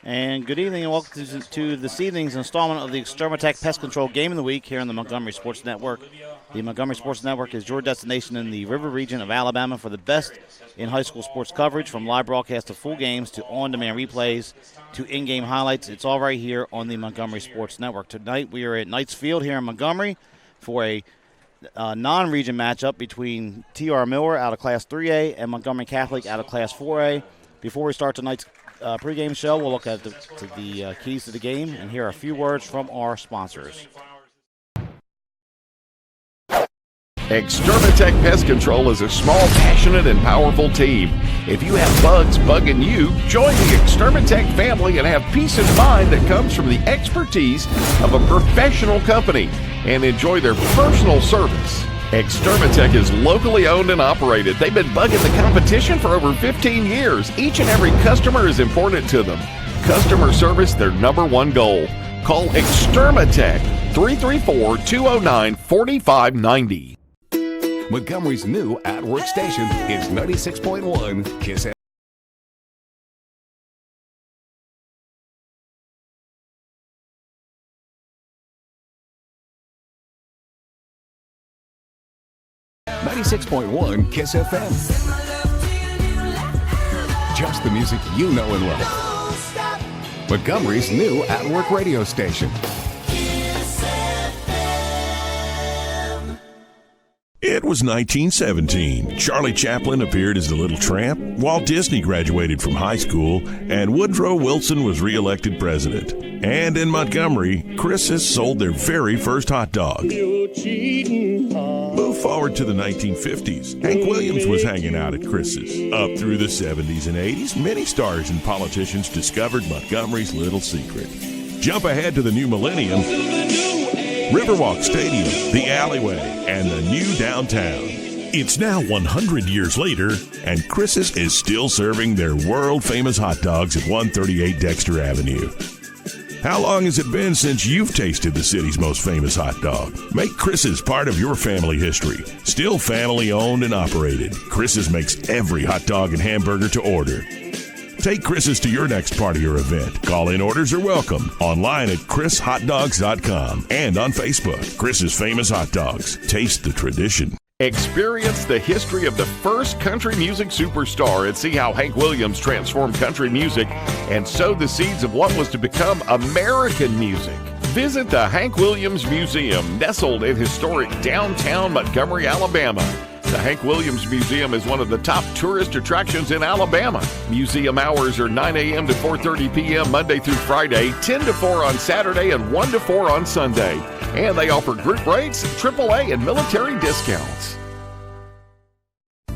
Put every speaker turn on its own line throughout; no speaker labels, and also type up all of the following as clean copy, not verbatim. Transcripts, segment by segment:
And good evening and welcome to this evening's installment of the Extermatech Pest Control Game of the Week here on the Montgomery Sports Network. The Montgomery Sports Network is your destination in the River region of Alabama for the best in high school sports coverage, from live broadcasts to full games to on-demand replays to in-game highlights. It's all right here on the Montgomery Sports Network. Tonight we are at Knights Field here in Montgomery for a non-region matchup between T.R. Miller out of Class 3A and Montgomery Catholic out of Class 4A. Before we start tonight's pregame show, we'll look at the keys to the game and hear a few words from our sponsors.
Extermatech Pest Control is a small, passionate, and powerful team. If you have bugs bugging you, join the Extermatech family and have peace of mind that comes from the expertise of a professional company and enjoy their personal service. Extermatech is locally owned and operated. They've been bugging the competition for over 15 years. Each and every customer is important to them. Customer service, their number one goal. Call Extermatech, 334-209-4590.
Montgomery's new at-work station is 96.1 KISS FM. KISS FM. Just the music you know and love. Montgomery's new at-work radio station.
It was 1917. Charlie Chaplin appeared as the Little Tramp, Walt Disney graduated from high school, and Woodrow Wilson was reelected president. And in Montgomery, Chris's sold their very first hot dog. Move forward to the 1950s. Hank Williams was hanging out at Chris's. Up through the 70s and 80s, many stars and politicians discovered Montgomery's little secret. Jump ahead to the new millennium. Riverwalk Stadium, the alleyway, and the new downtown. It's now 100 years later, and Chris's is still serving their world-famous hot dogs at 138 Dexter Avenue. How long has it been since you've tasted the city's most famous hot dog? Make Chris's part of your family history. Still family-owned and operated, Chris's makes every hot dog and hamburger to order. Take Chris's to your next party or event. Call-in orders are welcome. Online at chrishotdogs.com and on Facebook. Chris's Famous Hot Dogs. Taste the tradition.
Experience the history of the first country music superstar and see how Hank Williams transformed country music and sowed the seeds of what was to become American music. Visit the Hank Williams Museum, nestled in historic downtown Montgomery, Alabama. The Hank Williams Museum is one of the top tourist attractions in Alabama. Museum hours are 9 a.m. to 4:30 p.m. Monday through Friday, 10 to 4 on Saturday, and 1 to 4 on Sunday. And they offer group rates, AAA, and military discounts.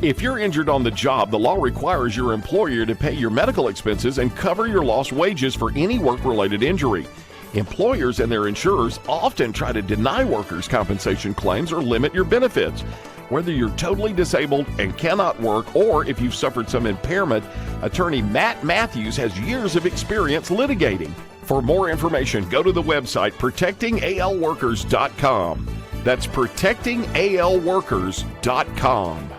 If you're injured on the job, the law requires your employer to pay your medical expenses and cover your lost wages for any work-related injury. Employers and their insurers often try to deny workers' compensation claims or limit your benefits. Whether you're totally disabled and cannot work, or if you've suffered some impairment, attorney Matt Matthews has years of experience litigating. For more information, go to the website protectingalworkers.com. That's protectingalworkers.com.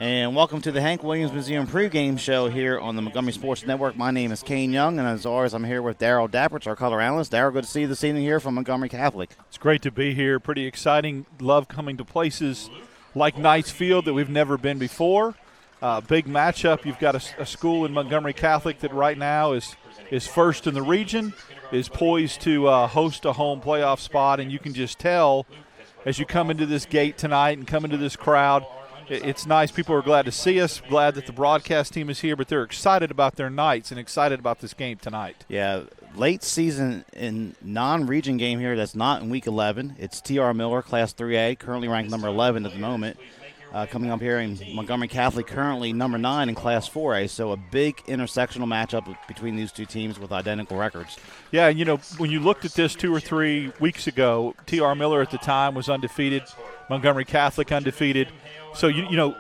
And welcome to the Hank Williams Museum pregame show here on the Montgomery Sports Network. My name is Kane Young, and as always, I'm here with Darryl Dapperts, our color analyst. Darryl, good to see you this evening here from Montgomery Catholic.
It's great to be here. Pretty exciting. Love coming to places like Knights Field that we've never been before. Big matchup. You've got a school in Montgomery Catholic that right now is first in the region, is poised to host a home playoff spot, and you can just tell as you come into this gate tonight and come into this crowd, it's nice. People are glad to see us, glad that the broadcast team is here, but they're excited about their Knights and excited about this game tonight.
Yeah, late season in non-region game here that's not in Week 11. It's T.R. Miller, Class 3A, currently ranked number 11 at the moment. Coming up here in Montgomery Catholic, currently number 9 in Class 4A. So a big intersectional matchup between these two teams with identical records.
Yeah, and when you looked at this 2 or 3 weeks ago, T.R. Miller at the time was undefeated, Montgomery Catholic undefeated. So,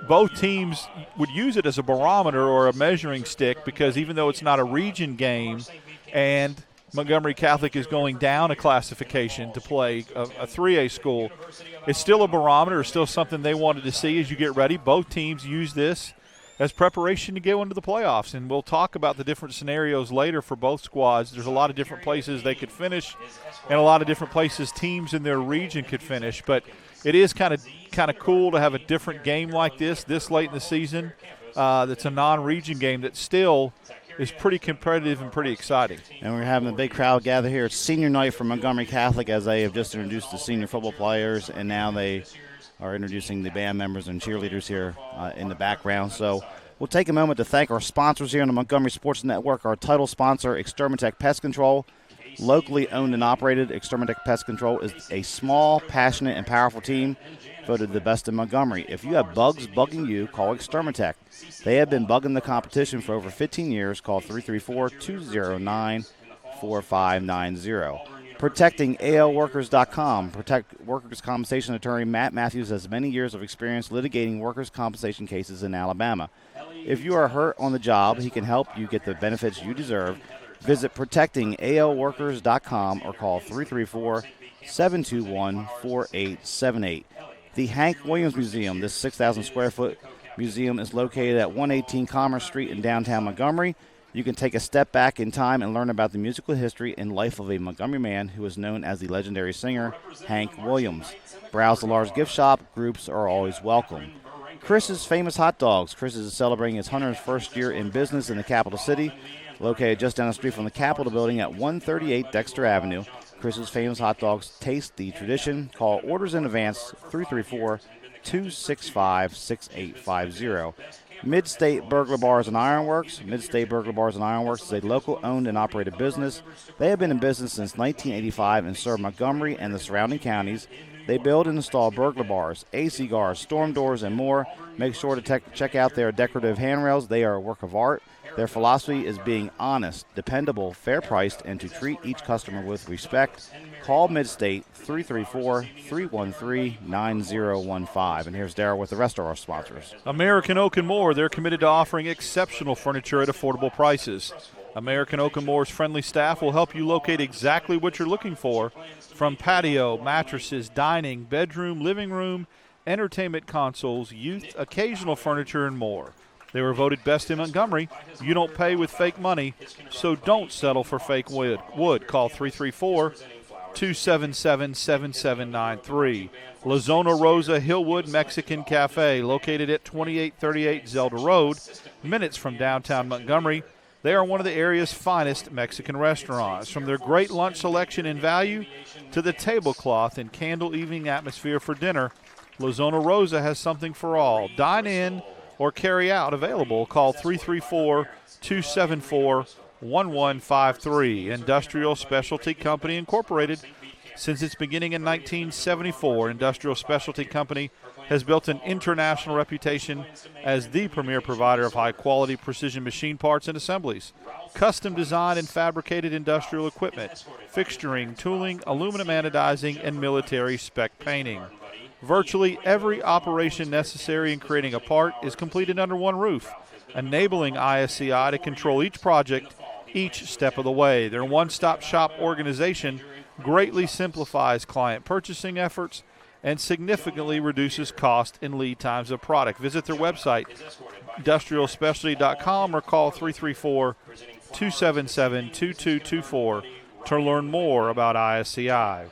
both teams would use it as a barometer or a measuring stick, because even though it's not a region game and Montgomery Catholic is going down a classification to play a 3A school, it's still a barometer, it's still something they wanted to see as you get ready. Both teams use this as preparation to go into the playoffs, and we'll talk about the different scenarios later for both squads. There's a lot of different places they could finish and a lot of different places teams in their region could finish, but it is kind of cool to have a different game like this late in the season. That's a non-region game that still is pretty competitive and pretty exciting.
And we're having a big crowd gather here. It's senior night for Montgomery Catholic, as they have just introduced the senior football players, and now they are introducing the band members and cheerleaders here in the background. So we'll take a moment to thank our sponsors here on the Montgomery Sports Network. Our title sponsor, Extermatech Pest Control. Locally owned and operated, Extermatech Pest Control is a small, passionate, and powerful team voted the best in Montgomery. If you have bugs bugging you, call Extermatech. They have been bugging the competition for over 15 years. Call 334-209-4590. ProtectingALWorkers.com. Protect Workers' Compensation attorney Matt Matthews has many years of experience litigating workers' compensation cases in Alabama. If you are hurt on the job, he can help you get the benefits you deserve. Visit ProtectingALWorkers.com or call 334-721-4878. The Hank Williams Museum, this 6,000 square foot museum, is located at 118 Commerce Street in downtown Montgomery. You can take a step back in time and learn about the musical history and life of a Montgomery man who is known as the legendary singer Hank Williams. Browse the large gift shop. Groups are always welcome. Chris's Famous Hot Dogs. Chris's is celebrating its 101st year in business in the capital city. Located just down the street from the Capitol building at 138 Dexter Avenue. Chris's Famous Hot Dogs taste the tradition. Call orders in advance 334-265-6850. Mid-State Burglar Bars and Ironworks. Mid-State Burglar Bars and Ironworks is a local owned and operated business. They have been in business since 1985 and serve Montgomery and the surrounding counties. They build and install burglar bars, AC guards, storm doors, and more. Make sure to check out their decorative handrails. They are a work of art. Their philosophy is being honest, dependable, fair-priced, and to treat each customer with respect. Call Mid-State 334-313-9015. And here's Darryl with the rest of our sponsors.
American Oak & More, they're committed to offering exceptional furniture at affordable prices. American Oak & More's friendly staff will help you locate exactly what you're looking for, from patio, mattresses, dining, bedroom, living room, entertainment consoles, youth, occasional furniture, and more. They were voted best in Montgomery. You don't pay with fake money, so don't settle for fake wood. Call 334-277-7793. La Zona Rosa Hillwood Mexican Cafe, located at 2838 Zelda Road, minutes from downtown Montgomery. They are one of the area's finest Mexican restaurants. From their great lunch selection and value to the tablecloth and candle evening atmosphere for dinner, La Zona Rosa has something for all. Dine in or carry out available. Call 334-274-1153. Industrial Specialty Company Incorporated. Since its beginning in 1974, Industrial Specialty Company has built an international reputation as the premier provider of high-quality precision machine parts and assemblies, custom designed and fabricated industrial equipment, fixturing, tooling, aluminum anodizing, and military spec painting. Virtually every operation necessary in creating a part is completed under one roof, enabling ISCI to control each project each step of the way. Their one-stop shop organization greatly simplifies client purchasing efforts and significantly reduces cost and lead times of product. Visit their website, industrialspecialty.com, or call 334-277-2224 to learn more about ISCI.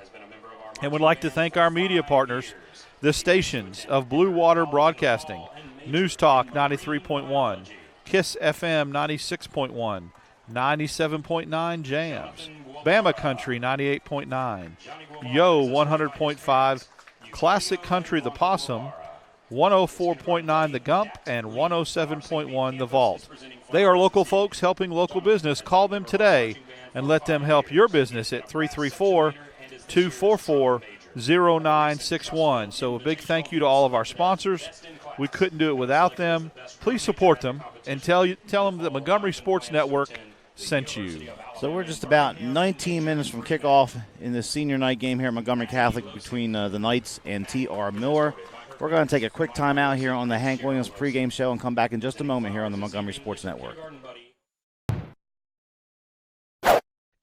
And would like to thank our media partners, the stations of Blue Water Broadcasting, News Talk 93.1, KISS FM 96.1, 97.9 Jams, Bama Country 98.9, Yo 100.5, Classic Country The Possum, 104.9 The Gump, and 107.1 The Vault. They are local folks helping local business. Call them today and let them help your business at 334-244-0961. So a big thank you to all of our sponsors. We couldn't do it without them. Please support them and tell them that Montgomery Sports Network sent you.
So we're just about 19 minutes from kickoff in the senior night game here at Montgomery Catholic between the Knights and T.R. Miller. We're going to take a quick time out here on the Hank Williams pregame show and come back in just a moment here on the Montgomery Sports Network.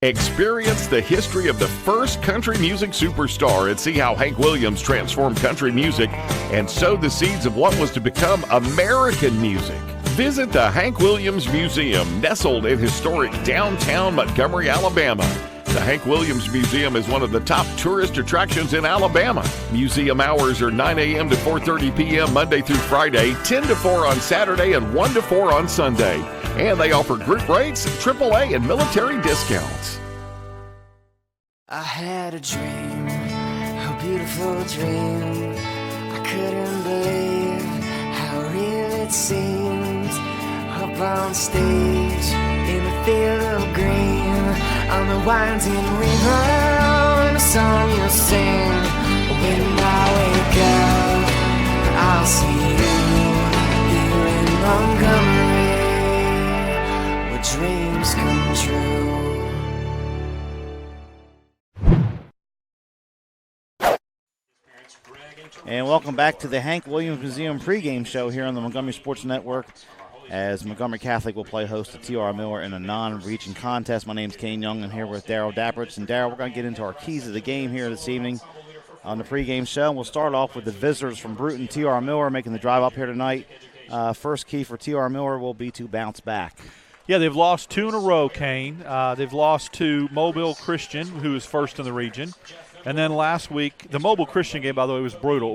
Experience the history of the first country music superstar and see how Hank Williams transformed country music and sowed the seeds of what was to become American music. Visit the Hank Williams Museum, nestled in historic downtown Montgomery, Alabama. The Hank Williams Museum is one of the top tourist attractions in Alabama. Museum hours are 9 a.m. to 4:30 p.m. Monday through Friday, 10 to 4 on Saturday, and 1 to 4 on Sunday. And they offer group rates, AAA, and military discounts.
I had a dream, a beautiful dream. I couldn't believe how real it seemed. Up on stage, in a field of green, on the winding river, and a song you'll sing. When I wake up, I'll see you here in Montgomery, where dreams come true.
And welcome back to the Hank Williams Museum pregame show here on the Montgomery Sports Network, as Montgomery Catholic will play host to T.R. Miller in a non-region contest. My name's Kane Young. I'm here with Darryl Dapprich. And Darryl, we're going to get into our keys of the game here this evening on the pregame show. We'll start off with the visitors from Bruton, T.R. Miller, making the drive up here tonight. First key for T.R. Miller will be to bounce back.
Yeah, they've lost 2 in a row, Kane. They've lost to Mobile Christian, who is first in the region. And then last week, the Mobile Christian game, by the way, was brutal. It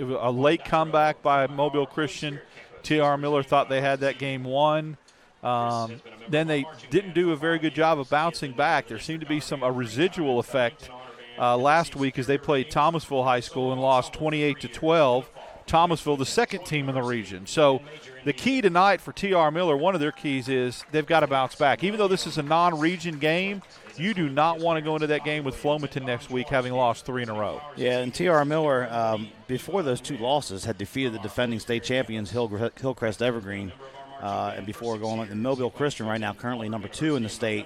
was a late comeback by Mobile Christian. T.R. Miller thought they had that game won. Then they didn't do a very good job of bouncing back. There seemed to be a residual effect last week as they played Thomasville High School and lost 28-12. Thomasville, the second team in the region. So the key tonight for T.R. Miller, one of their keys is they've got to bounce back. Even though this is a non-region game, you do not want to go into that game with Flomaton next week having lost 3 in a row.
Yeah, and T.R. Miller, before those 2 losses, had defeated the defending state champions Hillcrest Evergreen, and before going on. And Mobile Christian right now currently number 2 in the state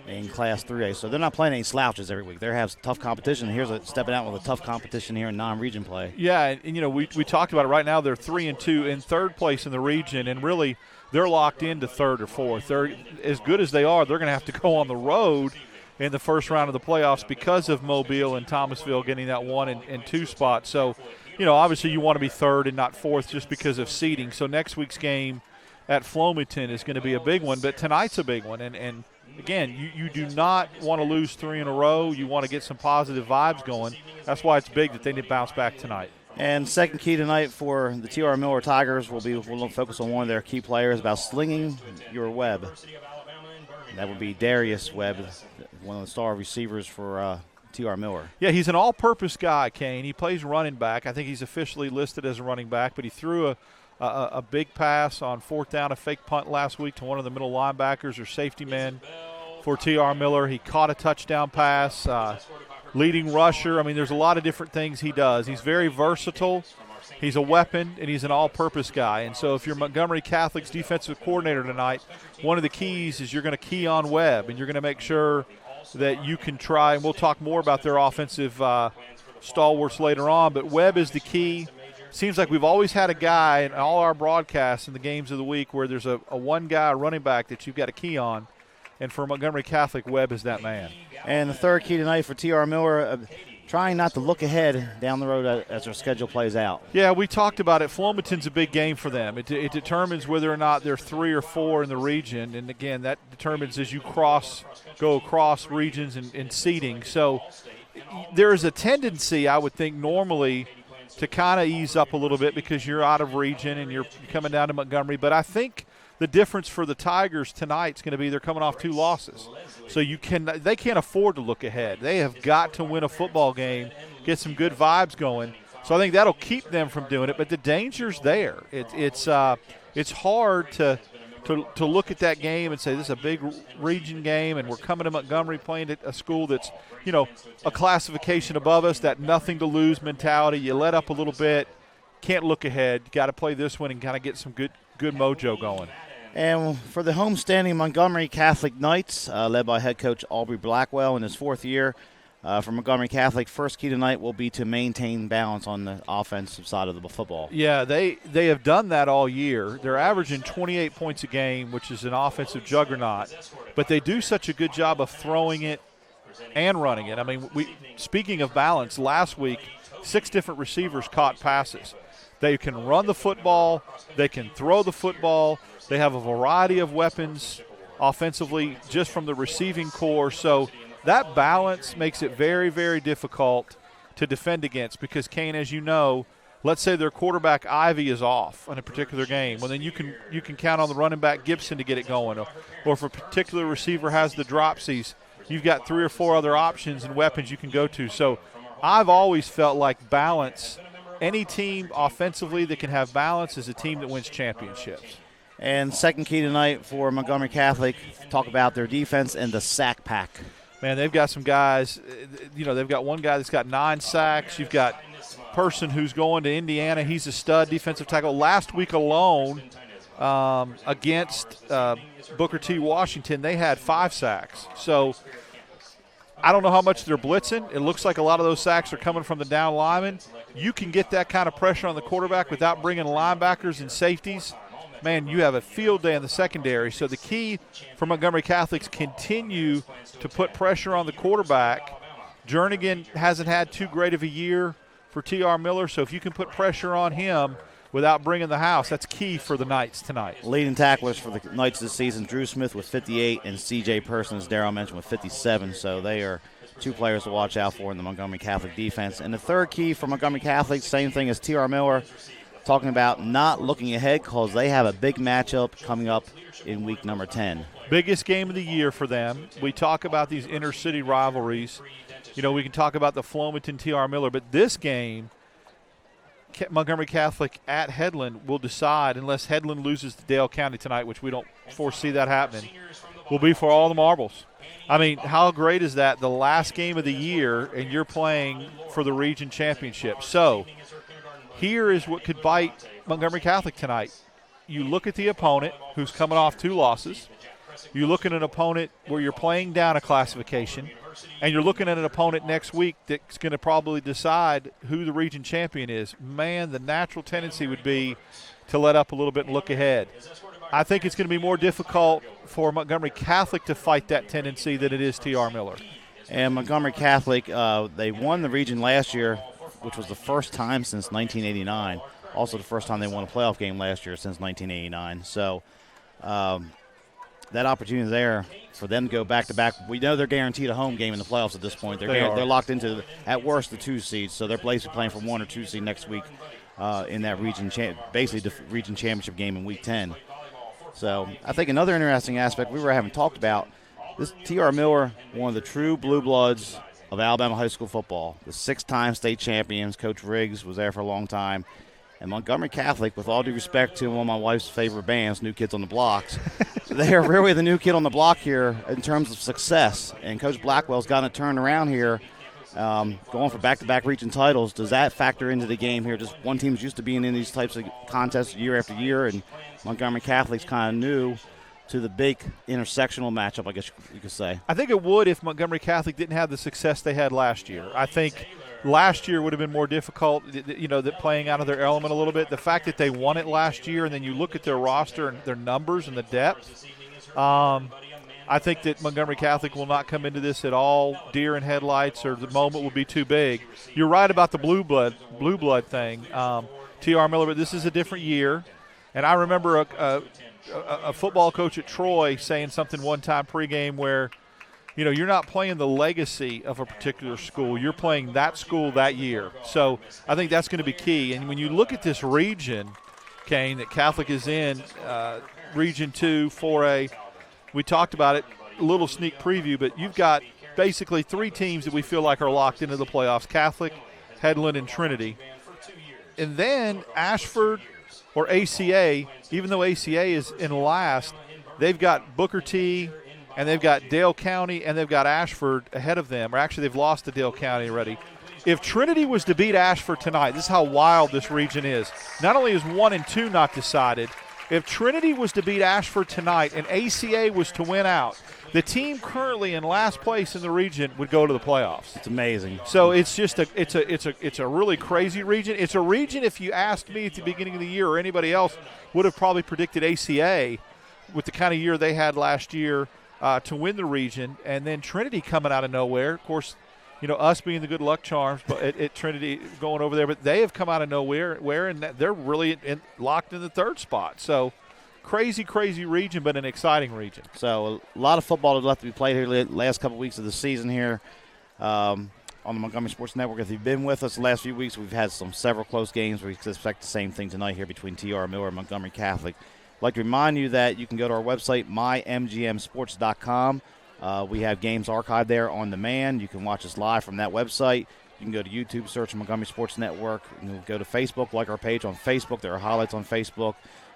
in Class 3A. So they're not playing any slouches every week. They have tough competition. Here's stepping out with a tough competition here in non-region play.
Yeah, and we talked about it right now. They're 3-2 in third place in the region, and really they're locked into third or fourth. They're as good as they are. They're going to have to go on the road in the first round of the playoffs because of Mobile and Thomasville getting that 1 and 2 spot. So, obviously you want to be third and not fourth just because of seeding. So next week's game at Flomaton is going to be a big one, but tonight's a big one. And again, you do not want to lose 3 in a row. You want to get some positive vibes going. That's why it's big that they need to bounce back tonight.
And second key tonight for the T.R. Miller Tigers we'll focus on one of their key players about slinging your web. That would be Darius Webb, one of the star receivers for T.R. Miller.
Yeah, he's an all-purpose guy, Kane. He plays running back. I think he's officially listed as a running back, but he threw a big pass on 4th down, a fake punt last week to one of the middle linebackers or safety men for T.R. Miller. He caught a touchdown pass, leading rusher. I mean, there's a lot of different things he does. He's very versatile. He's a weapon, and he's an all-purpose guy. And so if you're Montgomery Catholic's defensive coordinator tonight, one of the keys is you're going to key on Webb, and you're going to make sure that you can try, and we'll talk more about their offensive stalwarts later on, but Webb is the key. Seems like we've always had a guy in all our broadcasts in the games of the week where there's a one guy running back that you've got to key on, and for Montgomery Catholic, Webb is that man.
And the third key tonight for T.R. Miller, trying not to look ahead down the road as their schedule plays out.
Yeah, we talked about it. Flomaton's a big game for them. It determines whether or not they're 3 or 4 in the region. And, again, that determines as you go across regions and seeding. So there is a tendency, I would think, normally to kind of ease up a little bit because you're out of region and you're coming down to Montgomery. But I think the difference for the Tigers tonight is going to be they're coming off 2 losses. So they can't afford to look ahead. They have got to win a football game, get some good vibes going. So I think that'll keep them from doing it. But the danger's there. It's hard to look at that game and say this is a big region game and we're coming to Montgomery playing at a school that's, a classification above us, that nothing to lose mentality. You let up a little bit, can't look ahead. Got to play this one and kind of get some good mojo going.
And for the homestanding Montgomery Catholic Knights, led by head coach Aubrey Blackwell in his 4th year, For Montgomery Catholic, first key tonight will be to maintain balance on the offensive side of the football.
Yeah, they have done that all year. They're averaging 28 points a game, which is an offensive juggernaut. But they do such a good job of throwing it and running it. I mean, speaking of balance, last week 6 different receivers caught passes. They can run the football. They can throw the football. They have a variety of weapons offensively just from the receiving core. So that balance makes it very, very difficult to defend against because, Kane, as you know, let's say their quarterback Ivy is off in a particular game. Well, then you can count on the running back Gibson to get it going. Or if a particular receiver has the dropsies, you've got 3 or 4 other options and weapons you can go to. So I've always felt like balance, any team offensively that can have balance is a team that wins championships.
And second key tonight for Montgomery Catholic, talk about their defense and the sack pack.
Man, they've got some guys, they've got one guy that's got 9 sacks. You've got Person who's going to Indiana. He's a stud defensive tackle. Last week alone against Booker T. Washington, they had 5 sacks. So I don't know how much they're blitzing. It looks like a lot of those sacks are coming from the down linemen. You can get that kind of pressure on the quarterback without bringing linebackers and safeties. Man, you have a field day in the secondary. So the key for Montgomery Catholics, continue to put pressure on the quarterback. Jernigan hasn't had too great of a year for T.R. Miller, so if you can put pressure on him without bringing the house, that's key for the Knights tonight.
Leading tacklers for the Knights this season, Drew Smith with 58 and C.J. Person, as Darryl mentioned, with 57. So they are 2 players to watch out for in the Montgomery Catholic defense. And the third key for Montgomery Catholic, same thing as T.R. Miller, talking about not looking ahead because they have a big matchup coming up in week number 10.
Biggest game of the year for them. We talk about these inner-city rivalries. We can talk about the Flomaton T.R. Miller, but this game, Montgomery Catholic at Headland will decide, unless Headland loses to Dale County tonight, which we don't foresee that happening, will be for all the marbles. I mean, how great is that? The last game of the year, and you're playing for the region championship. So here is what could bite Montgomery Catholic tonight. You look at the opponent, who's coming off 2 losses. You look at an opponent where you're playing down a classification, and you're looking at an opponent next week that's going to probably decide who the region champion is. Man, the natural tendency would be to let up a little bit and look ahead. I think it's going to be more difficult for Montgomery Catholic to fight that tendency than it is T.R. Miller.
And Montgomery Catholic, they won the region last year, which was the first time since 1989. Also the first time they won a playoff game last year since 1989. So that opportunity is there for them to go back-to-back. We know they're guaranteed a home game in the playoffs at this point. They're locked into, at worst, the 2 seeds. So they're basically playing for 1 or 2 seed next week in that region, basically the region championship game in week 10. So I think another interesting aspect we haven't talked about, this T.R. Miller, one of the true blue bloods of Alabama high school football, the 6-time state champions. Coach Riggs was there for a long time. And Montgomery Catholic, with all due respect to one of my wife's favorite bands, New Kids on the Blocks, they are really the new kid on the block here in terms of success. And Coach Blackwell's gotten it turned around here, going for back-to-back region titles. Does that factor into the game here? Just one team's used to being in these types of contests year after year, and Montgomery Catholic's kind of new to the big intersectional matchup, I guess you could say.
I think it would if Montgomery Catholic didn't have the success they had last year. I think last year would have been more difficult, that playing out of their element a little bit. The fact that they won it last year, and then you look at their roster and their numbers and the depth, I think that Montgomery Catholic will not come into this at all deer in headlights, or the moment will be too big. You're right about the blue blood thing, T.R. Miller, but this is a different year. And I remember a football coach at Troy saying something one time pregame where, you're not playing the legacy of a particular school. You're playing that school that year. So I think that's going to be key. And when you look at this region, Kane, that Catholic is in, Region 2, 4A, we talked about it, a little sneak preview, but you've got basically 3 teams that we feel like are locked into the playoffs, Catholic, Headland, and Trinity. And then Ashford or ACA, even though ACA is in last, they've got Booker T, and they've got Dale County, and they've got Ashford ahead of them. Or actually, they've lost to Dale County already. If Trinity was to beat Ashford tonight, this is how wild this region is. Not only is 1 and 2 not decided, if Trinity was to beat Ashford tonight and ACA was to win out, the team currently in last place in the region would go to the playoffs.
It's amazing.
So it's just it's a really crazy region. It's a region, if you asked me at the beginning of the year or anybody else, would have probably predicted ACA with the kind of year they had last year to win the region. And then Trinity coming out of nowhere. Of course, us being the good luck charms, but at Trinity going over there. But they have come out of nowhere, and they're really locked in the third spot. So crazy region, but an exciting region.
So a lot of football left to be played here the last couple weeks of the season here on the Montgomery Sports Network. If you've been with us the last few weeks, we've had several close games. We expect the same thing tonight here between TR Miller and Montgomery Catholic. I'd like to remind you that you can go to our website, mymgmsports.com. We have games archived there on demand. You can watch us live from that website. You can go to YouTube, search Montgomery Sports Network. You can go to Facebook, like our page on Facebook. There are highlights on Facebook,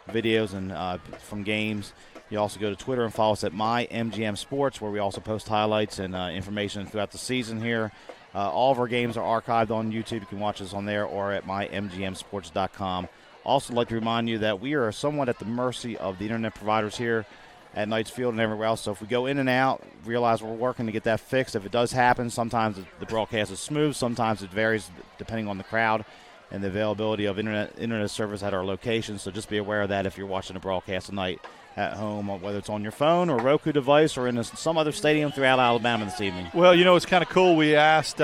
videos and from games. You also go to Twitter and follow us at MyMGM Sports, where we also post highlights and information throughout the season here. All of our games are archived on YouTube. You can watch us on there or at mymgmsports.com. Also, I'd like to remind you that we are somewhat at the mercy of the internet providers here at Knights Field and everywhere else. So if we go in and out, realize we're working to get that fixed. If it does happen, sometimes the broadcast is smooth. Sometimes it varies depending on the crowd and the availability of internet service at our location. So just be aware of that if you're watching a broadcast tonight at home, whether it's on your phone or Roku device or in some other stadium throughout Alabama this evening.
Well, it's kind of cool. We asked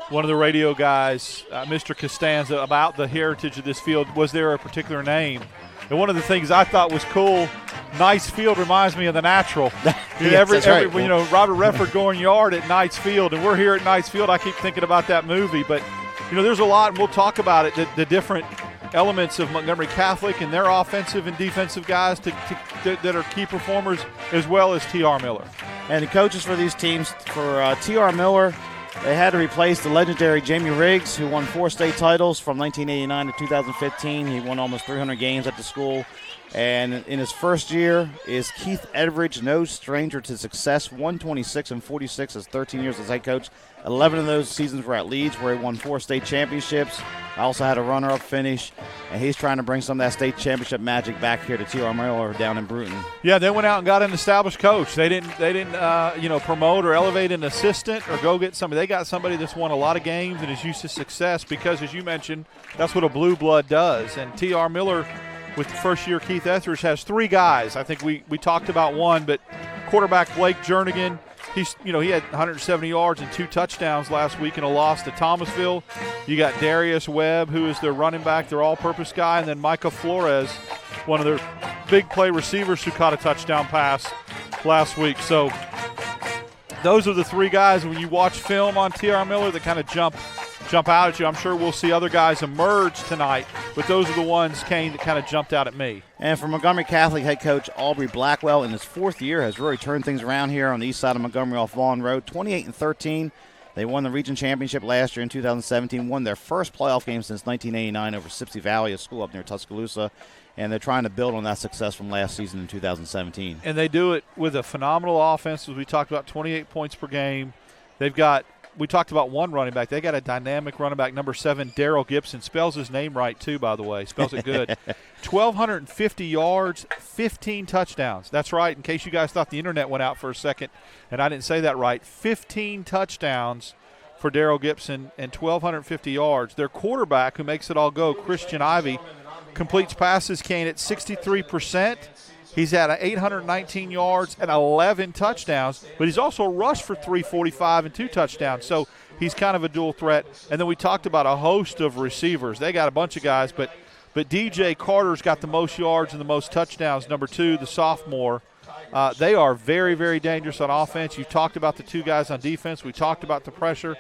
one of the radio guys, Mr. Costanza, about the heritage of this field. Was there a particular name? And one of the things I thought was cool, Knights Field reminds me of the Natural.
Yes, that's right.
Robert Redford going yard at Knights Field, and we're here at Knights Field. I keep thinking about that movie, but there's a lot, and we'll talk about it, the different elements of Montgomery Catholic and their offensive and defensive guys that are key performers, as well as T.R. Miller.
And the coaches for these teams, for T.R. Miller, they had to replace the legendary Jamie Riggs, who won 4 state titles from 1989 to 2015. He won almost 300 games at the school. And in his first year is Keith Edridge, no stranger to success, 126-46 as 13 years as head coach. 11 of those seasons were at Leeds, where he won 4 state championships. Also had a runner-up finish, and he's trying to bring some of that state championship magic back here to T.R. Miller down in Bruton.
Yeah, they went out and got an established coach. They didn't promote or elevate an assistant or go get somebody. They got somebody that's won a lot of games and is used to success because, as you mentioned, that's what a blue blood does. And T.R. Miller, with the first year, Keith Etheridge, has 3 guys. I think we talked about one, but quarterback Blake Jernigan, he had 170 yards and 2 touchdowns last week in a loss to Thomasville. You got Darius Webb, who is their running back, their all-purpose guy, and then Micah Flores, one of their big play receivers who caught a touchdown pass last week. So those are the 3 guys, when you watch film on T.R. Miller, that kind of jump out at you. I'm sure we'll see other guys emerge tonight, but those are the ones, Kane, that kind of jumped out at me.
And for Montgomery Catholic, head coach Aubrey Blackwell, in his 4th year, has really turned things around here on the east side of Montgomery off Vaughn Road. 28-13. They won the region championship last year in 2017, won their first playoff game since 1989 over Sipsey Valley, a school up near Tuscaloosa, and they're trying to build on that success from last season in 2017.
And they do it with a phenomenal offense, as we talked about, 28 points per game. We talked about one running back. They got a dynamic running back, number 7, Daryl Gibson. Spells his name right, too, by the way. Spells it good. 1,250 yards, 15 touchdowns. That's right, in case you guys thought the internet went out for a second, and I didn't say that right. 15 touchdowns for Daryl Gibson and 1,250 yards. Their quarterback, who makes it all go, Christian Ivey, completes passes, Kane, at 63%. He's had 819 yards and 11 touchdowns, but he's also rushed for 345 and 2 touchdowns. So he's kind of a dual threat. And then we talked about a host of receivers. They got a bunch of guys, but DJ Carter's got the most yards and the most touchdowns, number 2, the sophomore. They are very, very dangerous on offense. You talked about the 2 guys on defense. We talked about the pressure.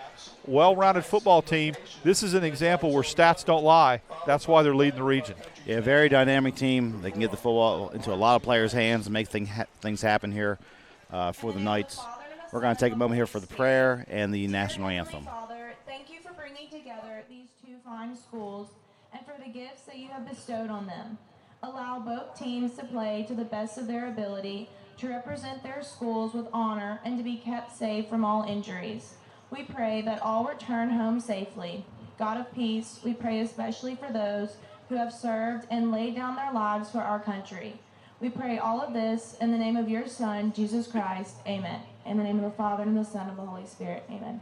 Well-rounded football team. This is an example where stats don't lie. That's why they're leading the region.
Yeah, very dynamic team. They can get the football into a lot of players' hands and make things happen here for the Knights. We're going to take a moment here for the prayer and the national anthem.
Father, thank you for bringing together these 2 fine schools and for the gifts that you have bestowed on them. Allow both teams to play to the best of their ability, to represent their schools with honor, and to be kept safe from all injuries. We pray that all return home safely. God of peace, we pray especially for those who have served and laid down their lives for our country. We pray all of this in the name of your Son, Jesus Christ. Amen. In the name of the Father, and the Son, and the Holy Spirit. Amen.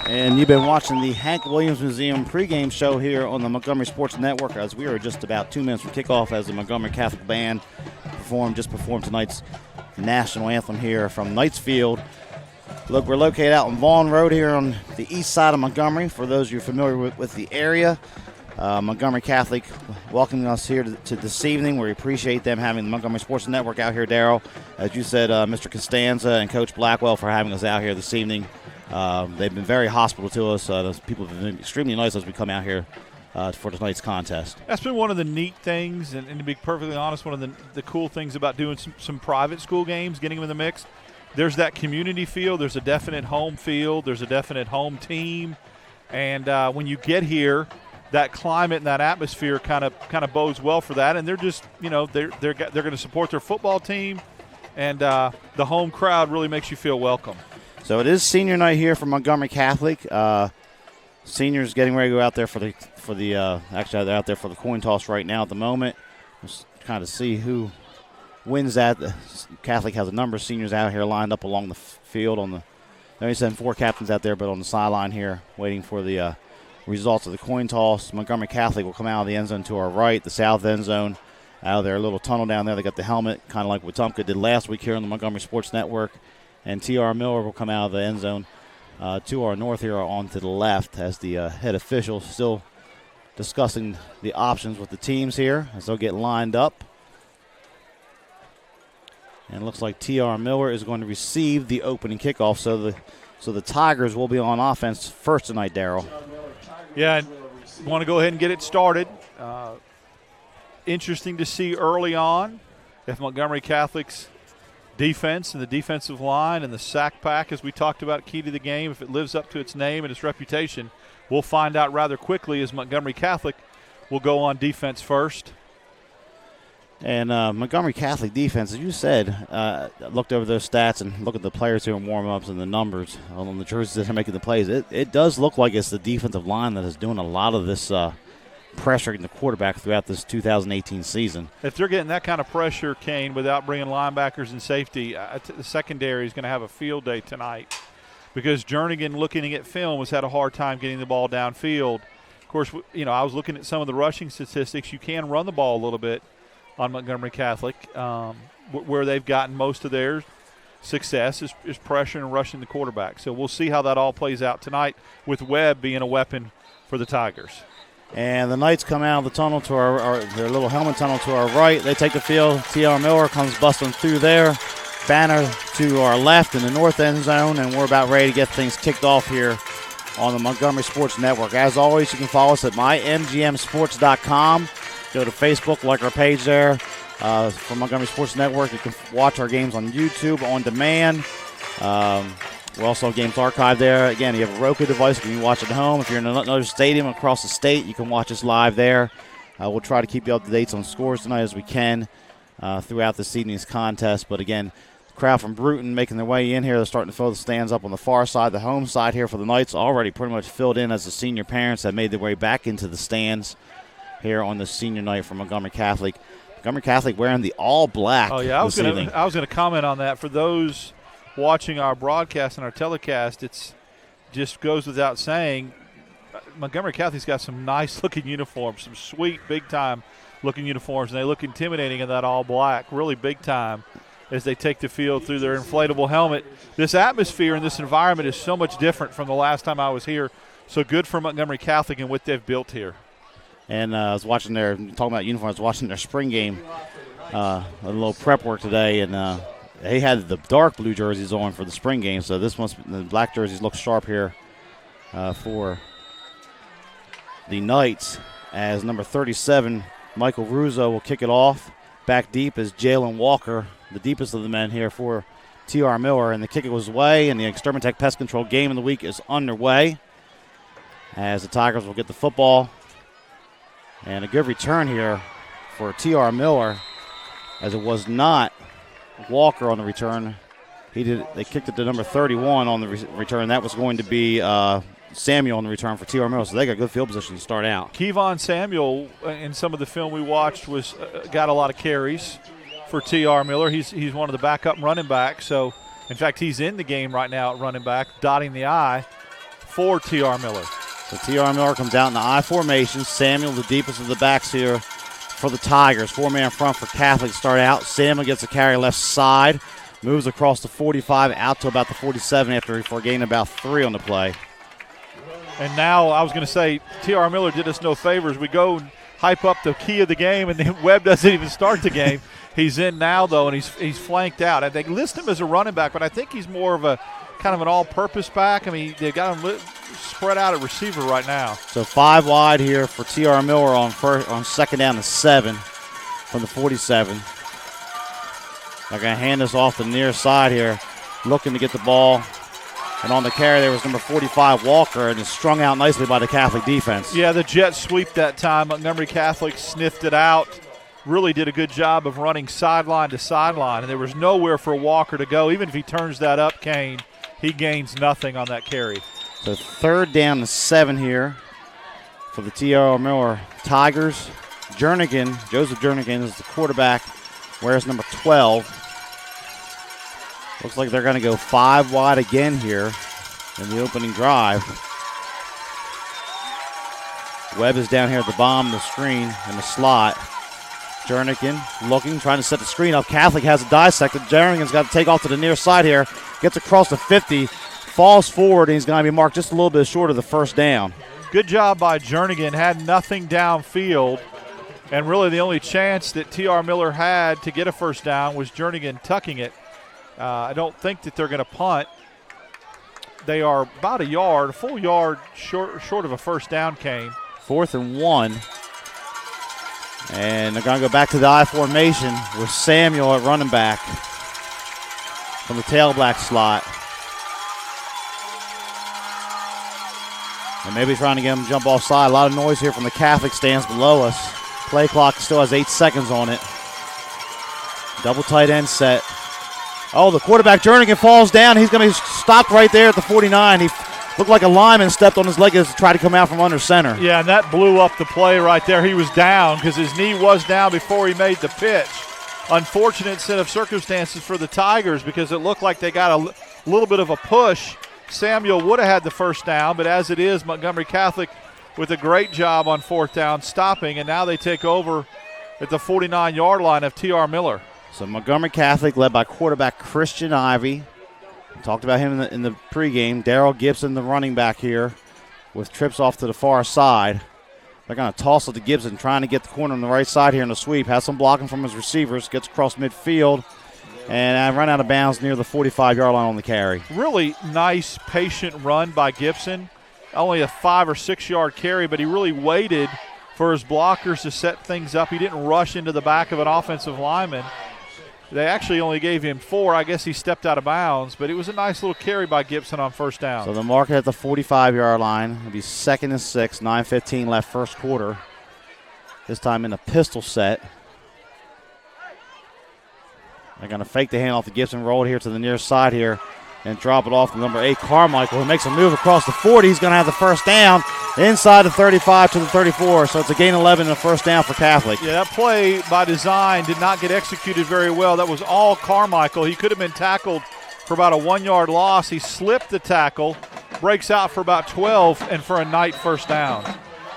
And you've been watching the Hank Williams Museum pregame show here on the Montgomery Sports Network, as we are just about 2 minutes from kickoff as the Montgomery Catholic Band performed tonight's national anthem here from Knights Field. Look, we're located out on Vaughan Road here on the east side of Montgomery. For those of you familiar with the area, Montgomery Catholic welcoming us here to this evening. We appreciate them having the Montgomery Sports Network out here, Darryl. As you said, Mr. Costanza and Coach Blackwell for having us out here this evening. They've been very hospitable to us. Those people have been extremely nice as we come out here for tonight's contest.
That's been one of the neat things, and to be perfectly honest, one of the cool things about doing some private school games, getting them in the mix. There's that community feel. There's a definite home field. There's a definite home team. And when you get here, that climate and that atmosphere kind of bodes well for that. And they're just, they're going to support their football team, and the home crowd really makes you feel welcome.
So it is senior night here for Montgomery Catholic. Seniors getting ready to go out there actually they're out there for the coin toss right now at the moment. Just kind of see who wins that. The Catholic has a number of seniors out here lined up along the field. They only send 4 captains out there, but on the sideline here waiting for the results of the coin toss. Montgomery Catholic will come out of the end zone to our right, the south end zone. Out of their little tunnel down there, they got the helmet, kind of like what Wetumpka did last week here on the Montgomery Sports Network. And T.R. Miller will come out of the end zone to our north here on to the left as the head official still discussing the options with the teams here as they'll get lined up. And it looks like T.R. Miller is going to receive the opening kickoff. So the Tigers will be on offense first tonight, Darryl.
Yeah, want to go ahead and get it started. Interesting to see early on if Montgomery Catholic's defense and the defensive line and the sack pack, as we talked about, key to the game, if it lives up to its name and its reputation. We'll find out rather quickly as Montgomery Catholic will go on defense first.
And Montgomery Catholic defense, as you said, looked over those stats and look at the players here in warm-ups and the numbers on the jerseys that are making the plays. It does look like it's the defensive line that is doing a lot of this pressuring the quarterback throughout this 2018 season.
If they're getting that kind of pressure, Kane, without bringing linebackers and safety, the secondary is going to have a field day tonight because Jernigan, looking at film, has had a hard time getting the ball downfield. Of course, I was looking at some of the rushing statistics. You can run the ball a little bit on Montgomery Catholic. Where they've gotten most of their success is pressuring and rushing the quarterback. So we'll see how that all plays out tonight with Webb being a weapon for the Tigers.
And the Knights come out of the tunnel to their little helmet tunnel to our right. They take the field. T.R. Miller comes busting through there. Banner to our left in the north end zone, and we're about ready to get things kicked off here on the Montgomery Sports Network. As always, you can follow us at mymgmsports.com. Go to Facebook, like our page there for Montgomery Sports Network. You can watch our games on YouTube on demand. We also have games archived there. Again, you have a Roku device. You can watch at home. If you're in another stadium across the state, you can watch us live there. We'll try to keep you up to date on scores tonight as we can throughout this evening's contest. But again, the crowd from Bruton making their way in here. They're starting to fill the stands up on the far side. The home side here for the Knights already pretty much filled in as the senior parents have made their way back into the stands. here on the senior night for Montgomery Catholic. Montgomery Catholic wearing the all black.
Oh yeah, I was
evening.
going to comment on that. For those watching our broadcast and our telecast, it's just goes without saying, Montgomery Catholic's got some nice looking uniforms, some sweet big time looking uniforms, and they look intimidating in that all black, really big time, as they take the field through their inflatable helmet. This atmosphere and this environment is so much different from the last time I was here. So good for Montgomery Catholic and what they've built here.
And I was watching talking about uniforms, I was watching their spring game, a little prep work today, and they had the dark blue jerseys on for the spring game. So the black jerseys look sharp here for the Knights, as number 37, Michael Russo, will kick it off. Back deep is Jalen Walker, the deepest of the men here for T.R. Miller. And the kick goes away, and the Extermatech Pest Control game of the week is underway, as the Tigers will get the football. And a good return here for T.R. Miller, as it was not Walker on the return. They kicked it to number 31 on the return. That was going to be Samuel on the return for T.R. Miller, so they got good field position to start out.
Kevon Samuel, in some of the film we watched, was got a lot of carries for T.R. Miller. He's one of the backup running backs. So, in fact, he's in the game right now at running back, dotting the I for T.R. Miller.
So T.R. Miller comes out in the I formation. Samuel, the deepest of the backs here for the Tigers. 4-man front for Catholic to start out. Samuel gets a carry left side, moves across the 45 out to about the 47 for gaining about 3 on the play.
And now I was going to say T.R. Miller did us no favors. We go and hype up the key of the game, and then Webb doesn't even start the game. He's in now, though, and he's flanked out. And they list him as a running back, but I think he's more of a kind of an all-purpose back. I mean, they've got him spread out at receiver right now.
So 5 wide here for T.R. Miller on second down and 7 from the 47. They're going to hand this off the near side here, looking to get the ball. And on the carry there was number 45, Walker, and it's strung out nicely by the Catholic defense.
Yeah, the jet sweep that time. Montgomery Catholic sniffed it out, really did a good job of running sideline to sideline, and there was nowhere for Walker to go. Even if he turns that up, Kane, he gains nothing on that carry.
So 3rd down and 7 here for the T.R. Miller Tigers. Joseph Jernigan is the quarterback, wears number 12. Looks like they're going to go 5 wide again here in the opening drive. Webb is down here at the bottom of the screen in the slot. Jernigan looking, trying to set the screen up. Catholic has it dissected. Jernigan's got to take off to the near side here. Gets across the 50, falls forward, and he's going to be marked just a little bit short of the first down.
Good job by Jernigan. Had nothing downfield, and really the only chance that T.R. Miller had to get a first down was Jernigan tucking it. I don't think that they're going to punt. They are about a full yard short of a first down, Kane.
4th and 1. And they're going to go back to the I formation with Samuel at running back from the tailback slot. And maybe trying to get him to jump offside. A lot of noise here from the Catholic stands below us. Play clock still has 8 seconds on it. Double tight end set. Oh, the quarterback Jernigan falls down. He's going to stop right there at the 49. He looked like a lineman stepped on his leg as he tried to come out from under center.
Yeah, and that blew up the play right there. He was down because his knee was down before he made the pitch. Unfortunate set of circumstances for the Tigers because it looked like they got a little bit of a push. Samuel would have had the first down, but as it is, Montgomery Catholic with a great job on 4th down stopping, and now they take over at the 49-yard line of T.R. Miller.
So Montgomery Catholic led by quarterback Christian Ivey. We talked about him in the pregame. Darrell Gibson, the running back here, with trips off to the far side. They're going to toss it to Gibson, trying to get the corner on the right side here in the sweep. Has some blocking from his receivers. Gets across midfield. And I run out of bounds near the 45-yard line on the carry.
Really nice, patient run by Gibson. Only a 5 or 6 yard carry, but he really waited for his blockers to set things up. He didn't rush into the back of an offensive lineman. They actually only gave him 4. I guess he stepped out of bounds, but it was a nice little carry by Gibson on first down.
So the marker at the 45-yard line. It'll be 2nd and 6, 9:15 left first quarter. This time in a pistol set. They're going to fake the handoff to Gibson, roll it here to the near side here and drop it off to number 8, Carmichael, who makes a move across the 40. He's going to have the first down inside the 35 to the 34. So it's a gain 11 and a first down for Catholic.
Yeah, that play by design did not get executed very well. That was all Carmichael. He could have been tackled for about a 1-yard loss. He slipped the tackle, breaks out for about 12, and for a night first down.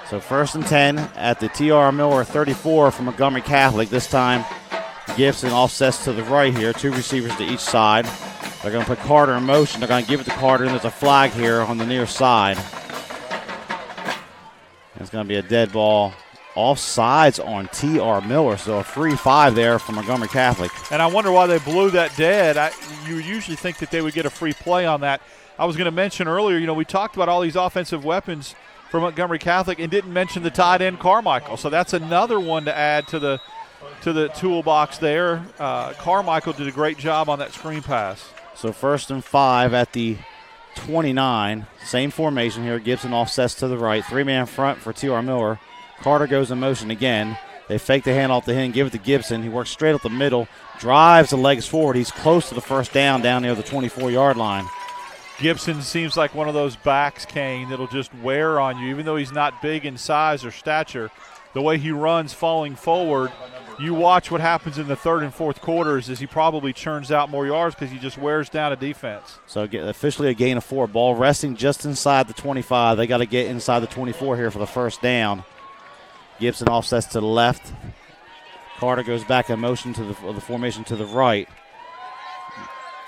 So 1st and 10 at the T.R. Miller 34 for Montgomery Catholic. This time Gibson offsets to the right here, 2 receivers to each side. They're going to put Carter in motion. They're going to give it to Carter, and there's a flag here on the near side. It's going to be a dead ball. Offsides on T.R. Miller, so a free 5 there for Montgomery Catholic.
And I wonder why they blew that dead. You usually think that they would get a free play on that. I was going to mention earlier, we talked about all these offensive weapons for Montgomery Catholic and didn't mention the tight end Carmichael. So that's another one to add to the toolbox there. Carmichael did a great job on that screen pass.
So 1st and 5 at the 29. Same formation here. Gibson offsets to the right. 3-man front for T.R. Miller. Carter goes in motion again. They fake the handoff to him, give it to Gibson. He works straight up the middle, drives the legs forward. He's close to the first down near the 24-yard line.
Gibson seems like one of those backs, Kane, that'll just wear on you. Even though he's not big in size or stature, the way he runs falling forward, you watch what happens in the 3rd and 4th quarters as he probably churns out more yards because he just wears down a defense.
So officially a gain of 4. Ball resting just inside the 25. They got to get inside the 24 here for the first down. Gibson offsets to the left. Carter goes back in motion to the formation to the right.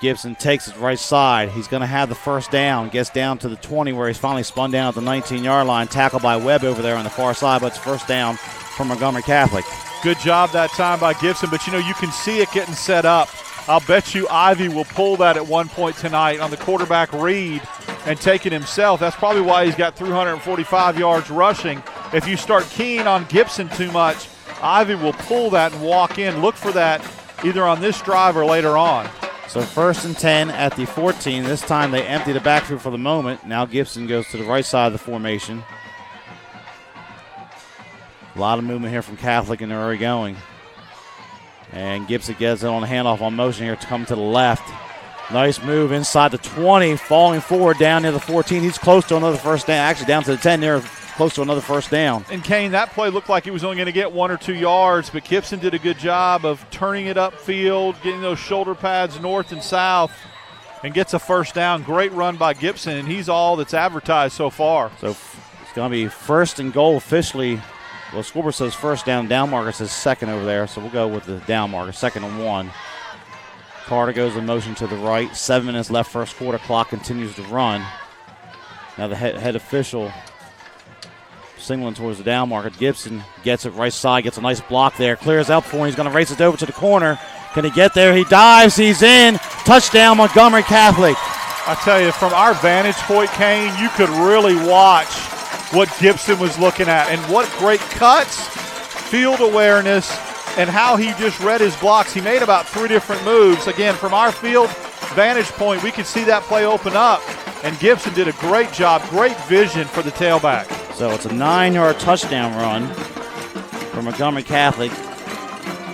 Gibson takes it right side. He's going to have the first down. Gets down to the 20 where he's finally spun down at the 19-yard line. Tackled by Webb over there on the far side, but it's first down for Montgomery Catholic.
Good job that time by Gibson, but you can see it getting set up. I'll bet you Ivy will pull that at one point tonight on the quarterback read and take it himself. That's probably why he's got 345 yards rushing. If you start keying on Gibson too much, Ivy will pull that and walk in. Look for that either on this drive or later on.
So 1st and 10 at the 14. This time they empty the backfield for the moment. Now Gibson goes to the right side of the formation. A lot of movement here from Catholic, and they're already going. And Gibson gets it on the handoff on motion here to come to the left. Nice move inside the 20, falling forward down near the 14. He's close to another first down, actually down to the 10 near close to another first down.
And Kane, that play looked like he was only going to get 1 or 2 yards, but Gibson did a good job of turning it upfield, getting those shoulder pads north and south, and gets a first down. Great run by Gibson, and he's all that's advertised so far.
So it's going to be 1st and goal officially. Well, scoreboard says first down. Down marker says second over there, so we'll go with the down marker, 2nd and 1. Carter goes in motion to the right. 7 minutes left, first quarter. Clock continues to run. Now the head official signaling towards the down marker. Gibson gets it right side, gets a nice block there, clears out for him. He's going to race it over to the corner. Can he get there? He dives. He's in. Touchdown, Montgomery Catholic.
I tell you, from our vantage point, Kane, you could really watch what Gibson was looking at. And what great cuts, field awareness, and how he just read his blocks. He made about 3 different moves. Again, from our field vantage point, we could see that play open up. And Gibson did a great job, great vision for the tailback.
So it's a 9-yard touchdown run for Montgomery Catholic.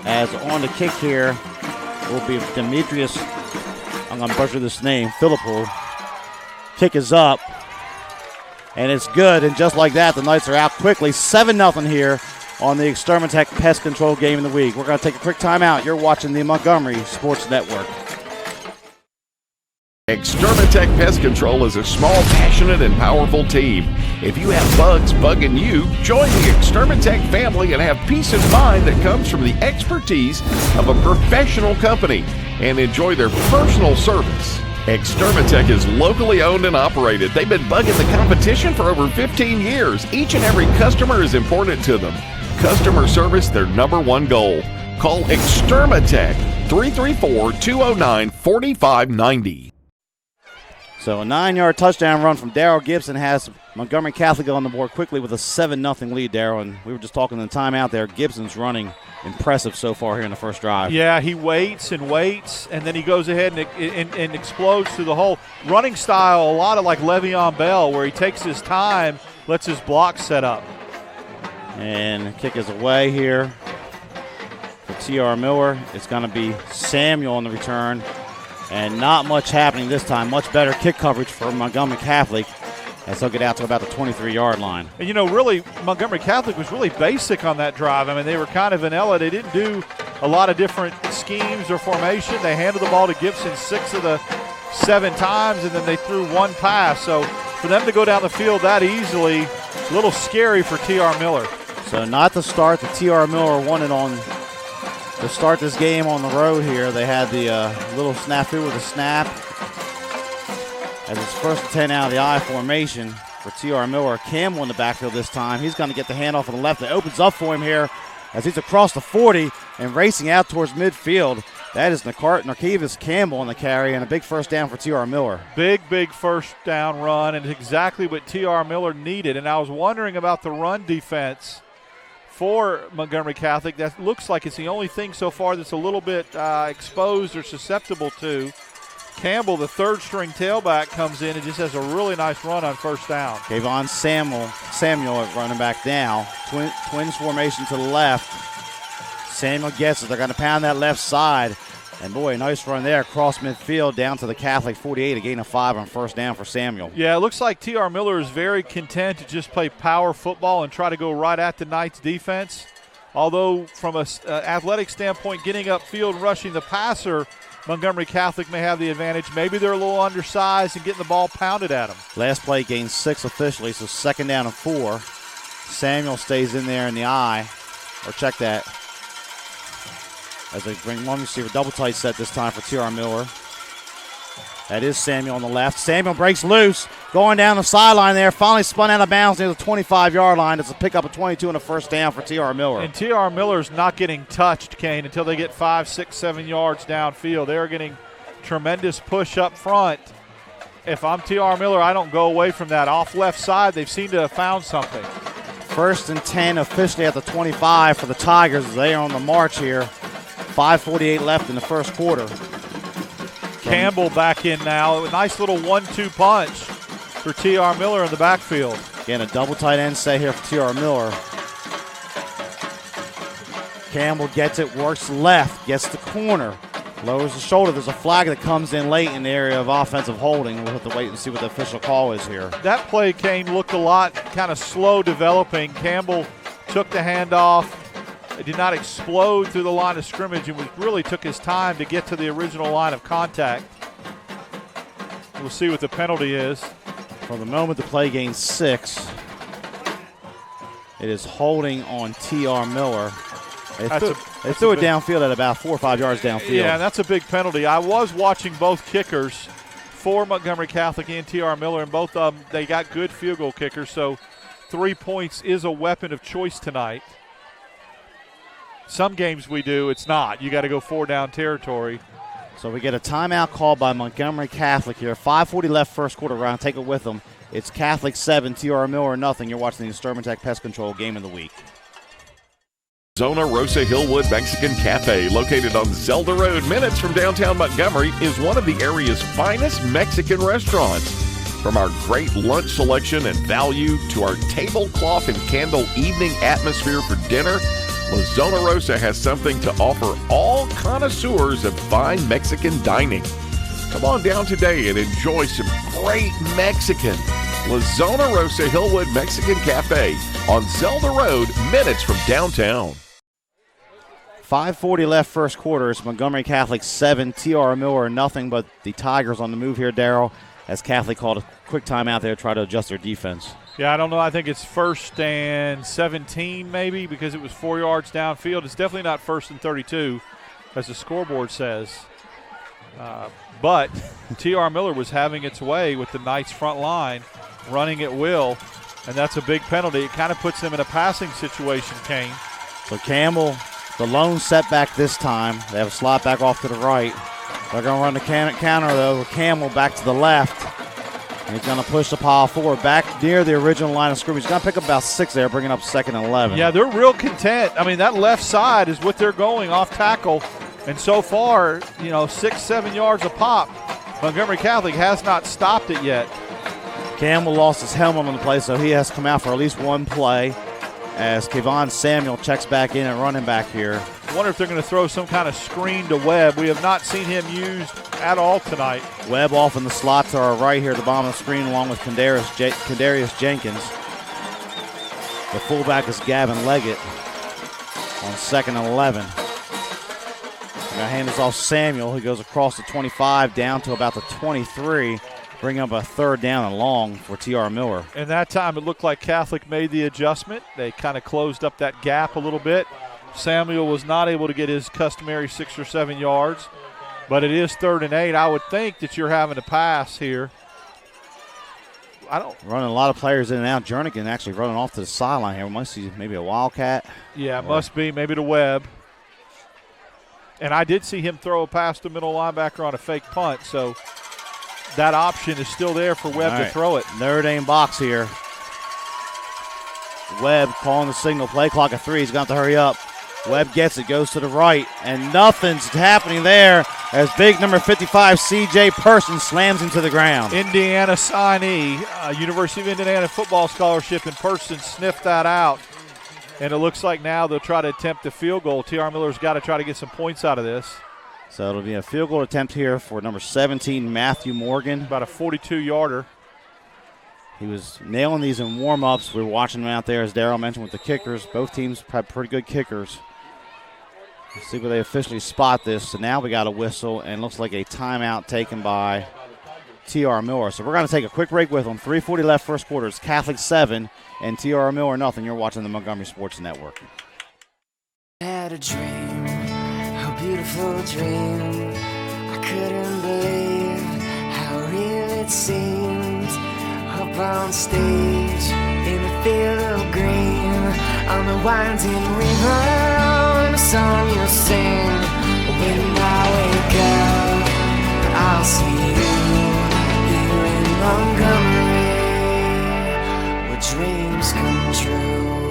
As on the kick here will be Demetrius, I'm going to butcher this name, Philippou. Kick is up, and it's good. And just like that, the Knights are out quickly. 7-0 here on the Extermatech Pest Control Game of the Week. We're going to take a quick timeout. You're watching the Montgomery Sports Network.
Extermatech Pest Control is a small, passionate, and powerful team. If you have bugs bugging you, join the Extermatech family and have peace of mind that comes from the expertise of a professional company and enjoy their personal service. Extermatech is locally owned and operated. They've been bugging the competition for over 15 years. Each and every customer is important to them. Customer service, their #1 goal. Call Extermatech 334-209-4590.
So a 9-yard touchdown run from Darrell Gibson has Montgomery Catholic on the board quickly with a 7-0 lead, Darrell. And we were just talking in the timeout there. Gibson's running impressive so far here in the first drive.
Yeah, he waits, and then he goes ahead and explodes through the hole. Running style, a lot of like Le'Veon Bell, where he takes his time, lets his block set up.
And kick is away here for T.R. Miller. It's going to be Samuel on the return. And not much happening this time. Much better kick coverage for Montgomery Catholic as they'll get out to about the 23-yard line.
And, really, Montgomery Catholic was really basic on that drive. I mean, they were kind of vanilla. They didn't do a lot of different schemes or formation. They handed the ball to Gibson 6 of the 7 times, and then they threw one pass. So for them to go down the field that easily, a little scary for T.R. Miller.
So not to start. The T.R. Miller wanted to start this game on the road here. They had the little snafu with the snap. As it's 1st and 10 out of the I formation for T.R. Miller. Campbell in the backfield this time. He's going to get the handoff on the left. It opens up for him here as he's across the 40 and racing out towards midfield. That is Narkevis Campbell on the carry and a big first down for T.R. Miller.
Big first down run, and exactly what T.R. Miller needed. And I was wondering about the run defense for Montgomery Catholic. That looks like it's the only thing so far that's a little bit exposed or susceptible to. Campbell, the third-string tailback, comes in and just has a really nice run on first down.
Kayvon Samuel at running back now. Twins formation to the left. Samuel gets it. They're going to pound that left side. And, boy, nice run there across midfield down to the Catholic 48, a gain of 5 on first down for Samuel.
Yeah, it looks like T.R. Miller is very content to just play power football and try to go right at the Knights defense. Although from an athletic standpoint, getting upfield, rushing the passer, Montgomery Catholic may have the advantage. Maybe they're a little undersized and getting the ball pounded at them.
Last play gained 6 officially, so 2nd down and 4. Samuel stays in there in the I, or check that. As they bring one receiver, double tight set this time for T.R. Miller. That is Samuel on the left. Samuel breaks loose, going down the sideline there. Finally spun out of bounds near the 25-yard line. It's a pickup of 22 and a first down for T.R. Miller.
And T.R. Miller's not getting touched, Kane, until they get 5, 6, 7 yards downfield. They're getting tremendous push up front. If I'm T.R. Miller, I don't go away from that. Off left side, they've seemed to have found something.
1st and 10 officially at the 25 for the Tigers. They are on the march here. 5:48 left in the first quarter.
Campbell back in now. A nice little 1-2 punch for T.R. Miller in the backfield.
Again, a double tight end set here for T.R. Miller. Campbell gets it, works left, gets the corner, lowers the shoulder. There's a flag that comes in late in the area of offensive holding. We'll have to wait and see what the official call is here.
That play, Kane, looked a lot kind of slow developing. Campbell took the handoff. It did not explode through the line of scrimmage and really took his time to get to the original line of contact. We'll see what the penalty is.
For the moment, the play gains 6. It is holding on T.R. Miller. They threw it downfield at about 4 or 5 yards downfield.
Yeah, and that's a big penalty. I was watching both kickers for Montgomery Catholic and T.R. Miller, and both of them, they got good field goal kickers, so 3 points is a weapon of choice tonight. Some games we do, it's not. You got to go 4 down territory.
So we get a timeout call by Montgomery Catholic here. 5:40 left first quarter round. Take it with them. It's Catholic 7, T.R. Miller nothing. You're watching the Exterminatech Pest Control Game of the Week.
Zona Rosa Hillwood Mexican Cafe, located on Zelda Road, minutes from downtown Montgomery, is one of the area's finest Mexican restaurants. From our great lunch selection and value to our tablecloth and candle evening atmosphere for dinner, La Zona Rosa has something to offer all connoisseurs of fine Mexican dining. Come on down today and enjoy some great Mexican. La Zona Rosa Hillwood Mexican Cafe on Zelda Road, minutes from downtown.
5:40 left first quarter. It's Montgomery Catholic 7, T.R. Miller nothing, but the Tigers on the move here, Darryl, as Catholic called a quick timeout there to try to adjust their defense.
Yeah, I don't know. I think it's 1st and 17 maybe because it was 4 yards downfield. It's definitely not 1st and 32 as the scoreboard says. But T.R. Miller was having its way with the Knights front line, running at will, and that's a big penalty. It kind of puts them in a passing situation, Kane.
So Campbell, the lone setback this time. They have a slot back off to the right. They're going to run the counter, though, with Campbell back to the left. And he's going to push the pile forward back near the original line of scrimmage. He's going to pick up about 6 there, bringing up 2nd and 11.
Yeah, they're real content. I mean, that left side is what they're going off tackle. And so far, 6, 7 yards a pop. Montgomery Catholic has not stopped it yet.
Campbell lost his helmet on the play, so he has to come out for at least one play as Kayvon Samuel checks back in at running back here.
Wonder if they're going to throw some kind of screen to Webb. We have not seen him used at all tonight.
Webb off in the slot to our right here at the bottom of the screen, along with Kadarius Jenkins. The fullback is Gavin Leggett on 2nd and 11. Now hand this off Samuel, who goes across the 25 down to about the 23, bring up a 3rd down and long for T.R. Miller.
And that time it looked like Catholic made the adjustment. They kind of closed up that gap a little bit. Samuel was not able to get his customary 6 or 7 yards, but it is 3rd and 8. I would think that you're having to pass here.
Running a lot of players in and out. Jernigan actually running off to the sideline here. We might see maybe a Wildcat.
Yeah, it must be maybe to Webb. And I did see him throw a pass to middle linebacker on a fake punt, so that option is still there for Webb to throw it.
Notre Dame box here. Webb calling the signal, play clock at 3. He's going to have to hurry up. Webb gets it, goes to the right, and nothing's happening there as big number 55, C.J. Person, slams into the ground.
Indiana signee, University of Indiana football scholarship, and Person sniffed that out. And it looks like now they'll try to attempt a field goal. T.R. Miller's got to try to get some points out of this.
So it'll be a field goal attempt here for number 17, Matthew Morgan.
About a 42-yarder.
He was nailing these in warm-ups. We were watching them out there, as Darryl mentioned, with the kickers. Both teams have pretty good kickers. Let's see where they officially spot this. So now we got a whistle, and looks like a timeout taken by T.R. Miller. So we're going to take a quick break with them. 3:40 left first quarter. It's Catholic 7 and T.R. Miller nothing. You're watching the Montgomery Sports Network.
I had a dream, a beautiful dream. I couldn't believe how real it seemed. Up on stage, in the field of green, on the winding river, and a song you'll sing. When I wake up, I'll see you here in Montgomery, where dreams come true.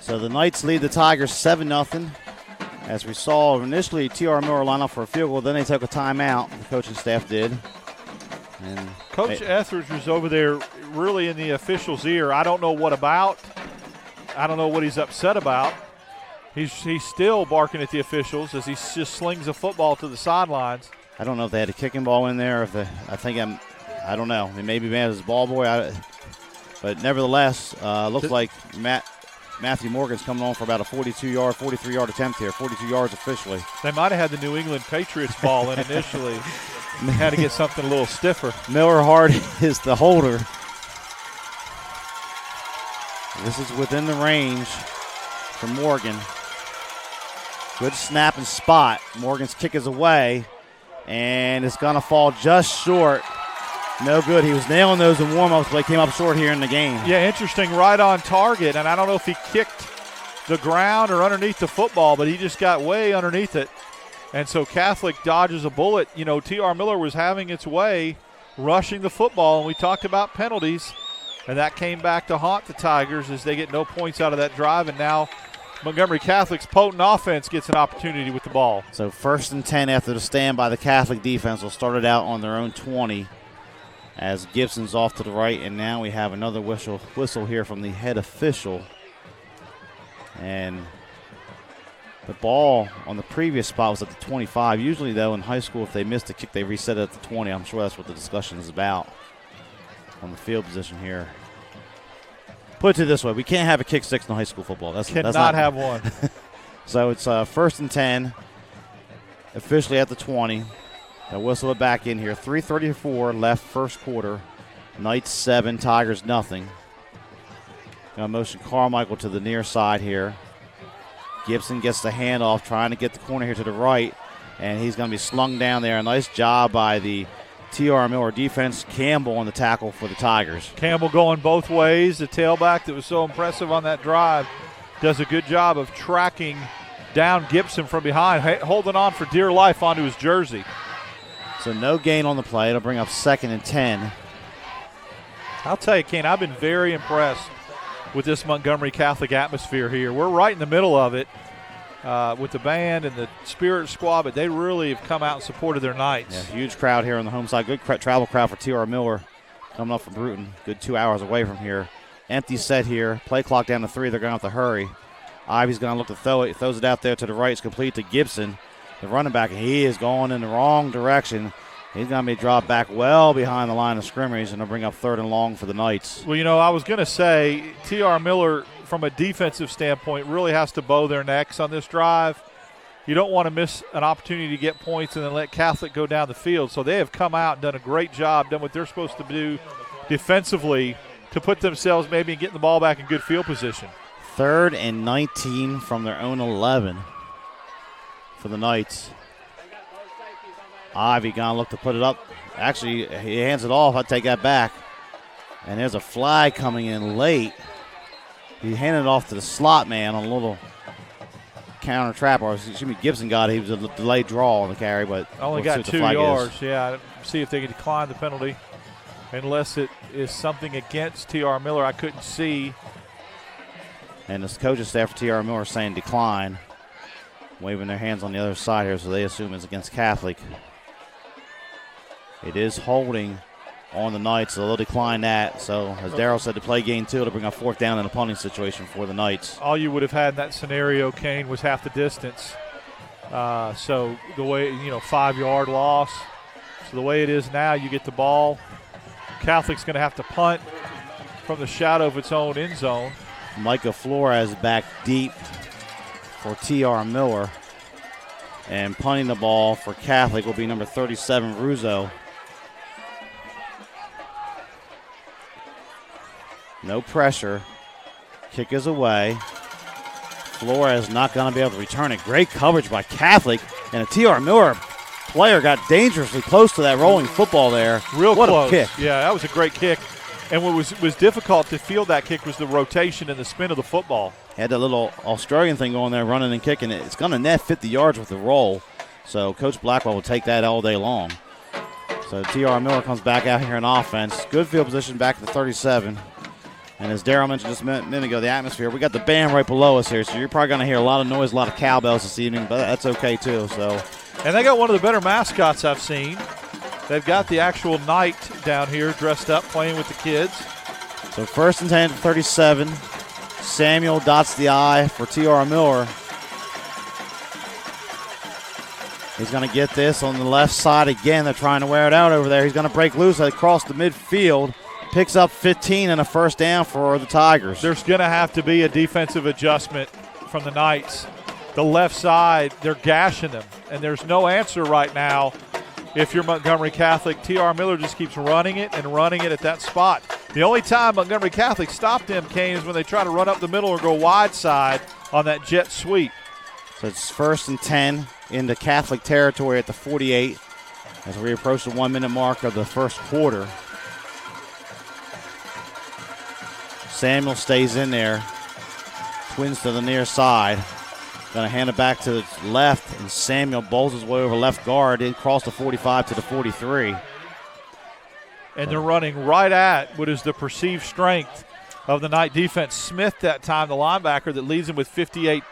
So the Knights lead the Tigers 7-0. As we saw initially, T.R. Miller line up for a field goal. Then they took a timeout. The coaching staff did. And
Coach Etheridge was over there really in the official's ear. I don't know what about. I don't know what he's upset about. He's still barking at the officials as he just slings a football to the sidelines.
I don't know if they had a kicking ball in there. I don't know. He may be mad at his ball boy. But nevertheless, looks like Matthew Morgan's coming on for about a 43-yard attempt here. 42 yards officially.
They might have had the New England Patriots ball in initially. They had to get something a little stiffer.
Miller Hart is the holder. This is within the range for Morgan. Good snap and spot. Morgan's kick is away, and it's going to fall just short. No good. He was nailing those in warm-ups, but he came up short here in the game.
Yeah, interesting. Right on target, and I don't know if he kicked the ground or underneath the football, but he just got way underneath it. And so Catholic dodges a bullet. You know, T.R. Miller was having its way rushing the football, and we talked about penalties, and that came back to haunt the Tigers as they get no points out of that drive, and now Montgomery Catholic's potent offense gets an opportunity with the ball.
So 1st and 10 after the stand by the Catholic defense. Will start it out on their own 20 as Gibson's off to the right, and now we have another whistle here from the head official. And the ball on the previous spot was at the 25. Usually, though, in high school, if they missed a kick, they reset it at the 20. I'm sure that's what the discussion is about on the field position here. Put it to this way, we can't have a kick six in high school football. That's not
have one.
So it's 1st and 10, officially at the 20. They'll whistle it back in here. 3:34 left first quarter. Knights 7, Tigers nothing. Going to motion Carmichael to the near side here. Gibson gets the handoff, trying to get the corner here to the right, and he's going to be slung down there. A nice job by the T.R. Miller defense. Campbell on the tackle for the Tigers.
Campbell going both ways. The tailback that was so impressive on that drive does a good job of tracking down Gibson from behind, holding on for dear life onto his jersey.
So no gain on the play. It'll bring up 2nd and 10.
I'll tell you, Kane, I've been very impressed with this Montgomery Catholic atmosphere here. We're right in the middle of it with the band and the Spirit Squad, but they really have come out and supported their Knights.
Yeah, huge crowd here on the home side. Good travel crowd for T.R. Miller coming up from Bruton. Good 2 hours away from here. Empty set here. Play clock down to 3. They're going to have to hurry. Ivy's going to look to throw it. He throws it out there to the right. It's complete to Gibson, the running back. He is going in the wrong direction. He's going to be dropped back well behind the line of scrimmage, and they'll bring up 3rd and long for the Knights.
Well, I was going to say T.R. Miller, from a defensive standpoint, really has to bow their necks on this drive. You don't want to miss an opportunity to get points and then let Catholic go down the field. So they have come out and done a great job, done what they're supposed to do defensively to put themselves maybe and getting the ball back in good field position.
3rd and 19 from their own 11 for the Knights. Ivy going to look to put it up. Actually, he hands it off. I take that back. And there's a flag coming in late. He handed it off to the slot man on a little counter trap. Or excuse me, Gibson got it. He was a delayed draw on the carry, but
only got 2 yards. Yeah, see if they can decline the penalty. Unless it is something against T.R. Miller, I couldn't see.
And the coaching staff for T.R. Miller is saying decline, waving their hands on the other side here, so they assume it's against Catholic. It is holding on the Knights, so they'll decline that. So, as Darryl said, to play game 2 to bring up 4th down in a punting situation for the Knights.
All you would have had in that scenario, Kane, was half the distance. So, the way, 5-yard loss. So, the way it is now, you get the ball. Catholic's going to have to punt from the shadow of its own end zone.
Micah Flores back deep for T.R. Miller. And punting the ball for Catholic will be number 37, Russo. No pressure. Kick is away. Flores not going to be able to return it. Great coverage by Catholic. And a T.R. Miller player got dangerously close to that rolling football there.
Real
what
close.
A kick.
Yeah, that was a great kick. And what was difficult to field that kick was the rotation and the spin of the football.
Had that little Australian thing going there, running and kicking it. It's going to net 50 yards with the roll. So Coach Blackwell will take that all day long. So T.R. Miller comes back out here in offense. Good field position back to the 37. And as Darryl mentioned just a minute ago, the atmosphere, we got the band right below us here, so you're probably going to hear a lot of noise, a lot of cowbells this evening, but that's okay too. So,
and they got one of the better mascots I've seen. They've got the actual knight down here dressed up, playing with the kids.
So 1st and 10 to 37. Samuel dots the I for T.R. Miller. He's going to get this on the left side again. They're trying to wear it out over there. He's going to break loose across the midfield. Picks up 15 and a 1st down for the Tigers.
There's going to have to be a defensive adjustment from the Knights. The left side, they're gashing them, and there's no answer right now. If you're Montgomery Catholic, T.R. Miller just keeps running it at that spot. The only time Montgomery Catholic stopped them, Kane, is when they try to run up the middle or go wide side on that jet sweep.
So it's 1st and 10 into Catholic territory at the 48 as we approach the 1-minute mark of the first quarter. Samuel stays in there. Twins to the near side. Going to hand it back to the left, and Samuel bowls his way over left guard, in across the 45 to the 43.
And they're running right at what is the perceived strength of the Knight defense. Smith that time, the linebacker that leads them with 58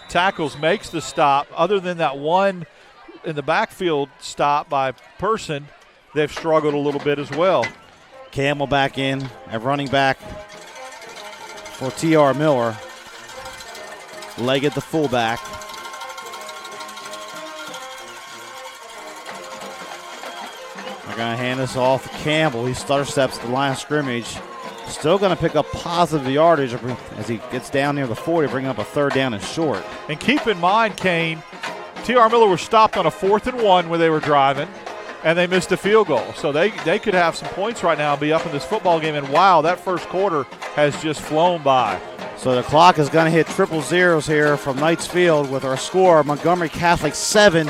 tackles, makes the stop. Other than that one in the backfield stop by Person, they've struggled a little bit as well.
Campbell back in at running back for T.R. Miller. Leggett the fullback. They're going to hand this off to Campbell. He stutter steps to the line of scrimmage. Still going to pick up positive yardage as he gets down near the 40, bringing up a 3rd down and short.
And keep in mind, Kane, T.R. Miller was stopped on a 4th and 1 where they were driving, and they missed a field goal. So they could have some points right now and be up in this football game. And, wow, that first quarter has just flown by.
So the clock is going to hit triple zeros here from Knights Field with our score, Montgomery Catholic 7,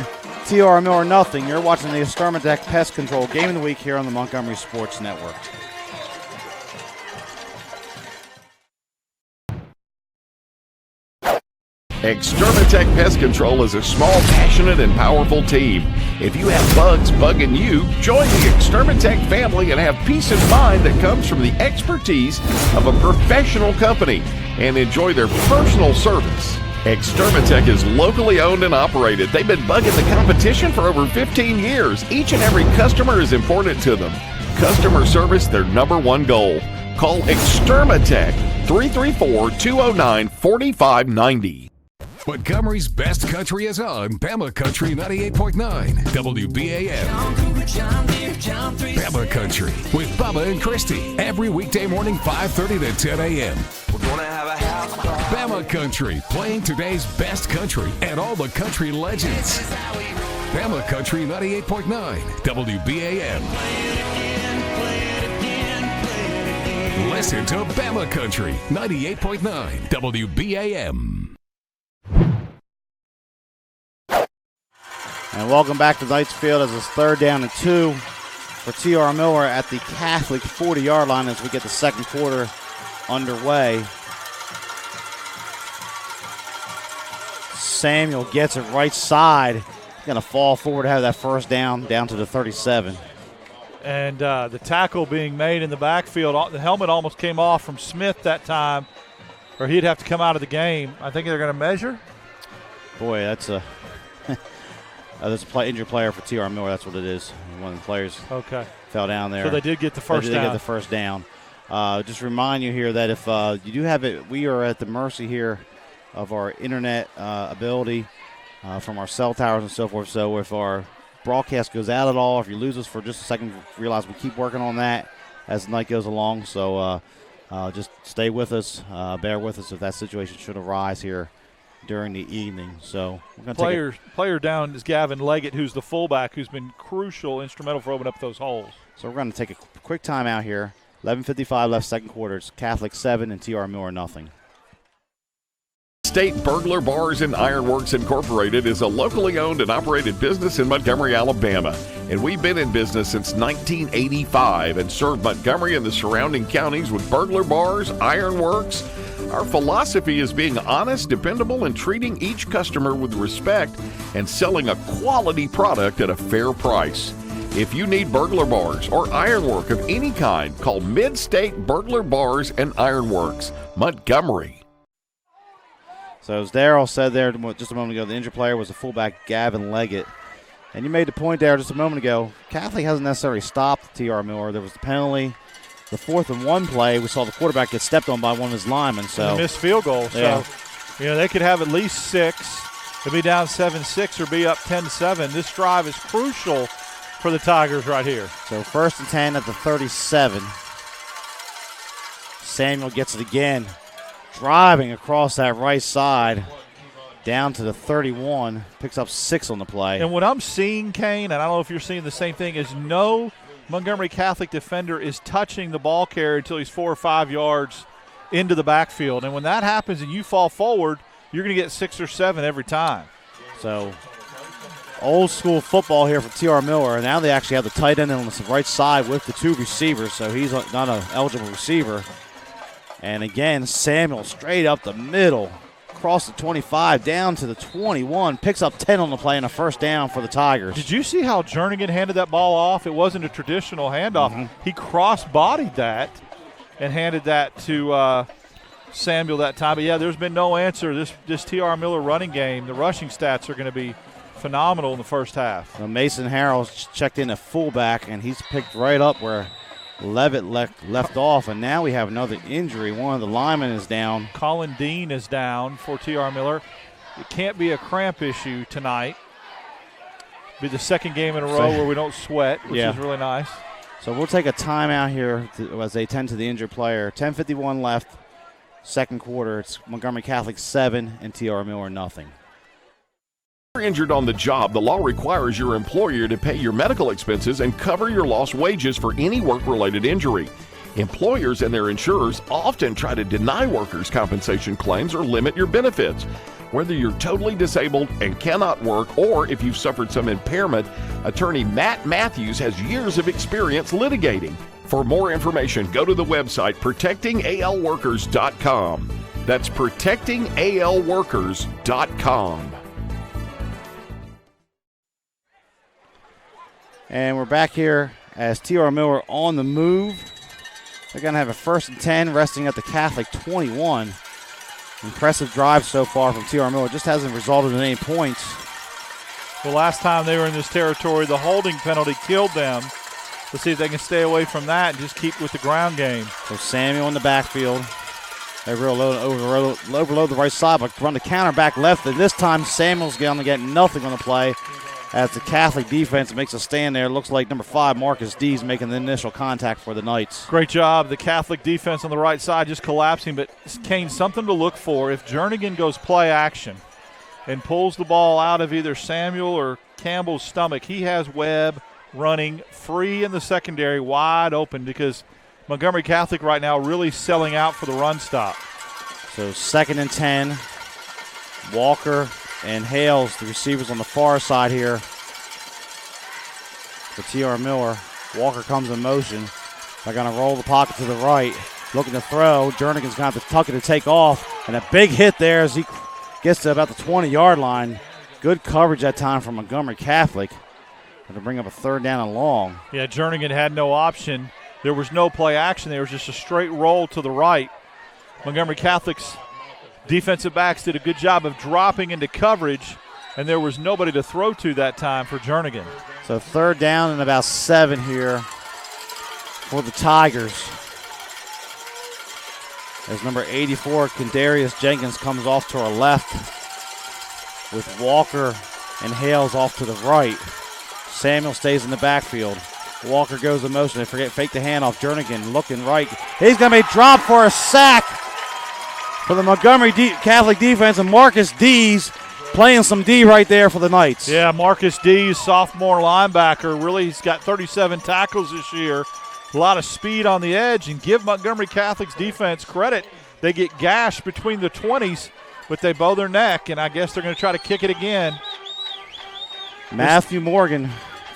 T.R. Miller nothing. You're watching the Extermatech Pest Control Game of the Week here on the Montgomery Sports Network.
Extermatech Pest Control is a small, passionate, and powerful team. If you have bugs bugging you, join the Extermatech family and have peace of mind that comes from the expertise of a professional company and enjoy their personal service. Extermatech is locally owned and operated. They've been bugging the competition for over 15 years. Each and every customer is important to them. Customer service, their #1 goal. Call Extermatech 334-209-4590.
Montgomery's best country is on Bama Country 98.9 WBAM. Bama Country with Bubba and Christy every weekday morning 5:30 to 10 a.m. Bama Country, playing today's best country and all the country legends. Bama Country 98.9 WBAM. Listen to Bama Country 98.9 WBAM.
And welcome back to Knights Field as it's 3rd down and 2 for T.R. Miller at the Catholic 40-yard line as we get the second quarter underway. Samuel gets it right side. He's going to fall forward to have that first down to the 37.
And the tackle being made in the backfield, the helmet almost came off from Smith that time, or he'd have to come out of the game. I think they're going to measure.
Boy, that's a injured player for T.R. Miller. That's what it is. One of the players fell down there.
So they did get the first down.
They did get the first down. Just remind you here that if you do have it, we are at the mercy here of our internet ability from our cell towers and so forth. So if our broadcast goes out at all, if you lose us for just a second, realize we keep working on that as the night goes along. So just stay with us, bear with us if that situation should arise here during the evening. So we're going to
player down is Gavin Leggett, who's the fullback, who's been crucial, instrumental for opening up those holes.
So we're going to take a quick timeout here. 11:55 left, second quarter. It's Catholic 7 and T.R. Miller nothing.
State Burglar Bars and Ironworks Incorporated is a locally owned and operated business in Montgomery, Alabama. And we've been in business since 1985 and served Montgomery and the surrounding counties with burglar bars, ironworks. Our philosophy is being honest, dependable, and treating each customer with respect and selling a quality product at a fair price. If you need burglar bars or ironwork of any kind, call Mid-State Burglar Bars and Ironworks, Montgomery.
So as Darryl said there just a moment ago, the injured player was the fullback Gavin Leggett. And you made the point there just a moment ago, Catholic hasn't necessarily stopped T.R. Miller. There was the penalty. The 4th and 1 play, we saw the quarterback get stepped on by one of his linemen. So
and a missed field goal.
Yeah.
So, they could have at least 6. They'll be down 7-6 or be up 10-7. This drive is crucial for the Tigers right here.
So 1st and 10 at the 37. Samuel gets it again. Driving across that right side down to the 31. Picks up 6 on the play.
And what I'm seeing, Kane, and I don't know if you're seeing the same thing, is no Montgomery Catholic defender is touching the ball carrier until he's 4 or 5 yards into the backfield. And when that happens and you fall forward, you're going to get 6 or 7 every time.
So old school football here for T.R. Miller. Now they actually have the tight end on the right side with the 2 receivers, so he's not an eligible receiver. And again, Samuel straight up the middle, across the 25, down to the 21, picks up 10 on the play and a first down for the Tigers.
Did you see how Jernigan handed that ball off? It wasn't a traditional handoff. Mm-hmm. He cross-bodied that and handed that to Samuel that time. But, yeah, there's been no answer. This T.R. Miller running game, the rushing stats are going to be phenomenal in the first half.
Well, Mason Harrell's checked in at fullback, and he's picked right up where Levitt left off, and now we have another injury. One of the linemen is down.
Colin Dean is down for T.R. Miller. It can't be a cramp issue tonight. Be the second game in a row where we don't sweat, which is really nice.
So we'll take a timeout here as they tend to the injured player. 10:51 left, second quarter. It's Montgomery Catholic 7 and T.R. Miller nothing.
If you're injured on the job, the law requires your employer to pay your medical expenses and cover your lost wages for any work-related injury. Employers and their insurers often try to deny workers' compensation claims or limit your benefits. Whether you're totally disabled and cannot work or if you've suffered some impairment, attorney Matt Matthews has years of experience litigating. For more information, go to the website protectingalworkers.com. That's protectingalworkers.com.
And we're back here as T.R. Miller on the move. They're going to have a 1st and 10 resting at the Catholic 21. Impressive drive so far from T.R. Miller. Just hasn't resulted in any points.
The last time they were in this territory, the holding penalty killed them. Let's see if they can stay away from that and just keep with the ground game.
So Samuel in the backfield. They overload the right side, but run the counter back left. And this time Samuel's going to get nothing on the play as the Catholic defense makes a stand there. Looks like number 5, Marcus Dees, making the initial contact for the Knights.
Great job. The Catholic defense on the right side just collapsing. But, Kane, something to look for. If Jernigan goes play action and pulls the ball out of either Samuel or Campbell's stomach, he has Webb running free in the secondary, wide open, because Montgomery Catholic right now really selling out for the run stop.
So 2nd and 10. Walker and Hales, the receivers on the far side here for T.R. Miller. Walker comes in motion. They're going to roll the pocket to the right. Looking to throw. Jernigan's going to have to tuck it to take off. And a big hit there as he gets to about the 20-yard line. Good coverage that time from Montgomery Catholic. Going to bring up a 3rd down and long.
Yeah, Jernigan had no option. There was no play action. There was just a straight roll to the right. Montgomery Catholic's defensive backs did a good job of dropping into coverage, and there was nobody to throw to that time for Jernigan.
So 3rd down and about 7 here for the Tigers. As number 84, Kendarius Jenkins, comes off to our left with Walker and Hales off to the right. Samuel stays in the backfield. Walker goes in motion. They fake the handoff. Jernigan looking right. He's going to be dropped for a sack for the Montgomery Catholic defense, and Marcus Dees playing some D right there for the Knights.
Yeah, Marcus Dees, sophomore linebacker. Really, he's got 37 tackles this year. A lot of speed on the edge, and give Montgomery Catholic's defense credit. They get gashed between the 20s, but they bow their neck, and I guess they're going to try to kick it again.
Matthew Morgan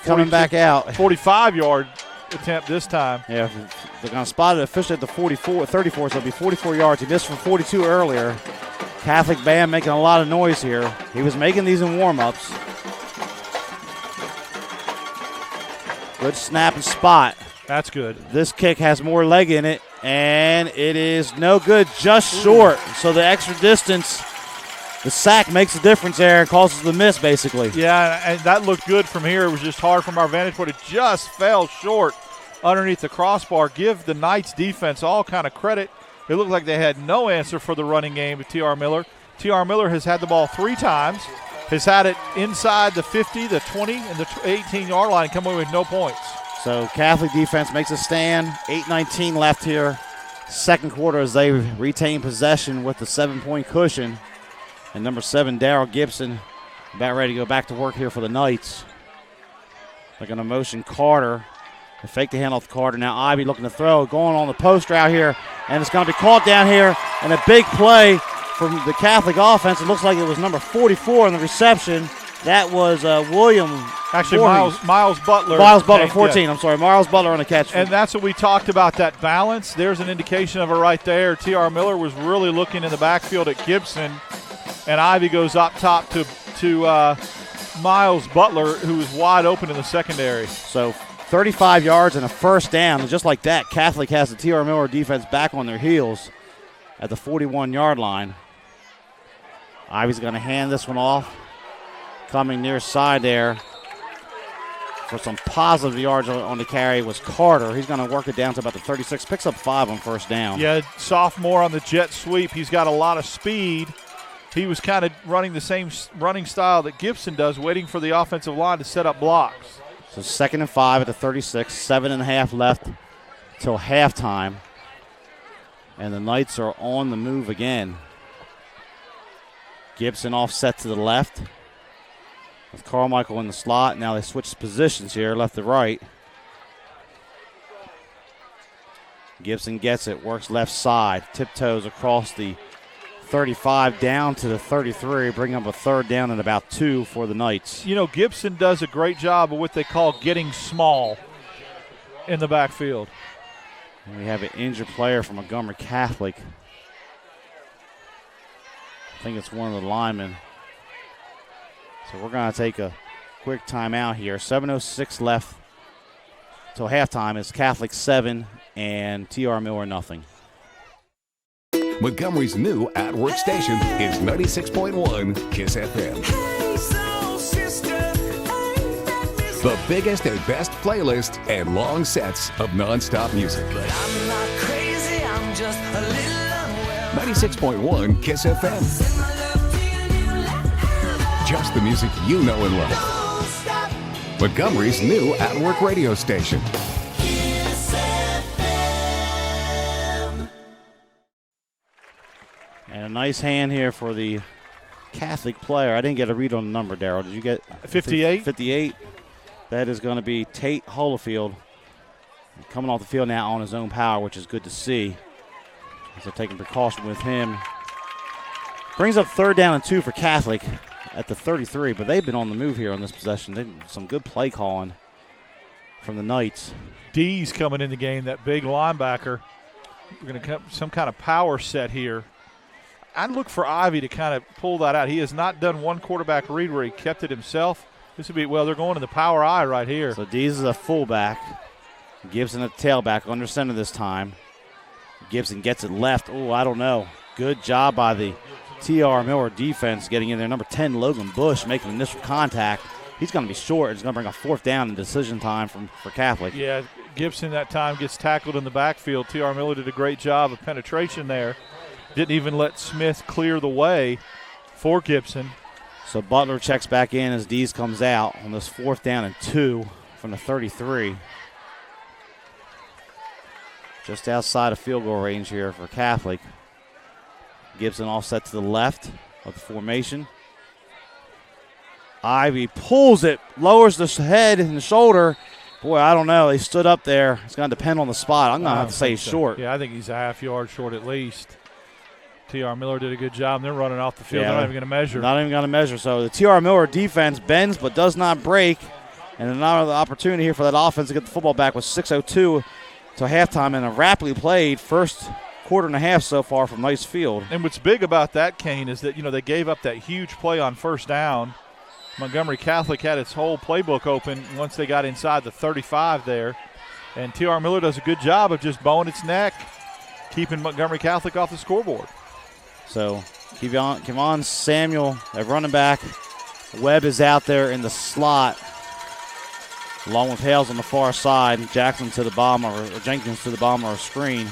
coming back out.
45-yard attempt this time.
Yeah, they're going to spot it officially at the 34, 34, so it'll be 44 yards. He missed from 42 earlier. Catholic band making a lot of noise here. He was making these in warm-ups. Good snap and spot.
That's good.
This kick has more leg in it, and it is no good, just short. So the extra distance, the sack makes a difference there and causes the miss, basically.
Yeah, and that looked good from here. It was just hard from our vantage point. It just fell short underneath the crossbar. Give the Knights defense all kind of credit. It looked like they had no answer for the running game with T.R. Miller. T.R. Miller has had the ball 3 times, has had it inside the 50, the 20, and the 18-yard line, come away with no points.
So Catholic defense makes a stand. 8:19 left here. Second quarter as they retain possession with the 7-point cushion. And number 7, Darrell Gibson, about ready to go back to work here for the Knights. They're going to motion Carter. They fake the handoff to Carter. Now Ivy looking to throw, going on the post route here. And it's going to be caught down here. And a big play from the Catholic offense. It looks like it was number 44 in the reception. That was William.
Actually,
Voorhees.
Miles Butler.
Miles Butler, 14. Yeah. I'm sorry, Miles Butler on the catch.
And that's what we talked about, that balance. There's an indication of it right there. T.R. Miller was really looking in the backfield at Gibson. And Ivy goes up top to Miles Butler, who was wide open in the secondary.
So 35 yards and a first down. And just like that, Catholic has the T.R. Miller defense back on their heels at the 41-yard line. Ivy's going to hand this one off. Coming near side there for some positive yards on the carry was Carter. He's going to work it down to about the 36. Picks up 5 on first down.
Yeah, sophomore on the jet sweep. He's got a lot of speed. He was kind of running the same running style that Gibson does, waiting for the offensive line to set up blocks.
So 2nd and 5 at the 36. 7.5 left till halftime. And the Knights are on the move again. Gibson offset to the left with Carmichael in the slot. Now they switch positions here, left to right. Gibson gets it, works left side, tiptoes across the 35 down to the 33, bring up a 3rd down and about 2 for the Knights.
You know, Gibson does a great job of what they call getting small in the backfield.
And we have an injured player from Montgomery Catholic. I think it's one of the linemen. So we're going to take a quick timeout here. 7:06 left till halftime. It's Catholic 7 and T.R. Miller nothing.
Montgomery's new at-work station is 96.1 KISS FM.
Hey, soul sister, ain't that Miss
The biggest and best playlist and long sets of non-stop music.
But I'm not crazy, I'm just a little unwell.
96.1 KISS FM. Just the music you know and love. Montgomery's new at-work radio station.
And a nice hand here for the Catholic player. I didn't get a read on the number, Darryl. Did you get
58?
58. That is going to be Tate Holofield coming off the field now on his own power, which is good to see. So taking precaution with him. Brings up 3rd down and 2 for Catholic at the 33, but they've been on the move here on this possession. Some good play calling from the Knights.
D's coming in the game, that big linebacker. We're going to come some kind of power set here. I'd look for Ivy to kind of pull that out. He has not done one quarterback read where he kept it himself. This would be, well, they're going to the power eye right here.
So Dees is a fullback. Gibson at the tailback, under center this time. Gibson gets it left. Oh, I don't know. Good job by the T.R. Miller defense getting in there. Number 10, Logan Bush, making initial contact. He's going to be short. It's going to bring a 4th down in decision time for Catholic.
Yeah, Gibson that time gets tackled in the backfield. T.R. Miller did a great job of penetration there. Didn't even let Smith clear the way for Gibson.
So Butler checks back in as Dees comes out on this 4th down and 2 from the 33. Just outside of field goal range here for Catholic. Gibson offset to the left of the formation. Ivy pulls it, lowers the head and the shoulder. Boy, I don't know. They stood up there. It's going to depend on the spot. I'm going to have to say he's short.
Yeah, I think he's a half yard short at least. T.R. Miller did a good job. They're running off the field. They're not even going to measure.
Not even going to measure. So the T.R. Miller defense bends but does not break. And another opportunity here for that offense to get the football back with 6:02 to halftime and a rapidly played first quarter and a half so far from Nice Field.
And what's big about that, Kane, is that, they gave up that huge play on 1st down. Montgomery Catholic had its whole playbook open once they got inside the 35 there. And T.R. Miller does a good job of just bowing its neck, keeping Montgomery Catholic off the scoreboard.
So Kevon Samuel at running back. Webb is out there in the slot, along with Hales on the far side. Jackson to the bottom, or Jenkins to the bottom of a screen.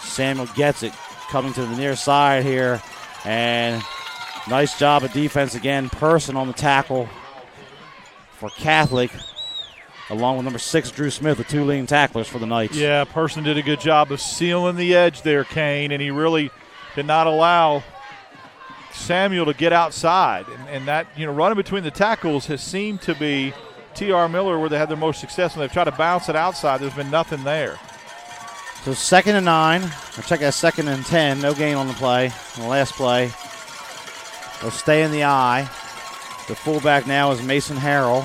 Samuel gets it, coming to the near side here, and nice job of defense again. Person on the tackle for Catholic, along with number 6, Drew Smith, the 2 leading tacklers for the Knights.
Yeah, Person did a good job of sealing the edge there, Kane, and he really did not allow Samuel to get outside. And that, running between the tackles has seemed to be T.R. Miller where they had their most success when they've tried to bounce it outside. There's been nothing there.
So 2nd and 9. Or check that 2nd and 10. No gain on the play. On the last play. They'll stay in the eye. The fullback now is Mason Harrell.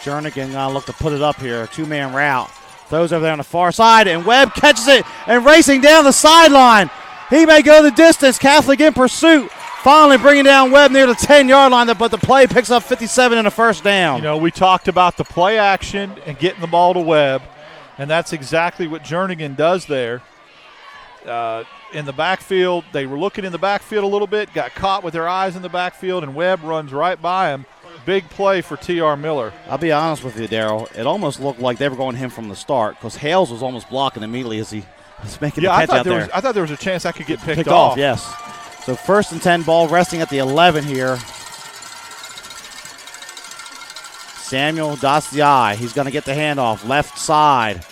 Jernigan going to look to put it up here. 2-man route. Throws over there on the far side, and Webb catches it and racing down the sideline. He may go the distance. Catholic in pursuit. Finally bringing down Webb near the 10-yard line, but the play picks up 57 and a 1st down.
We talked about the play action and getting the ball to Webb, and that's exactly what Jernigan does there. In the backfield, they were looking in the backfield a little bit, got caught with their eyes in the backfield, and Webb runs right by him. Big play for T.R. Miller.
I'll be honest with you, Darryl. It almost looked like they were going him from the start because Hales was almost blocking immediately as he was making the catch out there.
I thought there was a chance that could get picked
off. Yes. So 1st and 10, ball resting at the 11 here. Samuel dots the I. He's going to get the handoff left side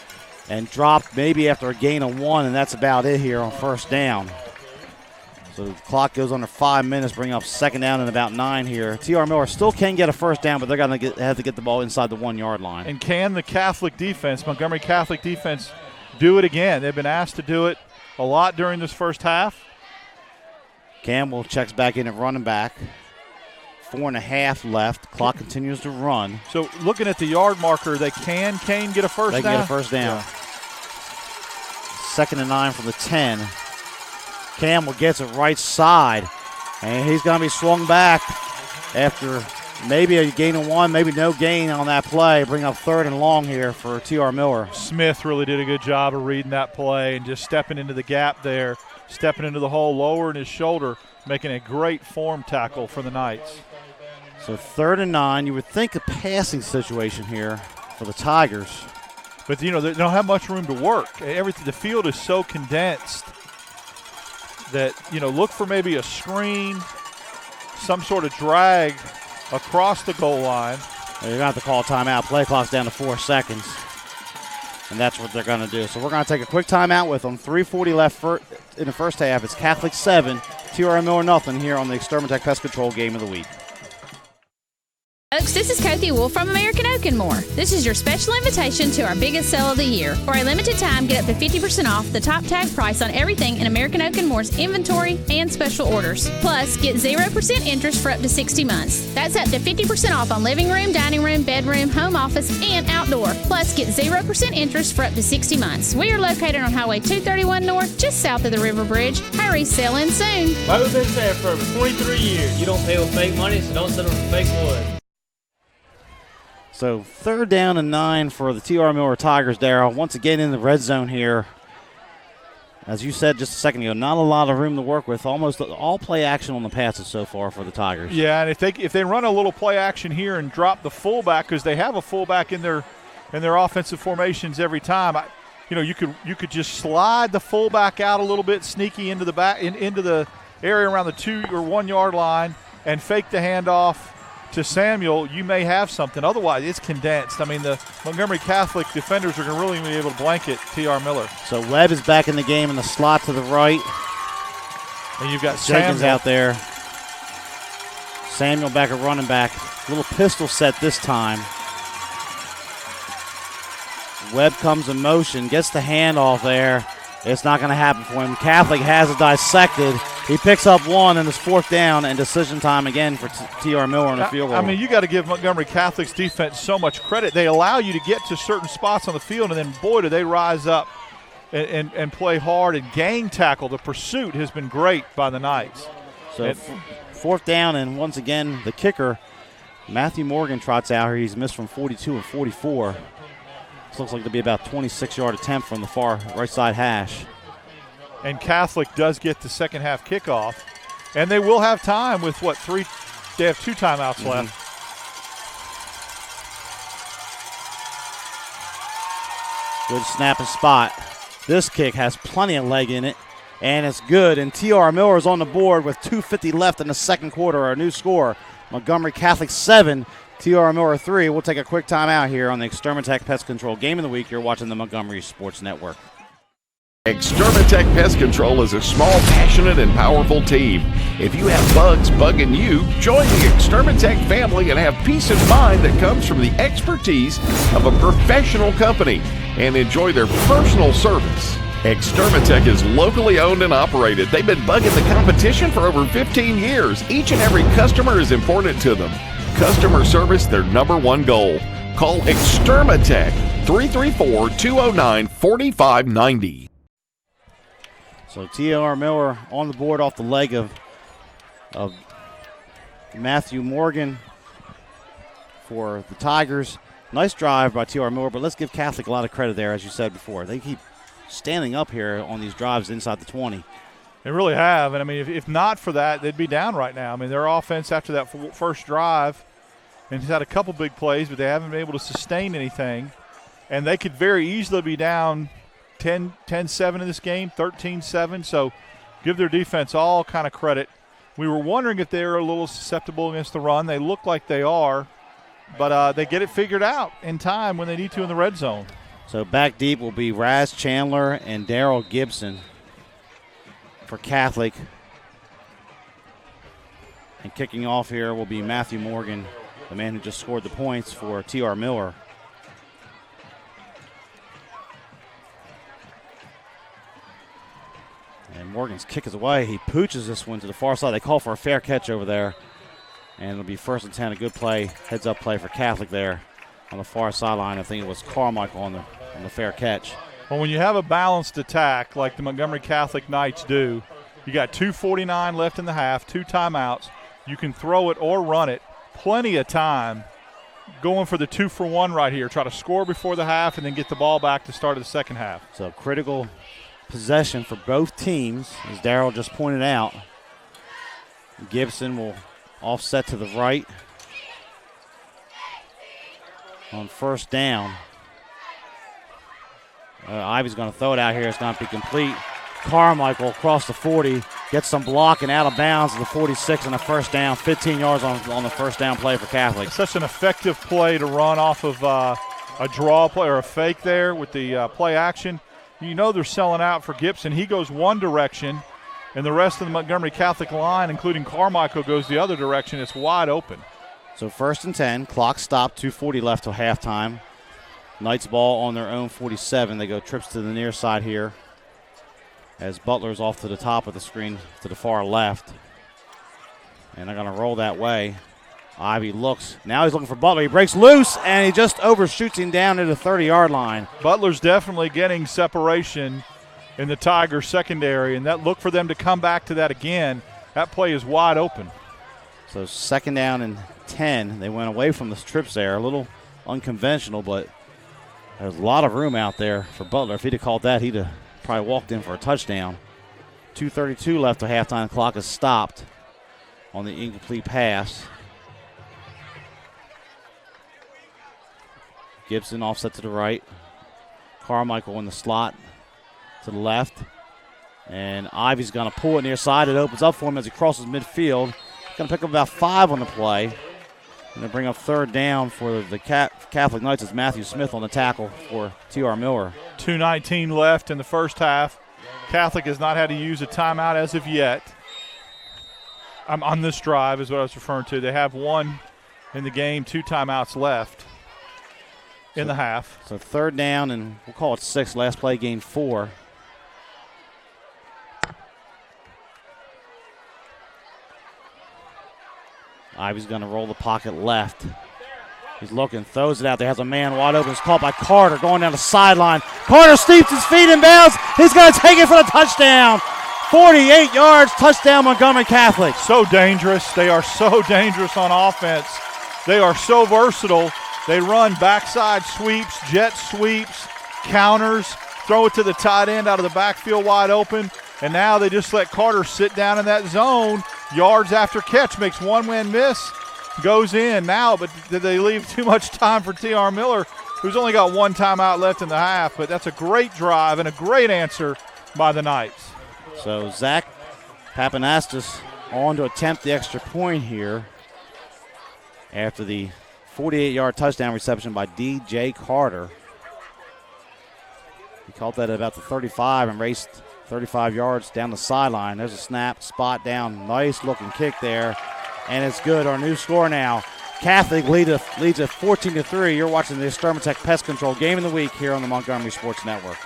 and drop maybe after a gain of 1, and that's about it here on 1st down. So the clock goes under 5 minutes, bring up 2nd down and about 9 here. T.R. Miller still can get a 1st down, but they're going to have to get the ball inside the 1-yard line.
And can the Catholic defense, Montgomery Catholic defense, do it again? They've been asked to do it a lot during this first half.
Campbell checks back in at running back. 4.5 left. Clock continues to run.
So looking at the yard marker, Kane get a 1st down?
They can get a 1st down. Yeah. 2nd and 9 from the 10. Campbell gets it right side, and he's going to be swung back after maybe a gain of 1, maybe no gain on that play. Bring up 3rd and long here for T.R. Miller.
Smith really did a good job of reading that play and just stepping into the gap there, stepping into the hole, lowering his shoulder, making a great form tackle for the Knights.
So 3rd and 9, you would think a passing situation here for the Tigers.
But, they don't have much room to work. The field is so condensed that, look for maybe a screen, some sort of drag across the goal line.
Well, you're going to have to call a timeout. Play clock's down to 4 seconds. And that's what they're going to do. So we're going to take a quick timeout with them. 3:40 left in the first half. It's Catholic 7, TRM Miller nothing here on the Extermatech Pest Control Game of the Week.
Folks, this is Kathy Wolf from American Oak & More. This is your special invitation to our biggest sale of the year. For a limited time, get up to 50% off the top tag price on everything in American Oak & More's inventory and special orders. Plus, get 0% interest for up to 60 months. That's up to 50% off on living room, dining room, bedroom, home office, and outdoor. Plus, get 0% interest for up to 60 months. We are located on Highway 231 North, just south of the River Bridge. Hurry, sell in soon.
Like we've been saying for over 23 years, you don't pay with fake money, so don't settle for fake wood.
So 3rd down and 9 for the TR Miller Tigers, Darryl. Once again in the red zone here. As you said just a second ago, not a lot of room to work with. Almost all play action on the passes so far for the Tigers.
Yeah, and if they run a little play action here and drop the fullback, because they have a fullback in their offensive formations every time. You could just slide the fullback out a little bit, sneaky into the back into the area around the 2 or 1 yard line, and fake the handoff to Samuel. You may have something. Otherwise, it's condensed. I mean, the Montgomery Catholic defenders are going to really be able to blanket T.R. Miller.
So Webb is back in the game in the slot to the right.
And you've got
Jenkins
Samuel
out there. Samuel back at running back. Little pistol set this time. Webb comes in motion, gets the handoff there. It's not going to happen for him. Catholic has it dissected. He picks up one, and it's 4th down, and decision time again for T.R. Miller on the field goal.
I mean, you got to give Montgomery Catholic's defense so much credit. They allow you to get to certain spots on the field, and then, boy, do they rise up and play hard and gang tackle. The pursuit has been great by the Knights.
So 4th down, and once again, the kicker, Matthew Morgan, trots out here. He's missed from 42 and 44. This looks like it'll be about 26-yard attempt from the far right side hash.
And Catholic does get the second half kickoff. And they will have time with, they have 2 timeouts left.
Good snap and spot. This kick has plenty of leg in it, and it's good. And T.R. Miller is on the board with 2:50 left in the second quarter. Our new score, Montgomery Catholic 7, TR Miller 3. We'll take a quick timeout here on the Extermatech Pest Control Game of the Week. You're watching the Montgomery Sports Network.
Extermatech Pest Control is a small, passionate, and powerful team. If you have bugs bugging you, join the Extermatech family and have peace of mind that comes from the expertise of a professional company and enjoy their personal service. Extermatech is locally owned and operated. They've been bugging the competition for over 15 years. Each and every customer is important to them. Customer service, their #1 goal. Call Extermatech 334-209-4590.
So T.R. Miller on the board off the leg of Matthew Morgan for the Tigers. Nice drive by T.R. Miller, but let's give Catholic a lot of credit there, as you said before. They keep standing up here on these drives inside the 20.
They really have. And, I mean, if not for that, they'd be down right now. I mean, their offense after that first drive, and he's had a couple big plays, but they haven't been able to sustain anything. And they could very easily be down 10-7 in this game, 13-7. So give their defense all kind of credit. We were wondering if they were a little susceptible against the run. They look like they are, but they get it figured out in time when they need to in the red zone.
So back deep will be Raz Chandler and Darrell Gibson for Catholic. And kicking off here will be Matthew Morgan, the man who just scored the points for T.R. Miller. And Morgan's kick is away. He pooches this one to the far side. They call for a fair catch over there. And it'll be 1st and 10, a good play, heads-up play for Catholic there on the far sideline. I think it was Carmichael on the fair catch.
Well, when you have a balanced attack like the Montgomery Catholic Knights do, you got 2:49 left in the half, 2 timeouts. You can throw it or run it. Plenty of time going for the 2-for-1 right here. Try to score before the half and then get the ball back to start of the second half.
So critical possession for both teams, as Darryl just pointed out. Gibson will offset to the right on 1st down. Ivy's going to throw it out here. It's going to be complete. Carmichael across the 40, gets some blocking out of bounds at the 46 and a first down, 15 yards on the first down play for Catholic.
It's such an effective play to run off of a draw play or a fake there with the play action. You know they're selling out for Gibson. He goes one direction, and the rest of the Montgomery Catholic line, including Carmichael, goes the other direction. It's wide open.
So 1st and 10, clock stopped, 2:40 left till halftime. Knights ball on their own 47. They go trips to the near side here as Butler's off to the top of the screen to the far left. And they're going to roll that way. Ivy looks. Now he's looking for Butler. He breaks loose, and he just overshoots him down to the 30-yard line.
Butler's definitely getting separation in the Tigers secondary, and that look for them to come back to that again. That play is wide open.
So 2nd down and 10. They went away from the trips there. A little unconventional, but there's a lot of room out there for Butler. If he'd have called that, he'd have probably walked in for a touchdown. 2:32 left till halftime. The clock is stopped on the incomplete pass. Gibson offset to the right. Carmichael in the slot to the left. And Ivy's going to pull it near side. It opens up for him as he crosses midfield. He's going to pick up about 5 on the play. And they bring up 3rd down for the Catholic Knights as Matthew Smith on the tackle for T.R. Miller.
2:19 left in the first half. Catholic has not had to use a timeout as of yet. On this drive is what I was referring to. They have one in the game, 2 timeouts left in the half.
So 3rd down, and we'll call it 6. Last play, gain 4. Ivy's going to roll the pocket left. He's looking, throws it out there, has a man wide open. It's caught by Carter going down the sideline. Carter steeps his feet in bounds. He's going to take it for the touchdown. 48 yards, touchdown Montgomery Catholic.
So dangerous. They are so dangerous on offense. They are so versatile. They run backside sweeps, jet sweeps, counters, throw it to the tight end out of the backfield wide open, and now they just let Carter sit down in that zone. Yards after catch, makes one-man miss, goes in now, but did they leave too much time for T.R. Miller, who's only got 1 timeout left in the half, but that's a great drive and a great answer by the Knights.
So Zach Papanastis on to attempt the extra point here after the 48-yard touchdown reception by D.J. Carter. He caught that at about the 35 and raced 35 yards down the sideline. There's a snap, spot down, nice-looking kick there, and it's good. Our new score now. Catholic leads at 14-3. You're watching the Sturmatech Pest Control Game of the Week here on the Montgomery Sports Network.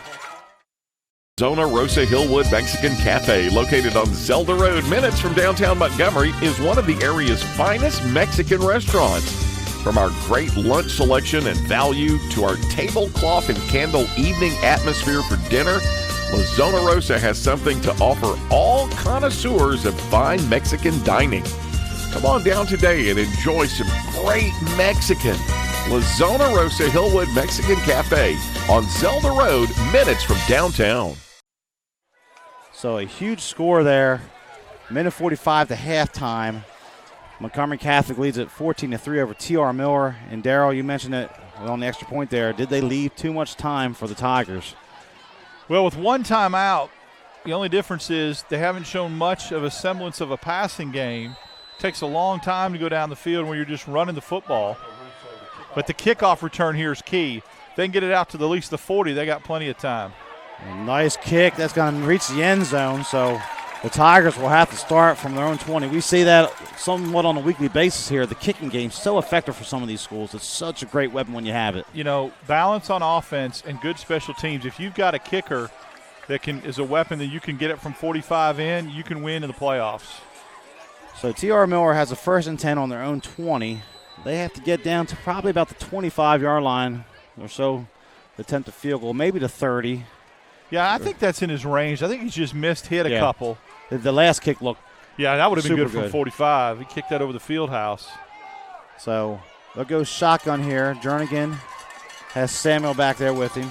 Zona Rosa Hillwood Mexican Cafe, located on Zelda Road, minutes from downtown Montgomery, is one of the area's finest Mexican restaurants. From our great lunch selection and value to our tablecloth and candle evening atmosphere for dinner, La Zona Rosa has something to offer all connoisseurs of fine Mexican dining. Come on down today and enjoy some great Mexican. La Zona Rosa Hillwood Mexican Cafe on Zelda Road, minutes from downtown.
So a huge score there. Minute 45 to halftime. Montgomery Catholic leads at 14-3 over T.R. Miller. And Darryl, you mentioned it on the extra point there. Did they leave too much time for the Tigers?
Well, with 1 timeout, the only difference is they haven't shown much of a semblance of a passing game. It takes a long time to go down the field when you're just running the football. But the kickoff return here is key. If they can get it out to at least the 40, they got plenty of time.
A nice kick. That's going to reach the end zone, so the Tigers will have to start from their own 20. We see that somewhat on a weekly basis here. The kicking game is so effective for some of these schools. It's such a great weapon when you have it.
You know, balance on offense and good special teams. If you've got a kicker that is a weapon that you can get it from 45 in, you can win in the playoffs.
So T.R. Miller has a 1st and 10 on their own 20. They have to get down to probably about the 25-yard line or so to attempt a field goal, maybe to 30.
Yeah, I think that's in his range. I think he's just hit a couple.
The last kick looked
that would have been good from
good.
45. He kicked that over the field house.
So they'll go shotgun here. Jernigan has Samuel back there with him.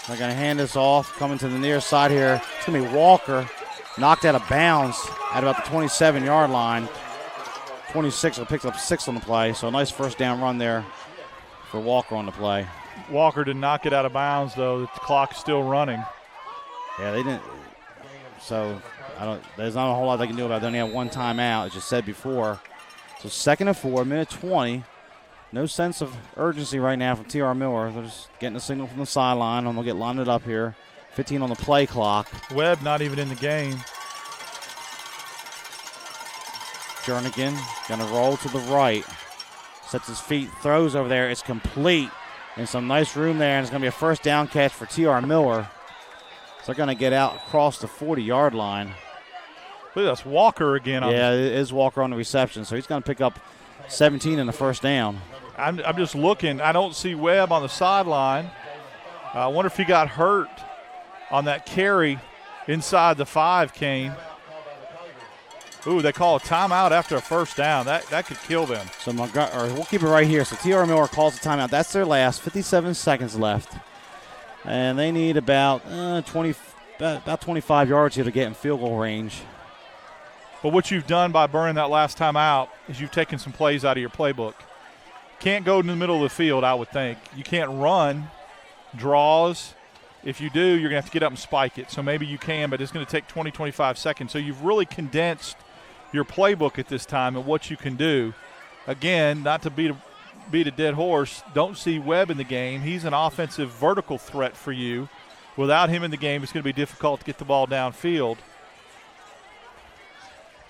They're going to hand this off, coming to the near side here. It's going to be Walker, knocked out of bounds at about the 27-yard line. 26 will pick up 6 on the play, so a nice first down run there for Walker on the play.
Walker did not get out of bounds, though. The clock's still running.
Yeah, they didn't. So there's not a whole lot they can do about it. They only have one timeout, as you said before. So 2nd and 4, minute 20. No sense of urgency right now from T.R. Miller. They're just getting a signal from the sideline, and they'll get lined up here. 15 on the play clock.
Webb not even in the game.
Jernigan going to roll to the right. Sets his feet, throws over there. It's complete. And some nice room there, and it's going to be a first down catch for T.R. Miller. So they're going to get out across the 40-yard line.
Look, that's Walker again.
Yeah, it is Walker on the reception, so he's going to pick up 17 in the first down.
I'm just looking. I don't see Webb on the sideline. I wonder if he got hurt on that carry inside the 5, Kane. Ooh, they call a timeout after a first down. That could kill them.
So we'll keep it right here. So T.R. Miller calls a timeout. That's their last. 57 seconds left. And they need about 25 yards here to get in field goal range.
But what you've done by burning that last time out is you've taken some plays out of your playbook. Can't go in the middle of the field, I would think. You can't run draws. If you do, you're going to have to get up and spike it. So maybe you can, but it's going to take 20, 25 seconds. So you've really condensed your playbook at this time and what you can do. Again, not to beat a dead horse, don't see Webb in the game. He's an offensive vertical threat for you. Without him in the game, it's going to be difficult to get the ball downfield.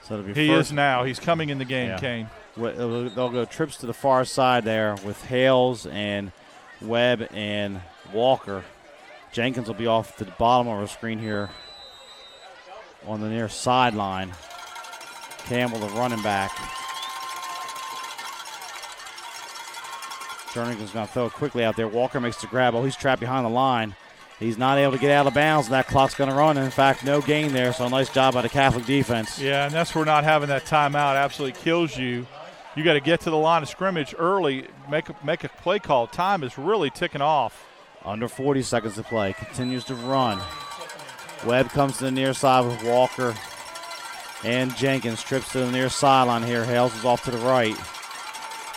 So
he is now. He's coming in the game, yeah. Kane.
They'll go trips to the far side there with Hales and Webb and Walker. Jenkins will be off to the bottom of our screen here on the near sideline. Campbell, the running back. Jernigan's going to throw it quickly out there. Walker makes the grab. Oh, he's trapped behind the line. He's not able to get out of bounds, and that clock's going to run. In fact, no gain there, so a nice job by the Catholic defense.
Yeah, and that's where not having that timeout absolutely kills you. You got to get to the line of scrimmage early, make a play call. Time is really ticking off.
Under 40 seconds to play. Continues to run. Webb comes to the near side with Walker and Jenkins. Trips to the near sideline here. Hales is off to the right.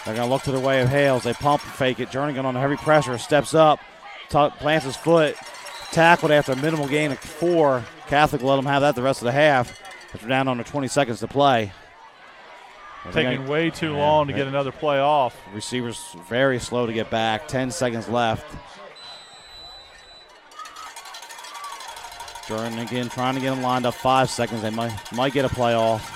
They're going to look to the way of Hales. They pump and fake it. Jernigan on the heavy pressure. Steps up. Plants his foot. Tackled after a minimal gain of 4. Catholic let them have that the rest of the half. But they're down under 20 seconds to play.
Taking way too long to get another play off.
Receivers very slow to get back. 10 seconds left. Jordan again trying to get him lined up. 5 seconds. They might get a play off.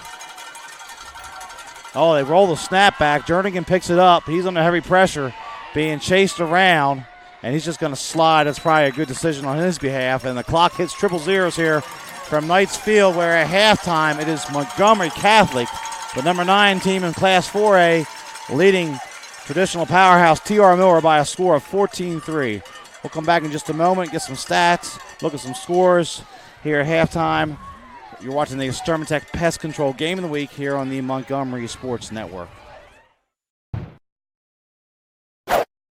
Oh, they roll the snap back. Jernigan picks it up. He's under heavy pressure, being chased around, and he's just going to slide. That's probably a good decision on his behalf. And the clock hits triple zeros here from Knights Field, where at halftime it is Montgomery Catholic, the number 9 team in Class 4A, leading traditional powerhouse T.R. Miller by a score of 14-3. We'll come back in just a moment, get some stats, look at some scores here at halftime. You're watching the Extermatech Pest Control Game of the Week here on the Montgomery Sports Network.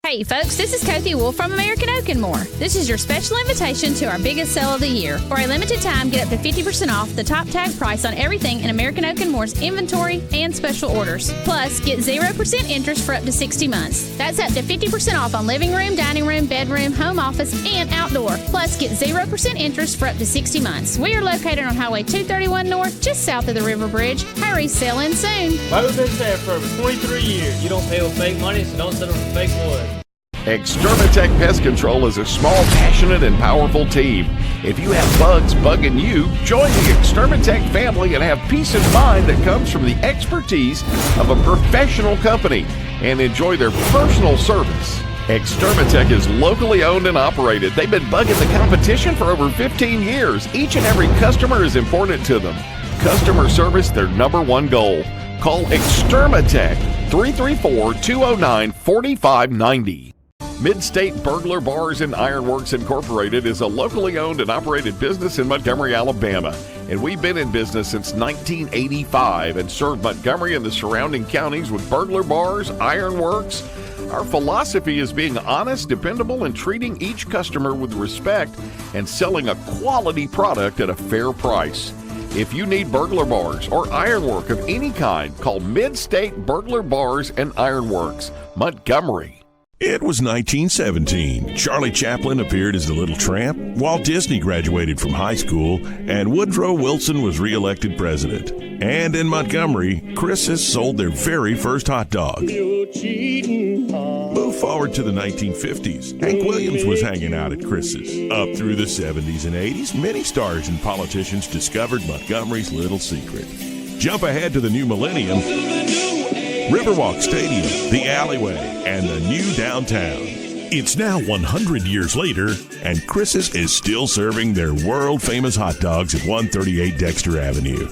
Hey folks, this is Kathy Wolf from American Oak & More. This is your special invitation to our biggest sale of the year. For a limited time, get up to 50% off the top tag price on everything in American Oak & More's inventory and special orders. Plus, get 0% interest for up to 60 months. That's up to 50% off on living room, dining room, bedroom, home office, and outdoor. Plus, get 0% interest for up to 60 months. We are located on Highway 231 North, just south of the River Bridge. Hurry, sell in soon.
I've been there for over 23 years. You don't pay with fake money, so don't settle for fake wood.
Extermatech Pest Control is a small, passionate, and powerful team. If you have bugs bugging you, join the Extermatech family and have peace of mind that comes from the expertise of a professional company and enjoy their personal service. Extermatech is locally owned and operated. They've been bugging the competition for over 15 years. Each and every customer is important to them. Customer service, their number one goal. Call Extermatech 334-209-4590. Mid-State Burglar Bars and Ironworks Incorporated is a locally owned and operated business in Montgomery, Alabama. And we've been in business since 1985 and served Montgomery and the surrounding counties with burglar bars, ironworks. Our philosophy is being honest, dependable, and treating each customer with respect and selling a quality product at a fair price. If you need burglar bars or ironwork of any kind, call Mid-State Burglar Bars and Ironworks, Montgomery.
It was 1917. Charlie Chaplin appeared as the Little Tramp, Walt Disney graduated from high school, and Woodrow Wilson was reelected president. And in Montgomery, Chris's sold their very first hot dog. Move forward to the 1950s. Hank Williams was hanging out at Chris's. Up through the 70s and 80s, many stars and politicians discovered Montgomery's little secret. Jump ahead to the new millennium. Riverwalk Stadium, the alleyway, and the new downtown. It's now 100 years later, and Chris's is still serving their world-famous hot dogs at 138 Dexter Avenue.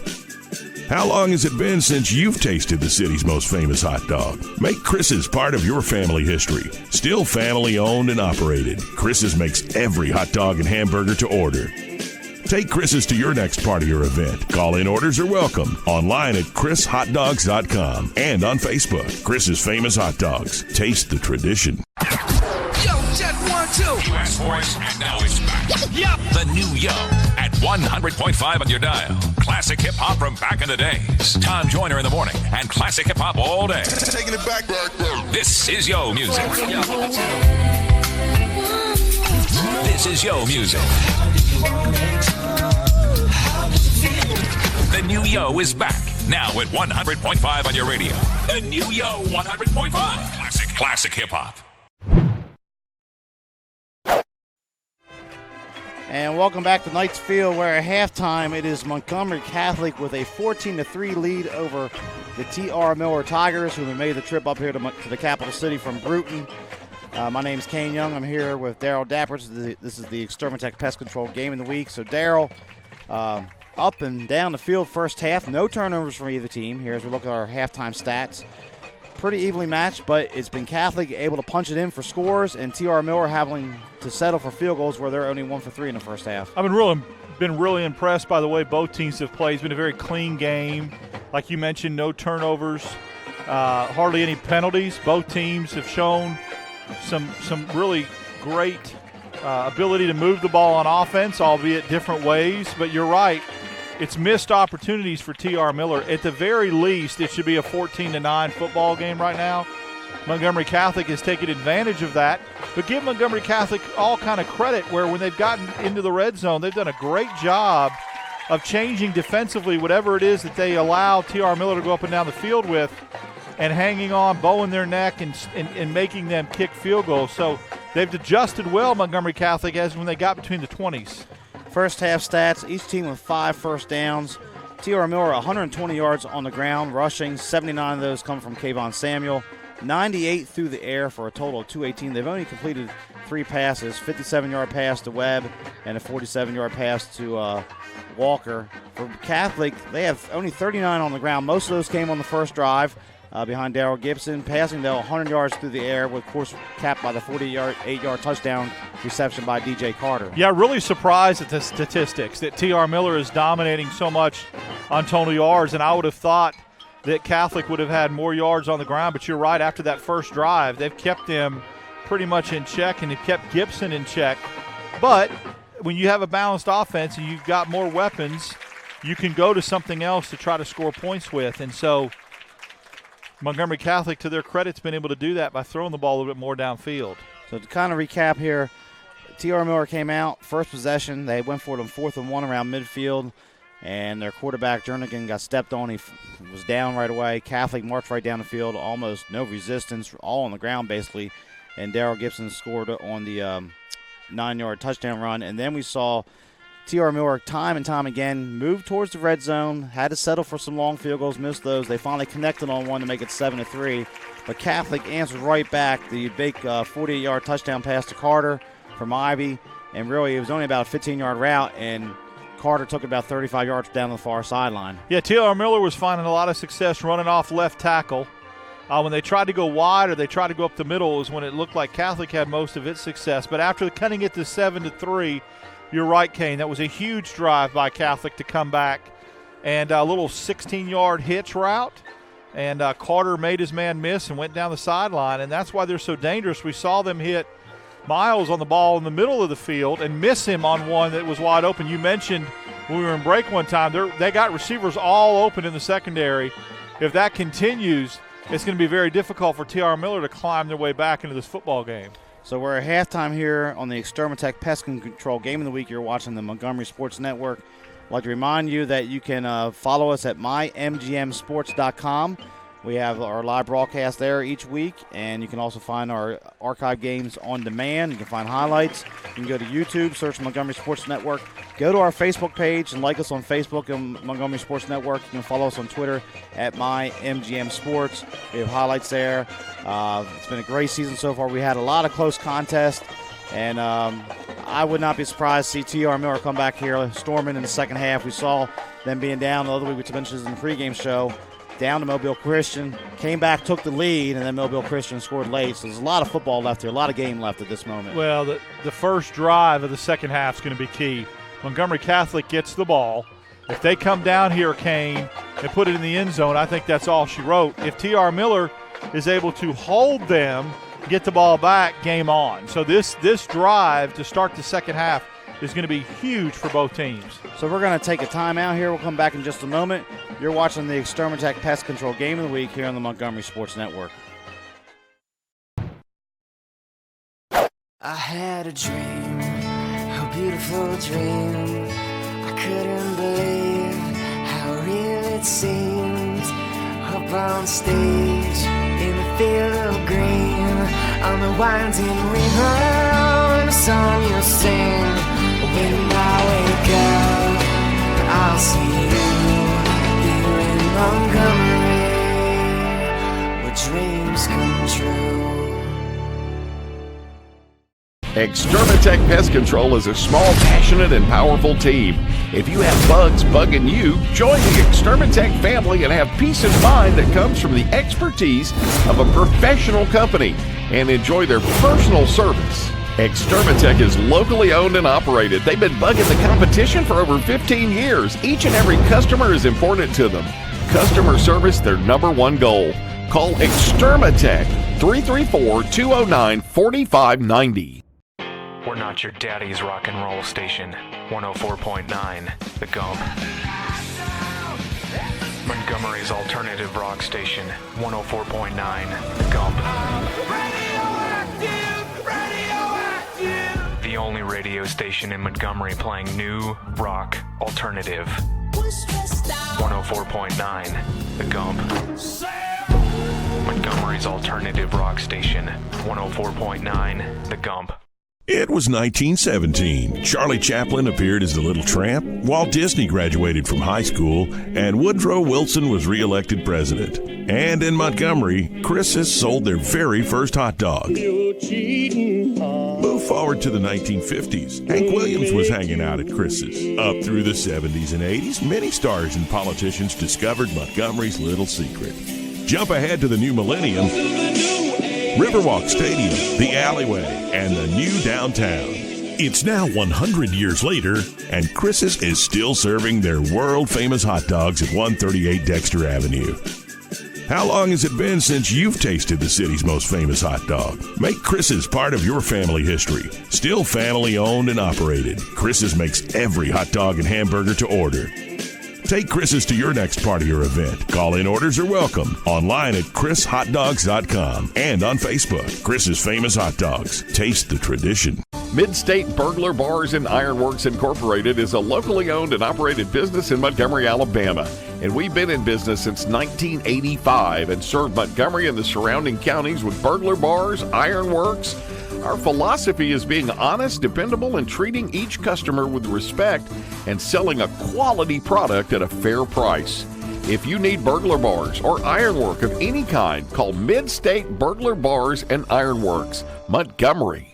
How long has it been since you've tasted the city's most famous hot dog? Make Chris's part of your family history. Still family-owned and operated, Chris's makes every hot dog and hamburger to order. Take Chris's to your next party or event. Call-in orders are welcome. Online at chrishotdogs.com and on Facebook. Chris's Famous Hot Dogs. Taste the tradition.
Yo, check 1, 2.
U.S. voice, and now it's back.
Yup.
The new Yo at 100.5 on your dial. Classic hip-hop from back in the days. Tom Joyner in the morning and classic hip-hop all day.
Taking it back.
This is Yo Music. This is Yo Music. The new Yo is back. Now at 100.5 on your radio. The new Yo 100.5. Classic hip-hop.
And welcome back to Knights Field, where at halftime it is Montgomery Catholic with a 14-3 lead over the T.R. Miller Tigers, who have made the trip up here to the capital city from Bruton. My name's Kane Young. I'm here with Daryl Dapper. This is the Extermatech Pest Control Game of the Week. So, Daryl, up and down the field first half. No turnovers from either team here as we look at our halftime stats. Pretty evenly matched, but it's been Catholic able to punch it in for scores, and T.R. Miller having to settle for field goals where they're only 1 for 3 in the first half.
I've been really impressed by the way both teams have played. It's been a very clean game. Like you mentioned, no turnovers, hardly any penalties. Both teams have shown some really great ability to move the ball on offense, albeit different ways. But you're right. It's missed opportunities for T.R. Miller. At the very least, it should be a 14-9 football game right now. Montgomery Catholic has taken advantage of that. But give Montgomery Catholic all kind of credit where when they've gotten into the red zone, they've done a great job of changing defensively whatever it is that they allow T.R. Miller to go up and down the field with and hanging on, bowing their neck and making them kick field goals. So they've adjusted well, Montgomery Catholic, as when they got between the 20s.
First half stats, each team with 5 first downs. T.R. Miller, 120 yards on the ground, rushing. 79 of those come from Kayvon Samuel. 98 through the air for a total of 218. They've only completed 3 passes, 57-yard pass to Webb and a 47-yard pass to Walker. For Catholic, they have only 39 on the ground. Most of those came on the first drive behind Darrell Gibson. Passing, though, 100 yards through the air, with, of course, capped by the 48-yard touchdown reception by D.J. Carter.
Yeah, really surprised at the statistics that T.R. Miller is dominating so much on total yards, and I would have thought that Catholic would have had more yards on the ground. But you're right, after that first drive, they've kept them pretty much in check, and they've kept Gibson in check. But when you have a balanced offense and you've got more weapons, you can go to something else to try to score points with. And so Montgomery Catholic, to their credit, has been able to do that by throwing the ball a little bit more downfield.
So to kind of recap here, T.R. Miller came out, first possession. They went for it on 4th and 1 around midfield, and their quarterback, Jernigan, got stepped on. He was down right away. Catholic marched right down the field, almost no resistance, all on the ground basically, and Darrell Gibson scored on the 9-yard touchdown run. And then we saw T.R. Miller time and time again move towards the red zone, had to settle for some long field goals, missed those. They finally connected on one to make it 7-3. But Catholic answered right back. The big 48-yard touchdown pass to Carter from Ivy. And really, it was only about a 15-yard route, and Carter took about 35 yards down the far sideline.
Yeah, T.R. Miller was finding a lot of success running off left tackle. When they tried to go wide or they tried to go up the middle is when it looked like Catholic had most of its success. But after cutting it to 7-3, you're right, Kane. That was a huge drive by Catholic to come back. And a little 16-yard hitch route. And Carter made his man miss and went down the sideline. And that's why they're so dangerous. We saw them hit Miles on the ball in the middle of the field and miss him on one that was wide open. You mentioned when we were in break one time, they got receivers all open in the secondary. If that continues, it's going to be very difficult for T.R. Miller to climb their way back into this football game.
So we're at halftime here on the Extermatech Pest Control Game of the Week. You're watching the Montgomery Sports Network. I'd like to remind you that you can follow us at mymgmsports.com. We have our live broadcast there each week, and you can also find our archive games on demand. You can find highlights. You can go to YouTube, search Montgomery Sports Network. Go to our Facebook page and like us on Facebook and Montgomery Sports Network. You can follow us on Twitter at mymgmsports. We have highlights there. It's been a great season so far. We had a lot of close contests, and I would not be surprised to see T.R. Miller come back here storming in the second half. We saw them being down the other week, which I mentioned in the pregame show, down to Mobile Christian, came back, took the lead, and then Mobile Christian scored late. So there's a lot of football left here, a lot of game left at this moment.
Well, the first drive of the second half is going to be key. Montgomery Catholic gets the ball. If they come down here, Kane, and put it in the end zone, I think that's all she wrote. If T.R. Miller is able to hold them, get the ball back, game on. So this drive to start the second half is going to be huge for both teams.
So we're going to take a timeout here. We'll come back in just a moment. You're watching the Extermatech Pest Control Game of the Week here on the Montgomery Sports Network.
I had a dream, a beautiful dream. I couldn't believe how real it seemed. Up on stage, in a field of green, on the winding river, and a song you'll sing. When I wake up, I'll see you here in Montgomery, where dreams come true.
Extermatech Pest Control is a small, passionate, and powerful team. If you have bugs bugging you, join the Extermatech family and have peace of mind that comes from the expertise of a professional company, and enjoy their personal service. Extermatech is locally owned and operated. They've been bugging the competition for over 15 years. Each and every customer is important to them. Customer service, their number one goal. Call Extermatech 334-209-4590.
We're not your daddy's rock and roll station. 104.9, The Gump. Montgomery's alternative rock station. 104.9, The Gump. The only radio station in Montgomery playing new rock alternative. 104.9, The Gump. Montgomery's alternative rock station. 104.9, The Gump.
It was 1917. Charlie Chaplin appeared as the Little Tramp, Walt Disney graduated from high school, and Woodrow Wilson was reelected president. And in Montgomery, Chris's sold their very first hot dog. Move forward to the 1950s. Hank Williams was hanging out at Chris's. Up through the 70s and 80s, many stars and politicians discovered Montgomery's little secret. Jump ahead to the new millennium. Riverwalk Stadium, the alleyway, and the new downtown. It's now 100 years later, and Chris's is still serving their world-famous hot dogs at 138 Dexter Avenue. How long has it been since you've tasted the city's most famous hot dog? Make Chris's part of your family history. Still family-owned and operated, Chris's makes every hot dog and hamburger to order. Take Chris's to your next party or event. Call-in orders are welcome. Online at chrishotdogs.com and on Facebook. Chris's Famous Hot Dogs. Taste the tradition.
Mid-State Burglar Bars and Ironworks Incorporated is a locally owned and operated business in Montgomery, Alabama. And we've been in business since 1985 and served Montgomery and the surrounding counties with burglar bars, ironworks. Our philosophy is being honest, dependable, and treating each customer with respect and selling a quality product at a fair price. If you need burglar bars or ironwork of any kind, call Mid-State Burglar Bars and Ironworks, Montgomery.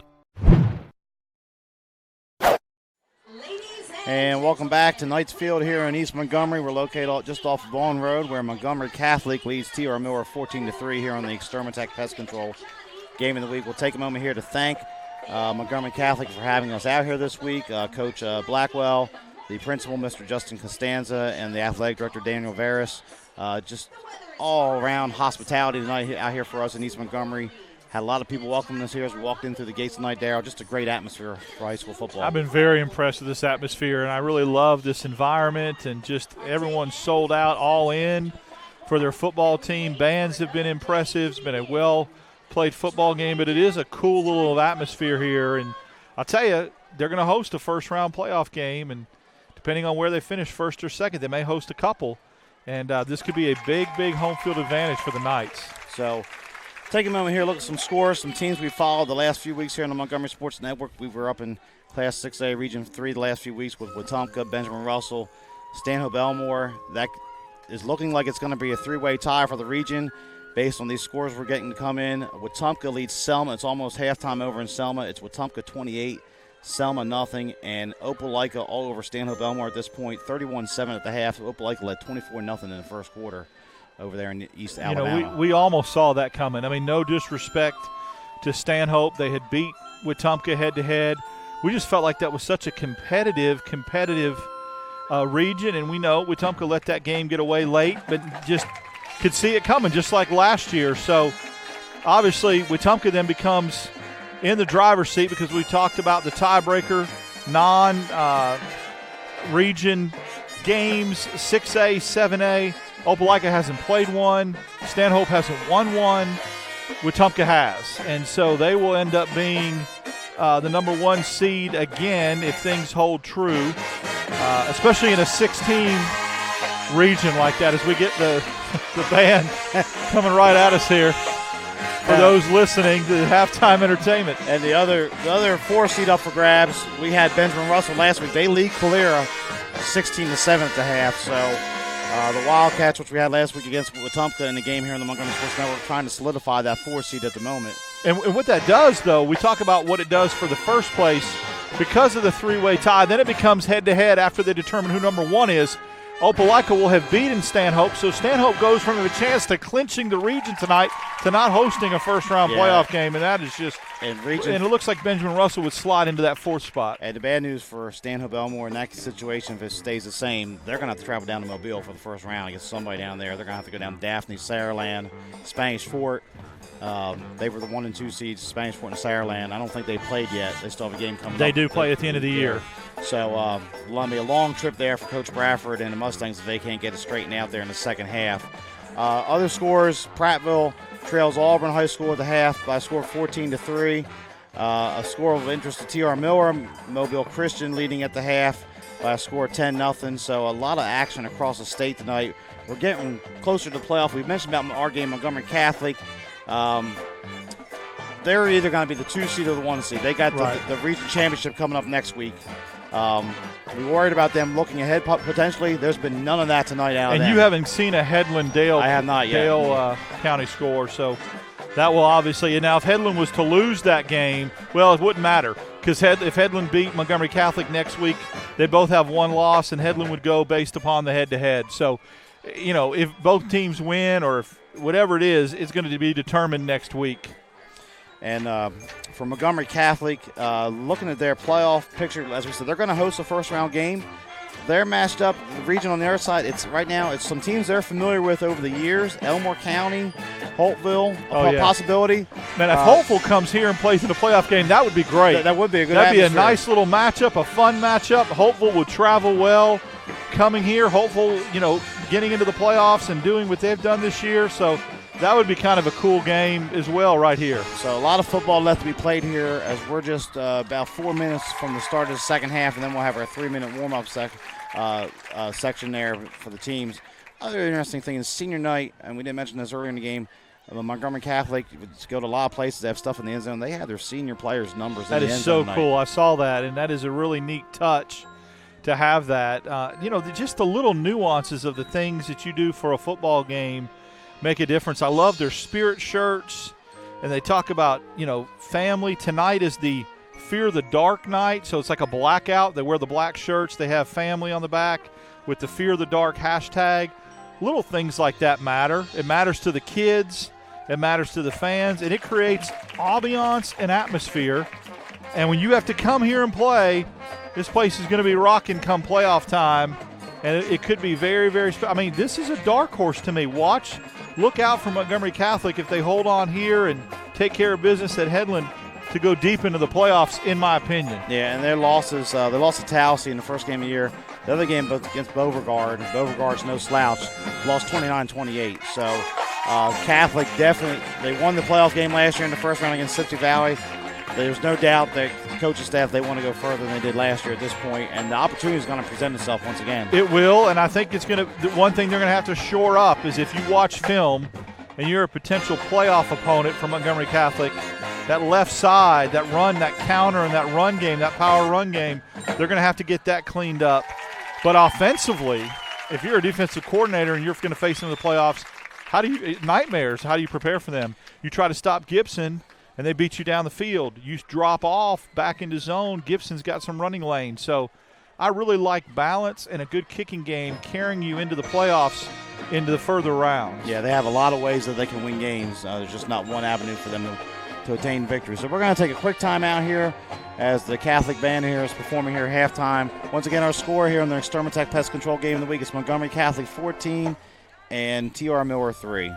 And welcome back to Knights Field here in East Montgomery. We're located just off of Vaughan Road, where Montgomery Catholic leads T.R. Miller 14-3 here on the Extermatech Pest Control Game of the Week. We'll take a moment here to thank Montgomery Catholic for having us out here this week. Coach Blackwell, the principal, Mr. Justin Costanza, and the athletic director, Daniel Veras. Just all-around hospitality tonight out here for us in East Montgomery. Had a lot of people welcoming us here as we walked in through the gates tonight, Darryl. Just a great atmosphere for high school football.
I've been very impressed with this atmosphere, and I really love this environment, and just everyone's sold out, all in for their football team. Bands have been impressive. It's been a well-played football game, but it is a cool little atmosphere here. And I'll tell you, they're going to host a first-round playoff game, and depending on where they finish, first or second, they may host a couple. And this could be a big, big home field advantage for the Knights.
So take a moment here, look at some scores, some teams we followed the last few weeks here on the Montgomery Sports Network. We were up in Class 6A Region 3 the last few weeks with Wetumpka, Benjamin Russell, Stanhope Elmore. That is looking like it's going to be a three-way tie for the region based on these scores we're getting to come in. Wetumpka leads Selma. It's almost halftime over in Selma. It's Wetumpka 28, Selma nothing, and Opelika all over Stanhope Elmore at this point, 31-7 at the half. Opelika led 24-0 in the first quarter over there in East Alabama.
We almost saw that coming. I mean, no disrespect to Stanhope. They had beat Wetumpka head-to-head. We just felt like that was such a competitive region, and we know Wetumpka let that game get away late, but just could see it coming, just like last year. So, obviously, Wetumpka then becomes in the driver's seat because we talked about the tiebreaker, non-region games, 6A, 7A. Opelika hasn't played one. Stanhope hasn't won one. Wetumpka has. And so they will end up being the number 1 seed again if things hold true, especially in a 6-team region like that, as we get the band coming right at us here. For those listening to halftime entertainment.
And the other 4 seed up for grabs, we had Benjamin Russell last week. They lead Calera 16-7 at the half. So the Wildcats, which we had last week against Wetumpka in the game here on the Montgomery Sports Network, trying to solidify that 4 seed at the moment.
And what that does, though, we talk about what it does for the first place because of the three-way tie. Then it becomes head-to-head after they determine who number 1 is. Opelika will have beaten Stanhope, so Stanhope goes from a chance to clinching the region tonight to not hosting a first-round playoff game, and that is just – and it looks like Benjamin Russell would slide into that 4th spot.
And the bad news for Stanhope Elmore in that situation, if it stays the same, they're going to have to travel down to Mobile for the first round against somebody down there. They're going to have to go down to Daphne, Saraland, Spanish Fort. They were the 1 and 2 seeds, Spanish Fort and Saraland. I don't think they played yet. They still have a game coming up.
They do play at the end of the year.
So it'll be a long trip there for Coach Bradford and the Mustangs if they can't get it straightened out there in the second half. Other scores, Prattville trails Auburn High School at the half by a score of 14-3. A score of interest to T.R. Miller, Mobile Christian leading at the half by a score of 10-0. So a lot of action across the state tonight. We're getting closer to the playoff. We mentioned about our game, Montgomery Catholic. They're either going to be the 2 seed or the 1 seed. They got the region championship coming up next week. We worried about them looking ahead potentially. There's been none of that tonight out of them.
And you haven't seen a Headland-Dale
I have not yet.
Dale County score, so that will obviously – and now if Headland was to lose that game, well, it wouldn't matter because if Headland beat Montgomery Catholic next week, they both have 1 loss, and Headland would go based upon the head-to-head. So, you know, if both teams win or if whatever it is, it's going to be determined next week.
And for Montgomery Catholic, looking at their playoff picture, as we said, they're going to host a first-round game. They're matched up. The region on the other side, it's some teams they're familiar with over the years. Elmore County, Holtville, possibility.
Man, if Holtville comes here and plays in a playoff game, that would be great.
That would be a good
That'd
atmosphere.
Be a nice little matchup, a fun matchup. Holtville would travel well coming here. Holtville, getting into the playoffs and doing what they've done this year. So that would be kind of a cool game as well right here.
So a lot of football left to be played here as we're just about 4 minutes from the start of the second half, and then we'll have our 3-minute warm-up section there for the teams. Other interesting thing is senior night, and we didn't mention this earlier in the game, Montgomery Catholic would go to a lot of places that have stuff in the end zone. They have their senior players' numbers in the end zone.
That is so cool. I saw that, and that is a really neat touch to have that. Just the little nuances of the things that you do for a football game make a difference. I love their spirit shirts, and they talk about, family. Tonight is the Fear the Dark night, so it's like a blackout. They wear the black shirts. They have family on the back with the Fear the Dark hashtag. Little things like that matter. It matters to the kids. It matters to the fans, and it creates ambiance and atmosphere. And when you have to come here and play, this place is going to be rocking come playoff time, and it could be very, very special. I mean, this is a dark horse to me. Look out for Montgomery Catholic if they hold on here and take care of business at Headland. to go deep into the playoffs, in my opinion.
Yeah, and their losses, they lost to Tallahassee in the first game of the year. The other game against Beauregard, Beauregard's no slouch, lost 29-28. So Catholic definitely, they won the playoff game last year in the first round against Sipsey Valley. There's no doubt that the coaching staff, they want to go further than they did last year at this point, and the opportunity is going to present itself once again.
It will, and I think it's going to – the one thing they're going to have to shore up is if you watch film and you're a potential playoff opponent for Montgomery Catholic, that left side, that run, that counter, and that run game, that power run game, they're going to have to get that cleaned up. But offensively, if you're a defensive coordinator and you're going to face them in the playoffs, how do you prepare for them? You try to stop Gibson, and they beat you down the field. You drop off back into zone. Gibson's got some running lanes. So I really like balance and a good kicking game carrying you into the playoffs, into the further rounds.
Yeah, they have a lot of ways that they can win games. There's just not one avenue for them to attain victory. So we're going to take a quick timeout here as the Catholic band here is performing here at halftime. Once again, our score here in the Extermatech Pest Control game of the week is Montgomery Catholic 14 and TR Miller 3.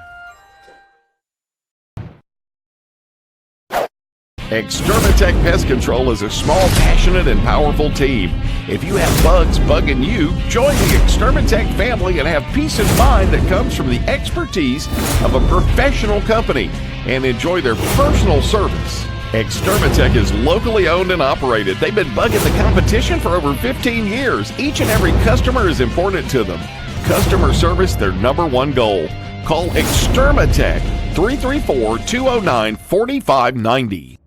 Extermatech Pest Control is a small, passionate, and powerful team. If you have bugs bugging you, join the Extermatech family and have peace of mind that comes from the expertise of a professional company and enjoy their personal service. Extermatech is locally owned and operated. They've been bugging the competition for over 15 years. Each and every customer is important to them. Customer service, their number one goal. Call Extermatech 334-209-4590.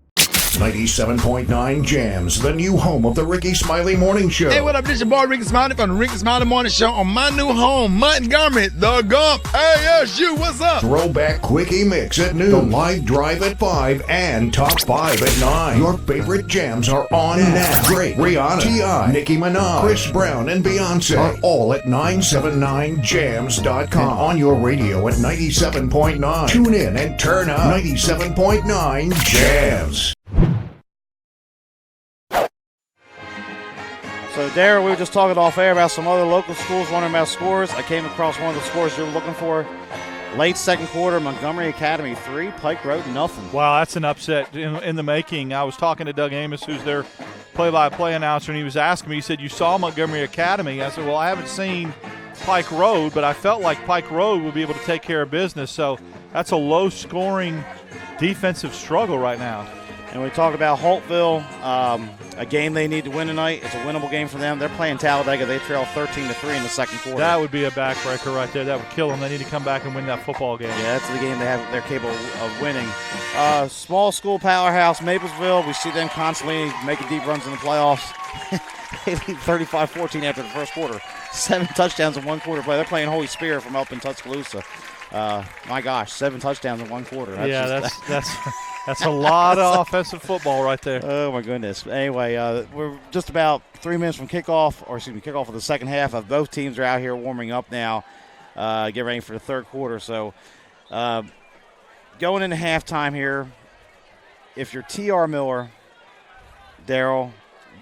97.9 Jams, the new home of the Ricky Smiley Morning Show.
Hey, what up? This your boy Ricky Smiley from the Ricky Smiley Morning Show on my new home, Montgomery, the Gump. ASU, what's up?
Throwback Quickie Mix at noon, the live drive at 5, and Top 5 at 9. Your favorite jams are on now. Drake, Rihanna, T.I., Nicki Minaj, Chris Brown, and Beyonce are all at 979jams.com. And on your radio at 97.9. Tune in and turn up. 97.9 Jams.
So, Darryl, we were just talking off air about some other local schools, wondering about scores. I came across one of the scores you were looking for. Late second quarter, Montgomery Academy 3, Pike Road nothing.
Wow, that's an upset in the making. I was talking to Doug Amos, who's their play-by-play announcer, and he was asking me, he said, you saw Montgomery Academy? I said, well, I haven't seen Pike Road, but I felt like Pike Road would be able to take care of business. So that's a low-scoring defensive struggle right now.
And we talk about Holtville, a game they need to win tonight. It's a winnable game for them. They're playing Talladega. They trail 13-3 in the second quarter.
That would be a backbreaker right there. That would kill them. They need to come back and win that football game.
Yeah, that's the game they're capable of winning. Small school powerhouse, Maplesville. We see them constantly making deep runs in the playoffs. They lead 35-14 after the first quarter. 7 touchdowns in one quarter play. They're playing Holy Spirit from up in Tuscaloosa. My gosh, 7 touchdowns in one quarter.
That's a lot of offensive football right there.
Oh, my goodness. Anyway, we're just about 3 minutes from kickoff of the second half. Both teams are out here warming up now, getting ready for the third quarter. So going into halftime here, if you're TR Miller, Darryl,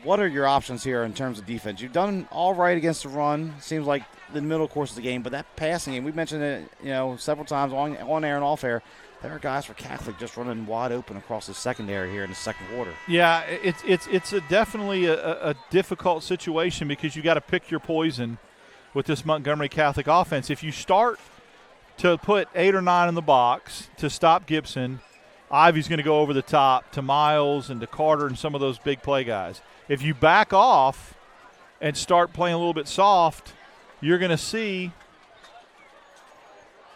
what are your options here in terms of defense? You've done all right against the run. Seems like the middle course of the game, but that passing game, we mentioned it, several times on air and off air. There are guys for Catholic just running wide open across the secondary here in the second quarter.
Yeah, it's definitely a difficult situation because you got to pick your poison with this Montgomery Catholic offense. If you start to put 8 or 9 in the box to stop Gibson, Ivy's going to go over the top to Miles and to Carter and some of those big play guys. If you back off and start playing a little bit soft, you're going to see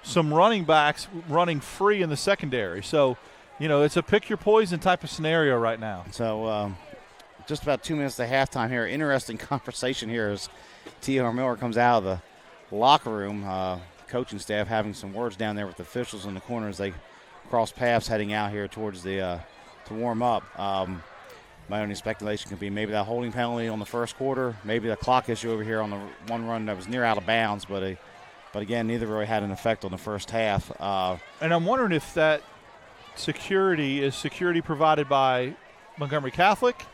some running backs running free in the secondary. So, it's a pick-your-poison type of scenario right now.
So, just about 2 minutes to halftime here. Interesting conversation here as T.R. Miller comes out of the locker room. Coaching staff having some words down there with the officials in the corner as they cross paths heading out here towards the to warm up. My only speculation could be maybe that holding penalty on the first quarter, maybe the clock issue over here on the one run that was near out of bounds, but again, neither really had an effect on the first half.
And I'm wondering if that security is provided by Montgomery Catholic.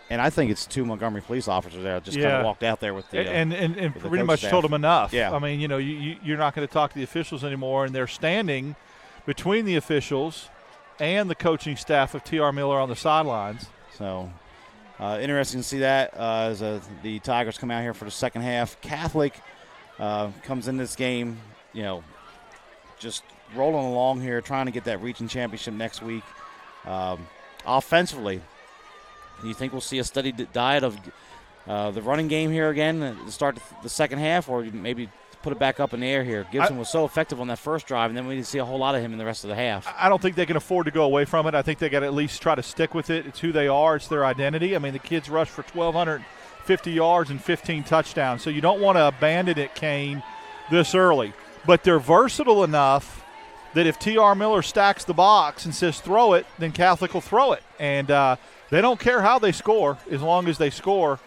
And I think it's 2 Montgomery police officers there just kind of walked out there with the
and
with the
pretty much
staff.
told them enough.
Yeah.
I mean, you're not going to talk to the officials anymore, and they're standing between the officials and the coaching staff of T.R. Miller on the sidelines.
So interesting to see that as the Tigers come out here for the second half. Catholic comes in this game, just rolling along here, trying to get that region championship next week. Offensively, do you think we'll see a steady diet of the running game here again to start the second half, or maybe put it back up in the air here? Gibson was so effective on that first drive, and then we didn't see a whole lot of him in the rest of the half.
I don't think they can afford to go away from it. I think they got to at least try to stick with it. It's who they are. It's their identity. I mean, the kids rushed for 1,250 yards and 15 touchdowns, so you don't want to abandon it, Kane, this early. But they're versatile enough that if T.R. Miller stacks the box and says throw it, then Catholic will throw it. And they don't care how they score as long as they score.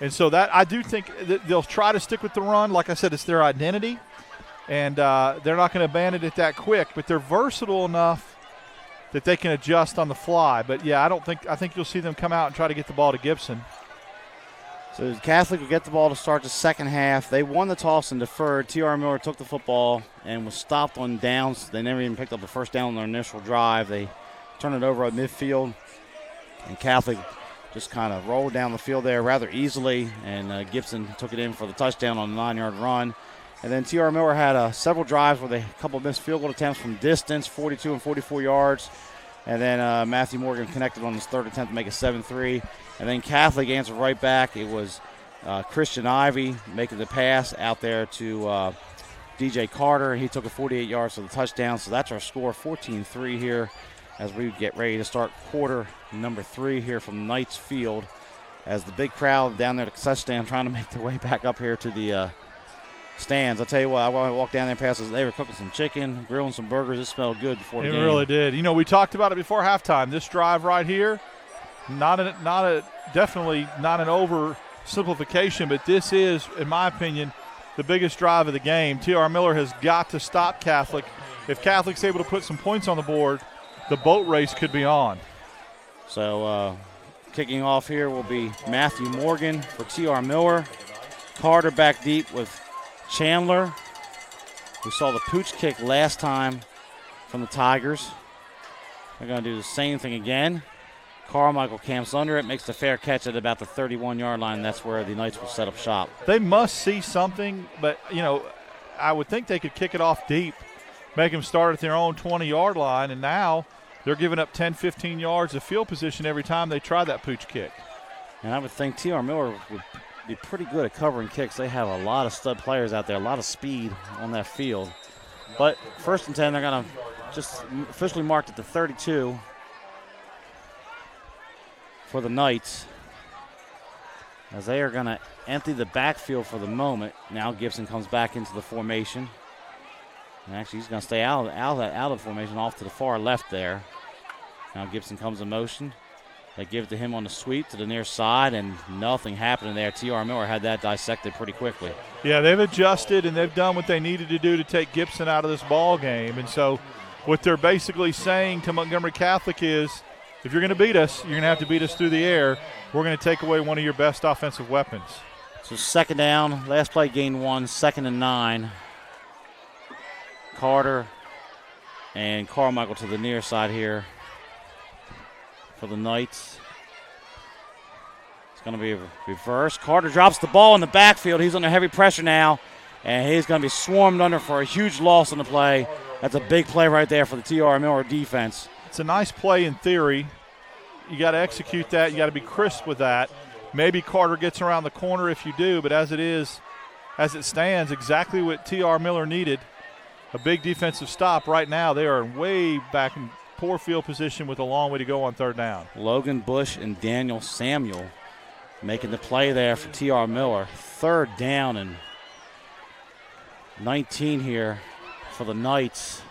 And so that I do think that they'll try to stick with the run. Like I said, it's their identity, and they're not going to abandon it that quick. But they're versatile enough that they can adjust on the fly. But, yeah, I think you'll see them come out and try to get the ball to Gibson.
So Catholic will get the ball to start the second half. They won the toss and deferred. T.R. Miller took the football and was stopped on downs. They never even picked up the first down on their initial drive. They turned it over at midfield, and Catholic just kind of rolled down the field there rather easily, and Gibson took it in for the touchdown on a 9-yard run. And then T.R. Miller had several drives with a couple of missed field goal attempts from distance, 42 and 44 yards. And then Matthew Morgan connected on his third attempt to make it 7-3. And then Catholic answered right back. It was Christian Ivey making the pass out there to DJ Carter, and he took it 48 yards for the touchdown. So that's our score, 14-3 here, as we get ready to start quarter number 3 here from Knights Field, as the big crowd down there at the touchdown trying to make their way back up here to the stands. I'll tell you what, I walked down there and past, they were cooking some chicken, grilling some burgers. It smelled good before the game.
It really did. We talked about it before halftime. This drive right here, definitely not an oversimplification, but this is, in my opinion, the biggest drive of the game. T.R. Miller has got to stop Catholic. If Catholic's able to put some points on the board, the boat race could be on.
So kicking off here will be Matthew Morgan for T.R. Miller. Carter back deep with Chandler. We saw the pooch kick last time from the Tigers. They're going to do the same thing again. Carmichael camps under it, makes the fair catch at about the 31-yard line. That's where the Knights will set up shop.
They must see something, but, I would think they could kick it off deep, make them start at their own 20-yard line, and now they're giving up 10, 15 yards of field position every time they try that pooch kick.
And I would think T.R. Miller would be pretty good at covering kicks. They have a lot of stud players out there, a lot of speed on that field. But 1st and 10, they're going to just officially marked at the 32 for the Knights, as they are going to empty the backfield for the moment. Now Gibson comes back into the formation. And actually, he's going to stay out of the formation, off to the far left there. Now Gibson comes in motion. They give it to him on the sweep to the near side, and nothing happening there. T.R. Miller had that dissected pretty quickly.
Yeah, they've adjusted, and they've done what they needed to do to take Gibson out of this ball game. And so what they're basically saying to Montgomery Catholic is, if you're going to beat us, you're going to have to beat us through the air. We're going to take away one of your best offensive weapons.
So second down, last play gain 1, 2nd and 9. Carter and Carmichael to the near side here for the Knights. It's going to be a reverse. Carter drops the ball in the backfield. He's under heavy pressure now, and he's going to be swarmed under for a huge loss on the play. That's a big play right there for the T.R. Miller defense.
It's a nice play in theory. You got to execute that. You got to be crisp with that. Maybe Carter gets around the corner if you do, but as it stands, exactly what T.R. Miller needed. A big defensive stop right now. They are way back in poor field position with a long way to go on 3rd down.
Logan Bush and Daniel Samuel making the play there for T.R. Miller. 3rd down and 19 here for the Knights.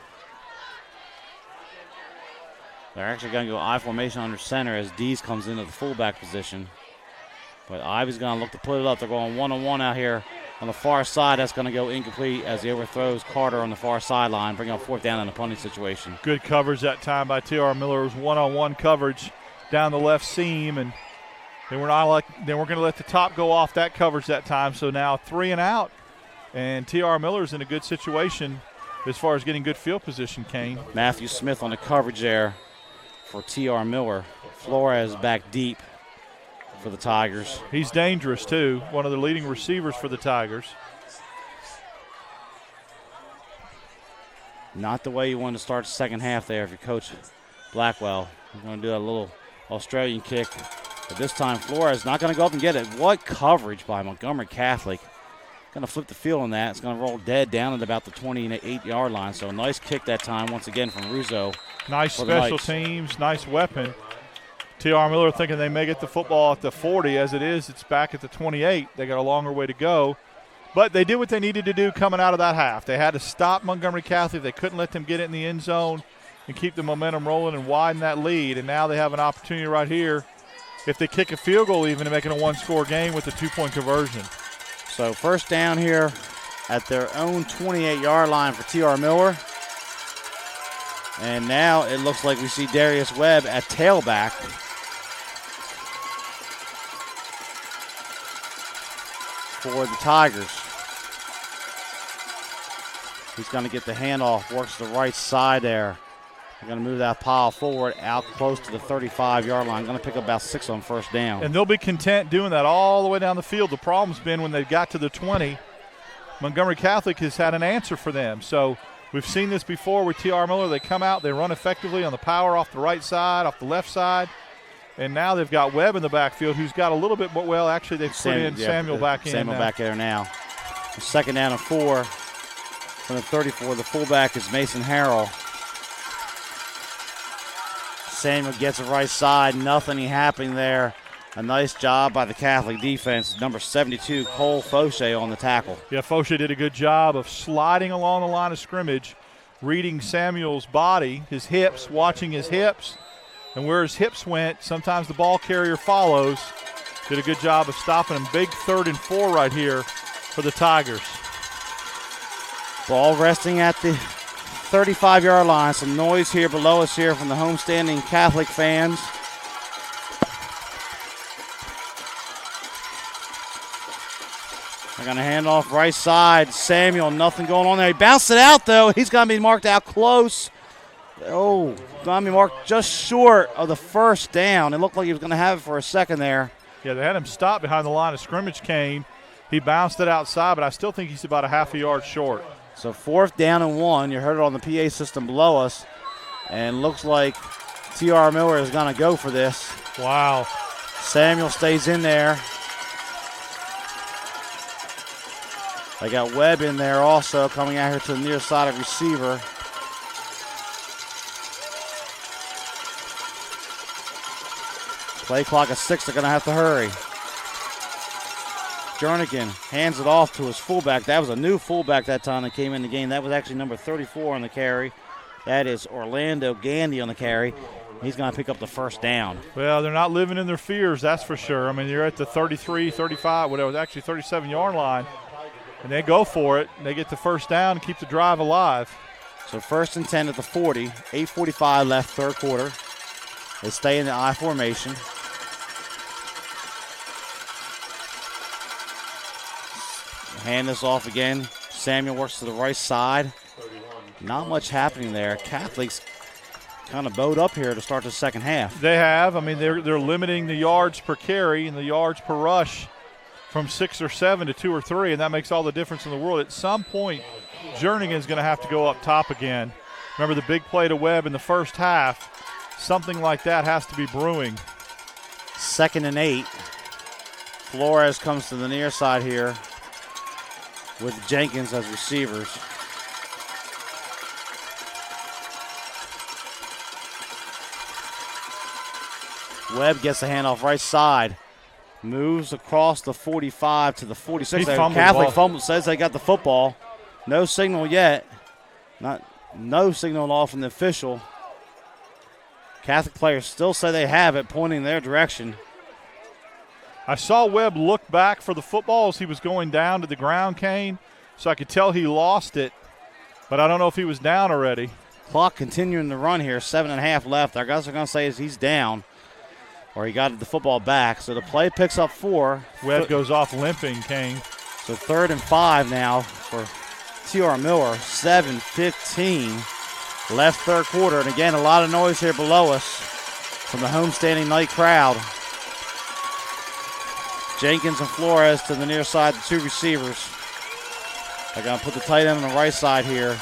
They're actually going to go I formation under center as Dees comes into the fullback position. But Ivy's going to look to put it up. They're going one-on-one out here on the far side. That's going to go incomplete as he overthrows Carter on the far sideline, bringing up 4th down in a punting situation.
Good coverage that time by T.R. Miller. It was one-on-one coverage down the left seam, and they weren't going to let the top go off that coverage that time. So now 3 and out, and T.R. Miller's in a good situation as far as getting good field position, Kane.
Matthew Smith on the coverage there for T.R. Miller. Flores back deep for the Tigers.
He's dangerous, too. One of the leading receivers for the Tigers.
Not the way you want to start the second half there if you're Coach Blackwell. We're going to do a little Australian kick. But this time Flores not going to go up and get it. What coverage by Montgomery Catholic. Going to flip the field on that. It's going to roll dead down at about the 28-yard line. So a nice kick that time once again from Russo.
Nice special teams, nice weapon. T.R. Miller thinking they may get the football at the 40. As it is, it's back at the 28. They got a longer way to go. But they did what they needed to do coming out of that half. They had to stop Montgomery Catholic. They couldn't let them get it in the end zone and keep the momentum rolling and widen that lead. And now they have an opportunity right here, if they kick a field goal even, to make it a one-score game with a two-point conversion.
So first down here at their own 28-yard line for T.R. Miller. And now it looks like we see Darius Webb at tailback. For the Tigers. He's going to get the handoff, works the right side there. They're going to move that pile forward out close to the 35-yard line. Going to pick up about 6 on first down.
And they'll be content doing that all the way down the field. The problem's been when they've got to the 20, Montgomery Catholic has had an answer for them. So we've seen this before with T.R. Miller. They come out, they run effectively on the power off the right side, off the left side. And now they've got Webb in the backfield, who's got a little bit more. Well, actually, they've put in Samuel back in.
Samuel back there now. Second down and 4 from the 34. The fullback is Mason Harrell. Samuel gets it right side. Nothing happening there. A nice job by the Catholic defense. Number 72, Cole Fauché on the tackle.
Yeah, Fauché did a good job of sliding along the line of scrimmage, reading Samuel's body, his hips, watching his hips. And where his hips went, sometimes the ball carrier follows. Did a good job of stopping him. Big 3rd and 4 right here for the Tigers.
Ball resting at the 35-yard line. Some noise here below us here from the homestanding Catholic fans. They're going to hand off right side. Samuel, nothing going on there. He bounced it out, though. He's going to be marked out close. Oh, going to be marked just short of the first down. It looked like he was going to have it for a second there.
Yeah, they had him stop behind the line of scrimmage, Kane. He bounced it outside, but I still think he's about a half a yard short.
So 4th down and 1. You heard it on the PA system below us. And looks like T.R. Miller is going to go for this.
Wow.
Samuel stays in there. They got Webb in there also coming out here to the near side of receiver. Play clock at 6. They're going to have to hurry. Jernigan hands it off to his fullback. That was a new fullback that time that came in the game. That was actually number 34 on the carry. That is Orlando Gandy on the carry. He's going to pick up the first down.
Well, they're not living in their fears, that's for sure. I mean, you're at the 33, 35, whatever, it was actually 37-yard line. And they go for it. And they get the first down and keep the drive alive.
So 1st and 10 at the 40. 8:45 left, third quarter. They stay in the I formation. Hand this off again. Samuel works to the right side. Not much happening there. Catholics kind of bowed up here to start the second half.
They have. I mean, they're limiting the yards per carry and the yards per rush from 6 or 7 to 2 or 3, and that makes all the difference in the world. At some point, Jernigan's going to have to go up top again. Remember the big play to Webb in the first half. Something like that has to be brewing.
2nd and 8. Flores comes to the near side here with Jenkins as receivers. Webb gets the handoff right side. Moves across the 45 to the 46. Catholic fumble, says they got the football. No signal yet. No signal at all from the official. Catholic players still say they have it, pointing their direction.
I saw Webb look back for the football as he was going down to the ground, Kane, so I could tell he lost it, but I don't know if he was down already.
Clock continuing to run here, 7.5 left. Our guys are going to say is he's down, or he got the football back. So the play picks up 4.
Webb goes off limping, Kane.
So 3rd and 5 now for T.R. Miller, 7:15 left third quarter. And again, a lot of noise here below us. from the homestanding night crowd. Jenkins and Flores to the near side, the two receivers. They're going to put the tight end on the right side here,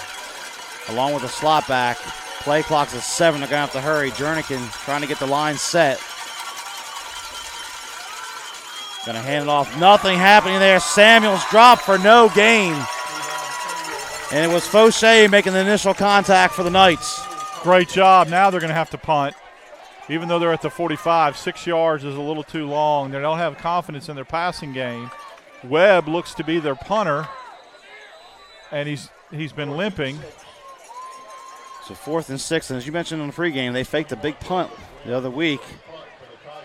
along with the slot back. Play clock's at 7. They're going to have to hurry. Jernigan trying to get the line set. Going to hand it off. Nothing happening there. Samuels dropped for no gain. And it was Fauché making the initial contact for the Knights.
Great job. Now they're going to have to punt. Even though they're at the 45, 6 yards is a little too long. They don't have confidence in their passing game. Webb looks to be their punter, and he's been limping.
So 4th and 6, and as you mentioned on the pregame, they faked a big punt the other week.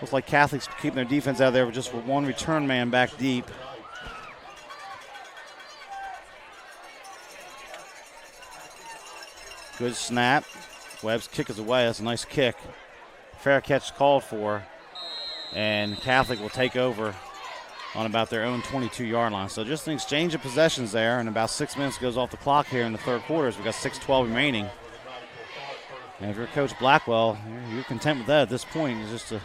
Looks like Catholic's keeping their defense out there with just one return man back deep. Good snap. Webb's kick is away. That's a nice kick. Fair catch called for, and Catholic will take over on about their own 22-yard line. So just an exchange of possessions there, and about 6 minutes goes off the clock here in the third quarter. We've got 6:12 remaining. And if you're Coach Blackwell, you're content with that at this point. It's just to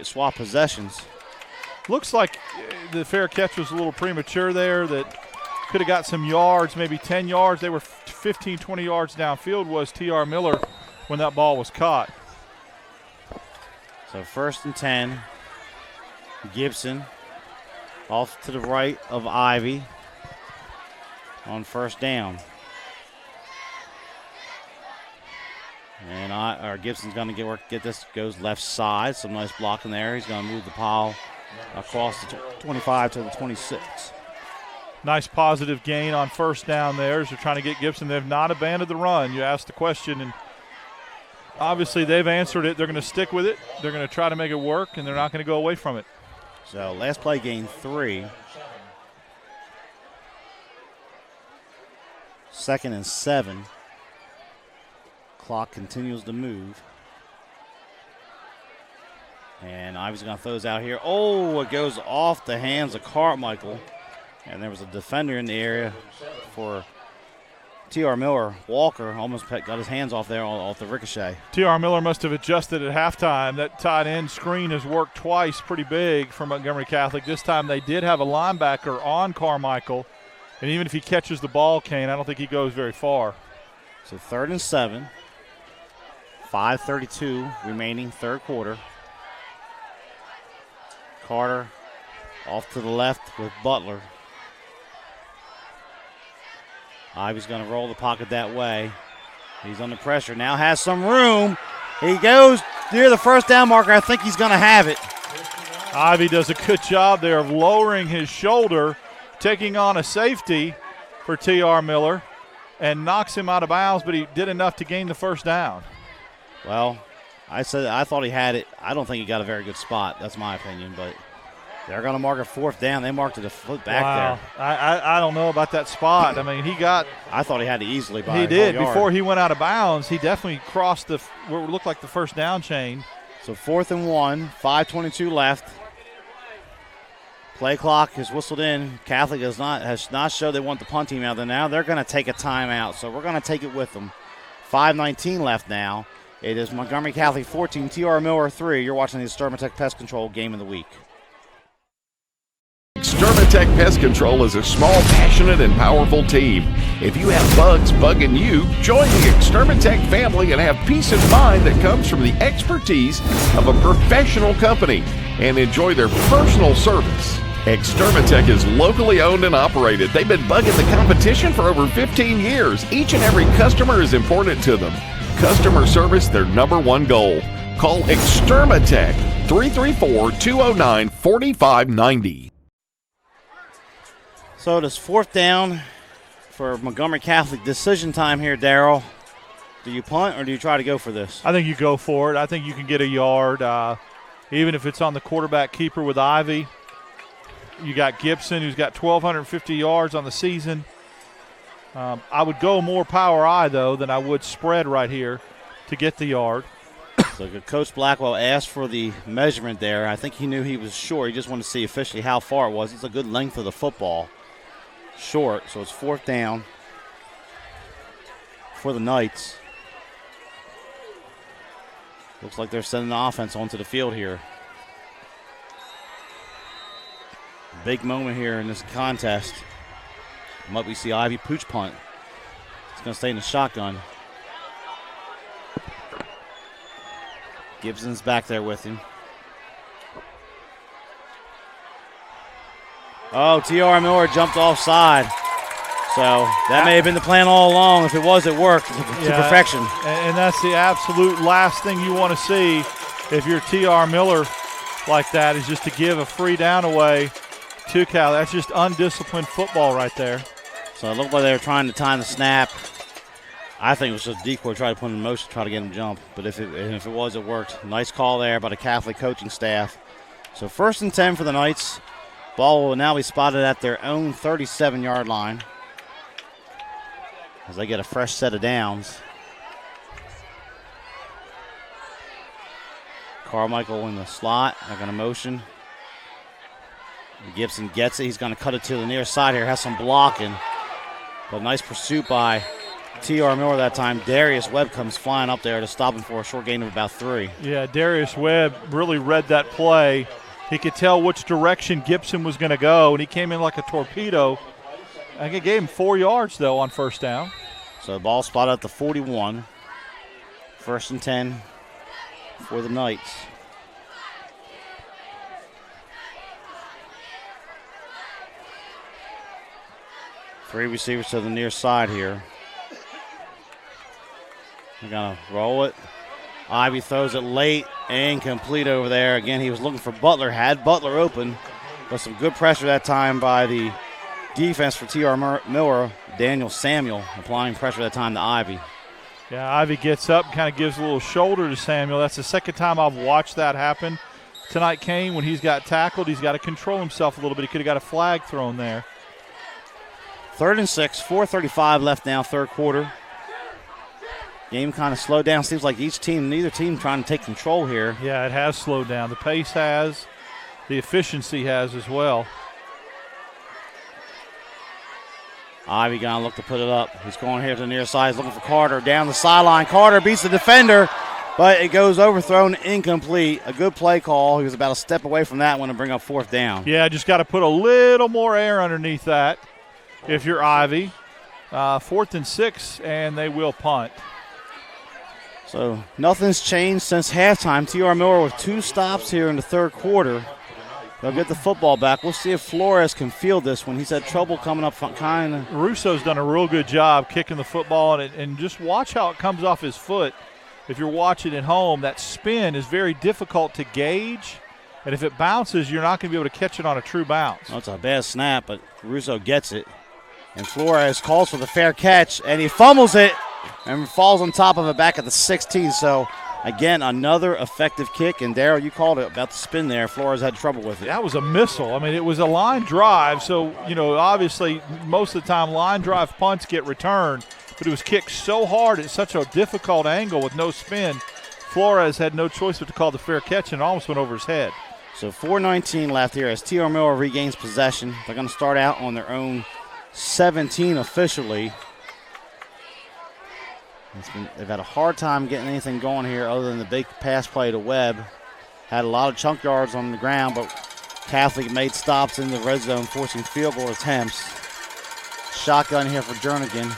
swap possessions.
Looks like the fair catch was a little premature there. That could have got some yards, maybe 10 yards. They were 15, 20 yards downfield was T.R. Miller when that ball was caught.
So 1st and 10. Gibson off to the right of Ivy on 1st down. And Gibson's going to get this, goes left side. Some nice blocking there. He's going to move the pile across the 25 to the 26.
Nice positive gain on 1st down there as they're trying to get Gibson. They've not abandoned the run. You asked the question, and obviously they've answered it. They're going to stick with it. They're going to try to make it work, and they're not going to go away from it.
So last play, gain 3. 2nd and 7. Clock continues to move. And Ivy's going to throw those out here. Oh, it goes off the hands of Carmichael. And there was a defender in the area for T.R. Miller. Walker almost got his hands off there off the ricochet.
T.R. Miller must have adjusted at halftime. That tight end screen has worked twice pretty big for Montgomery Catholic. This time they did have a linebacker on Carmichael. And even if he catches the ball, Kane, I don't think he goes very far.
So 3rd and 7. 5:32 remaining, third quarter. Carter off to the left with Butler. Ivy's going to roll the pocket that way. He's under pressure. Now has some room. He goes near the 1st down marker. I think he's going to have it.
Ivy does a good job there of lowering his shoulder, taking on a safety for T.R. Miller, and knocks him out of bounds, but he did enough to gain the 1st down.
Well, I thought he had it. I don't think he got a very good spot. That's my opinion, but they're going to mark a 4th down. They marked it a foot back there.
I don't know about that spot. I mean,
I thought he had it easily by
He did.
a yard.
Before he went out of bounds, he definitely crossed what looked like the 1st down chain.
So 4th and 1, 5:22 left. Play clock is whistled in. Catholic has not showed they want the punt team out there now. They're going to take a timeout, so we're going to take it with them. 5:19 left now. It is Montgomery Catholic 14, T.R. Miller 3. You're watching the Extermatech Pest Control Game of the Week.
Extermatech Pest Control is a small, passionate, and powerful team. If you have bugs bugging you, join the Extermatech family and have peace of mind that comes from the expertise of a professional company and enjoy their personal service. Extermatech is locally owned and operated. They've been bugging the competition for over 15 years. Each and every customer is important to them. Customer service, their #1 goal. Call Extermatech 334-209-4590.
So it is 4th down for Montgomery Catholic. Decision time here, Darryl. Do you punt or do you try to go for this?
I think you go for it. I think you can get a yard, even if it's on the quarterback keeper with Ivy. You got Gibson, who's got 1,250 yards on the season. I would go more power I, though, than I would spread right here to get the yard.
So Coach Blackwell asked for the measurement there. I think he knew he was short. He just wanted to see officially how far it was. It's a good length of the football. Short, so it's 4th down for the Knights. Looks like they're sending the offense onto the field here. Big moment here in this contest. Might we see Ivy pooch punt. It's going to stay in the shotgun. Gibson's back there with him. Oh, T.R. Miller jumped offside. So that may have been the plan all along. If it was, it worked to perfection.
And that's the absolute last thing you want to see if you're T.R. Miller like that, is just to give a free down away to Cal. That's just undisciplined football right there.
So it looked like they were trying to time the snap. I think it was just a decoy, try to put him in motion, try to get him jump. But if it was, it worked. Nice call there by the Catholic coaching staff. So 1st and 10 for the Knights. Ball will now be spotted at their own 37-yard line as they get a fresh set of downs. Carmichael in the slot. They're going to motion. Gibson gets it. He's going to cut it to the near side here. Has some blocking. But nice pursuit by T.R. Miller that time. Darius Webb comes flying up there to stop him for a short gain of about 3.
Yeah, Darius Webb really read that play. He could tell which direction Gibson was going to go, and he came in like a torpedo. I think it gave him 4 yards, though, on first down.
So the ball spotted at the 41. 1st and 10 for the Knights. Three receivers to the near side here. They're going to roll it. Ivy throws it late and complete over there. Again, he was looking for Butler. Had Butler open, but some good pressure that time by the defense for T.R. Miller. Daniel Samuel applying pressure that time to Ivy.
Yeah, Ivy gets up, kind of gives a little shoulder to Samuel. That's the second time I've watched that happen tonight, Kane. When he's got tackled, he's got to control himself a little bit. He could have got a flag thrown there.
3rd and 6, 4:35 left now, third quarter. Game kind of slowed down. Seems like neither team trying to take control here.
Yeah, it has slowed down. The pace has, the efficiency has as well.
Ivy going to look to put it up. He's going here to the near side. He's looking for Carter down the sideline. Carter beats the defender, but it goes overthrown, incomplete. A good play call. He was about a step away from that one to bring up 4th down.
Yeah, just got to put a little more air underneath that if you're Ivy. 4th and 6, and they will punt.
So nothing's changed since halftime. T.R. Miller with 2 stops here in the third quarter. They'll get the football back. We'll see if Flores can field this one. He's had trouble coming up kind of.
Russo's done a real good job kicking the football, and just watch how it comes off his foot. If you're watching at home, that spin is very difficult to gauge, and if it bounces, you're not going to be able to catch it on a true bounce.
Well, it's a bad snap, but Russo gets it. And Flores calls for the fair catch, and he fumbles it and falls on top of it back at the 16. So, again, another effective kick. And, Darryl, you called it about the spin there. Flores had trouble with it.
That was a missile. I mean, it was a line drive. So, obviously most of the time line drive punts get returned. But it was kicked so hard at such a difficult angle with no spin. Flores had no choice but to call the fair catch, and it almost went over his head.
So 4:19 left here as T.R. Miller regains possession. They're going to start out on their own 17 officially. They've had a hard time getting anything going here other than the big pass play to Webb. Had a lot of chunk yards on the ground, but Catholic made stops in the red zone, forcing field goal attempts. Shotgun here for Jernigan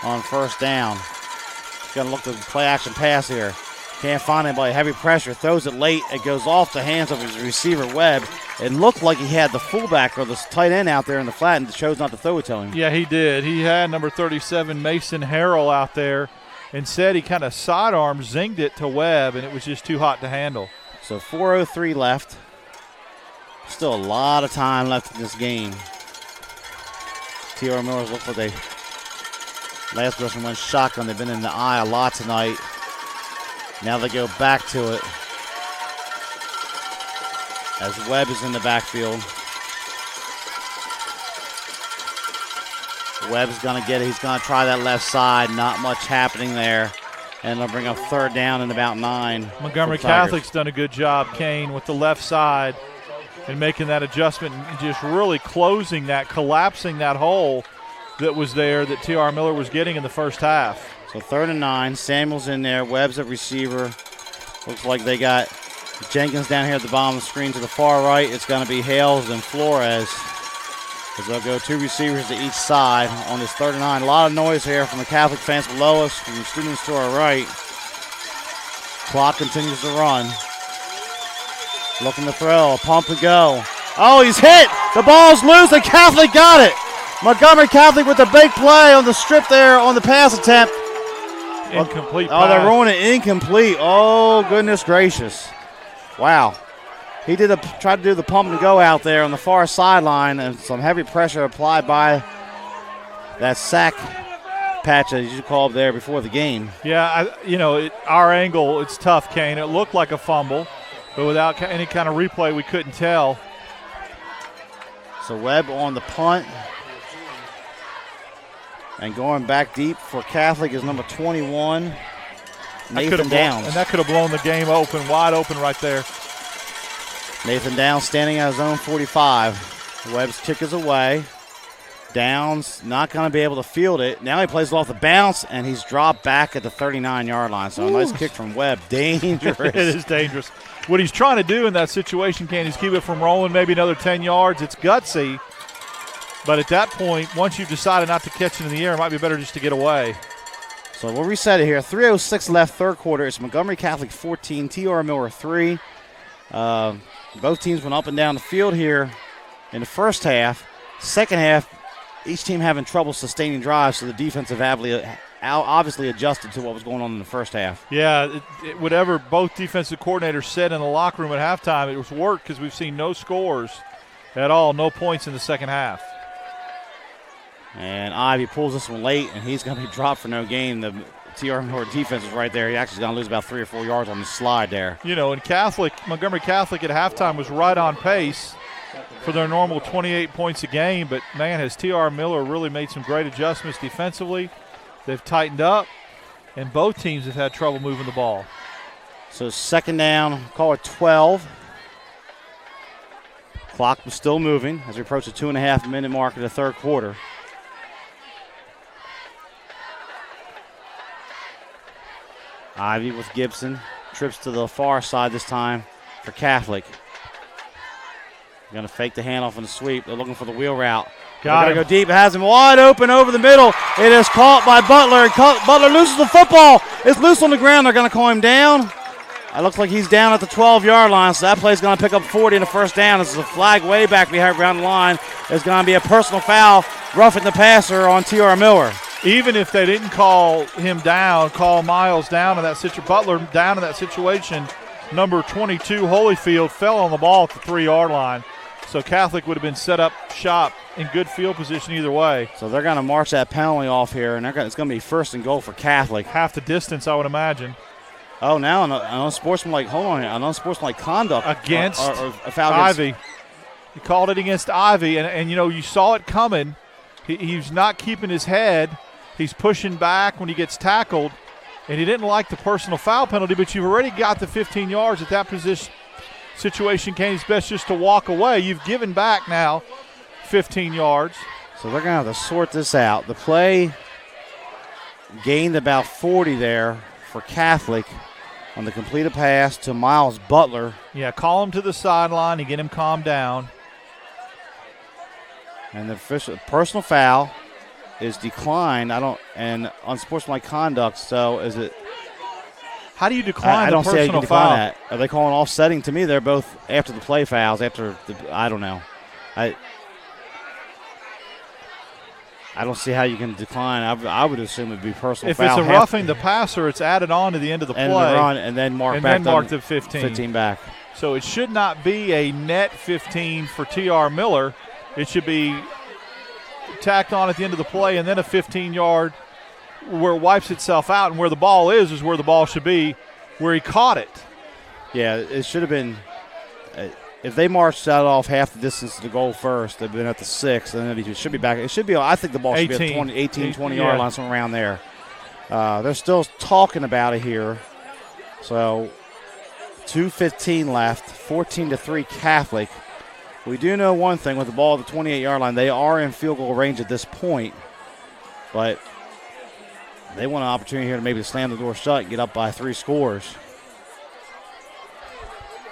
on 1st down. He's going to look to play action pass here. Can't find anybody. Heavy pressure. Throws it late. It goes off the hands of his receiver, Webb. It looked like he had the fullback or the tight end out there in the flat and chose not to throw it to him.
Yeah, he did. He had number 37, Mason Harrell, out there. Instead, he kind of sidearm zinged it to Webb, and it was just too hot to handle.
So 4:03 left. Still a lot of time left in this game. T.R. Miller's looked like they last person went shotgun. They've been in the eye a lot tonight. Now they go back to it as Webb is in the backfield. Webb's going to get it. He's going to try that left side. Not much happening there. And they'll bring up 3rd down and about 9.
Montgomery Catholic's done a good job, Kane, with the left side and making that adjustment and just really closing that, collapsing that hole that was there that T.R. Miller was getting in the first half.
So 3rd and 9. Samuel's in there. Webb's at receiver. Looks like they got Jenkins down here at the bottom of the screen to the far right. It's going to be Hales and Flores. As they'll go 2 receivers to each side on this 3rd and 9. A lot of noise here from the Catholic fans below us, from the students to our right. Clock continues to run. Looking to throw, a pump and go. Oh, he's hit! The ball's loose, and Catholic got it! Montgomery Catholic with the big play on the strip there on the pass attempt.
Incomplete
pass. Oh, they're ruining it. Incomplete. Oh, goodness gracious. Wow. He tried to do the pump and go out there on the far sideline, and some heavy pressure applied by that sack patch, as you called there before the game.
Yeah, our angle, it's tough, Kane. It looked like a fumble, but without any kind of replay, we couldn't tell.
So Webb on the punt. And going back deep for Catholic is number 21, Nathan Downs.
And that could have blown the game open, wide open right there.
Nathan Downs standing at his own 45. Webb's kick is away. Downs not going to be able to field it. Now he plays it off the bounce, and he's dropped back at the 39-yard line. So a nice kick from Webb. Dangerous.
It is dangerous. What he's trying to do in that situation, Ken, is keep it from rolling maybe another 10 yards. It's gutsy. But at that point, once you've decided not to catch it in the air, it might be better just to get away.
So we'll reset it here. 3:06 left, 3rd quarter. It's Montgomery Catholic 14, T.R. Miller 3. Both teams went up and down the field here in the first half. Second half, each team having trouble sustaining drives, so the defense have obviously adjusted to what was going on in the first half.
Yeah, whatever both defensive coordinators said in the locker room at halftime, it was work because we've seen no scores at all, no points in the second half.
And Ivy pulls this one late, and he's going to be dropped for no gain. The TR Miller defense is right there. He actually is going to lose about 3 or 4 yards on the slide there.
And Montgomery Catholic at halftime was right on pace for their normal 28 points a game. But, man, has TR Miller really made some great adjustments defensively. They've tightened up, and both teams have had trouble moving the ball.
So 2nd down, call it 12. Clock was still moving as we approach the 2.5-minute mark of the 3rd quarter. Ivy with Gibson. Trips to the far side this time for Catholic. Going to fake the handoff and the sweep. They're looking for the wheel route. Got to go deep. It has him wide open over the middle. It is caught by Butler. Butler loses the football. It's loose on the ground. They're going to call him down. It looks like he's down at the 12-yard line, so that play's going to pick up 40 in the first down. This is a flag way back behind the line. There's going to be a personal foul, roughing the passer on T.R. Miller.
Even if they didn't call him down, call Miles down in that situation, Butler down in that situation, number 22, Holyfield, fell on the ball at the 3-yard line. So Catholic would have been set up shop in good field position either way.
So they're going to march that penalty off here, and it's going to be 1st and goal for Catholic.
Half the distance, I would imagine.
Oh, now an unsportsmanlike conduct
against
or a foul
Ivy. He called it against Ivy, and you saw it coming. He's not keeping his head. He's pushing back when he gets tackled, and he didn't like the personal foul penalty, but you've already got the 15 yards at that position situation. It's best just to walk away. You've given back now 15 yards.
So they're going to have to sort this out. The play gained about 40 there for Catholic on the completed pass to Miles Butler.
Yeah, call him to the sideline and get him calmed down.
And the personal foul is declined. And unsportsmanlike conduct. So is it?
How do you decline
I
the
don't see how you
personal
can decline
foul?
that. Are they calling offsetting? To me, they're both after the play fouls. I don't know. I don't see how you can decline. I would assume it would be personal foul.
If it's a roughing the passer, it's added on to the end of the play.
And then marked
at 15.
15 back.
So it should not be a net 15 for T.R. Miller. It should be tacked on at the end of the play and then a 15-yard where it wipes itself out, and where the ball is where the ball should be, where he caught it.
Yeah, it should have been if they marched out off half the distance to the goal first, they've been at the 6, and then it should be back. It should be, I think the ball should be at the 18, 20-yard line, somewhere around there. They're still talking about it here. So 2:15 left, 14-3 Catholic. We do know one thing with the ball at the 28-yard line, they are in field goal range at this point. But They want an opportunity here to maybe slam the door shut and get up by 3 scores.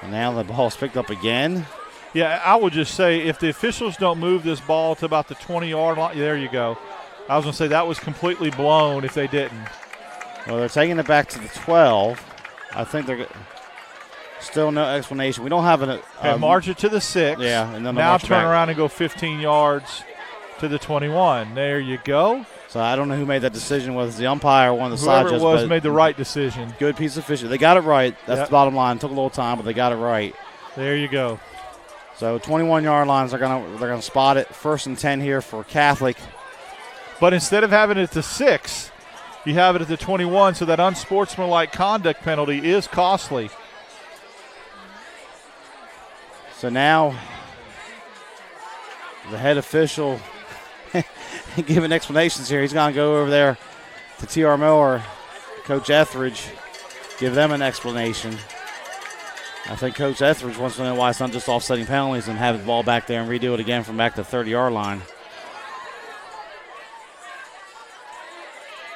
And now the ball's picked up again.
Yeah, I would just say if the officials don't move this ball to about the 20-yard line, there you go. I was going to say that was completely blown if they didn't.
Well, they're taking it back to the 12. I think they're still no explanation. We don't have an
march it to the 6.
Yeah, and then
now turn around and go 15 yards to the 21. There you go.
So I don't know who made that decision, whether it's the umpire or one of the side judges.
Whoever it was made the right decision.
Good piece of fishing. They got it right. That's the bottom line. It took a little time, but they got it right.
There you go.
So 21-yard lines, they're gonna spot it. 1st and 10 here for Catholic.
But instead of having it at the 6, you have it at the 21, so that unsportsmanlike conduct penalty is costly.
So now the head official giving explanations here. He's going to go over there to TR Miller, Coach Etheridge, give them an explanation. I think Coach Etheridge wants to know why it's not just offsetting penalties and have the ball back there and redo it again from back to the 30-yard line.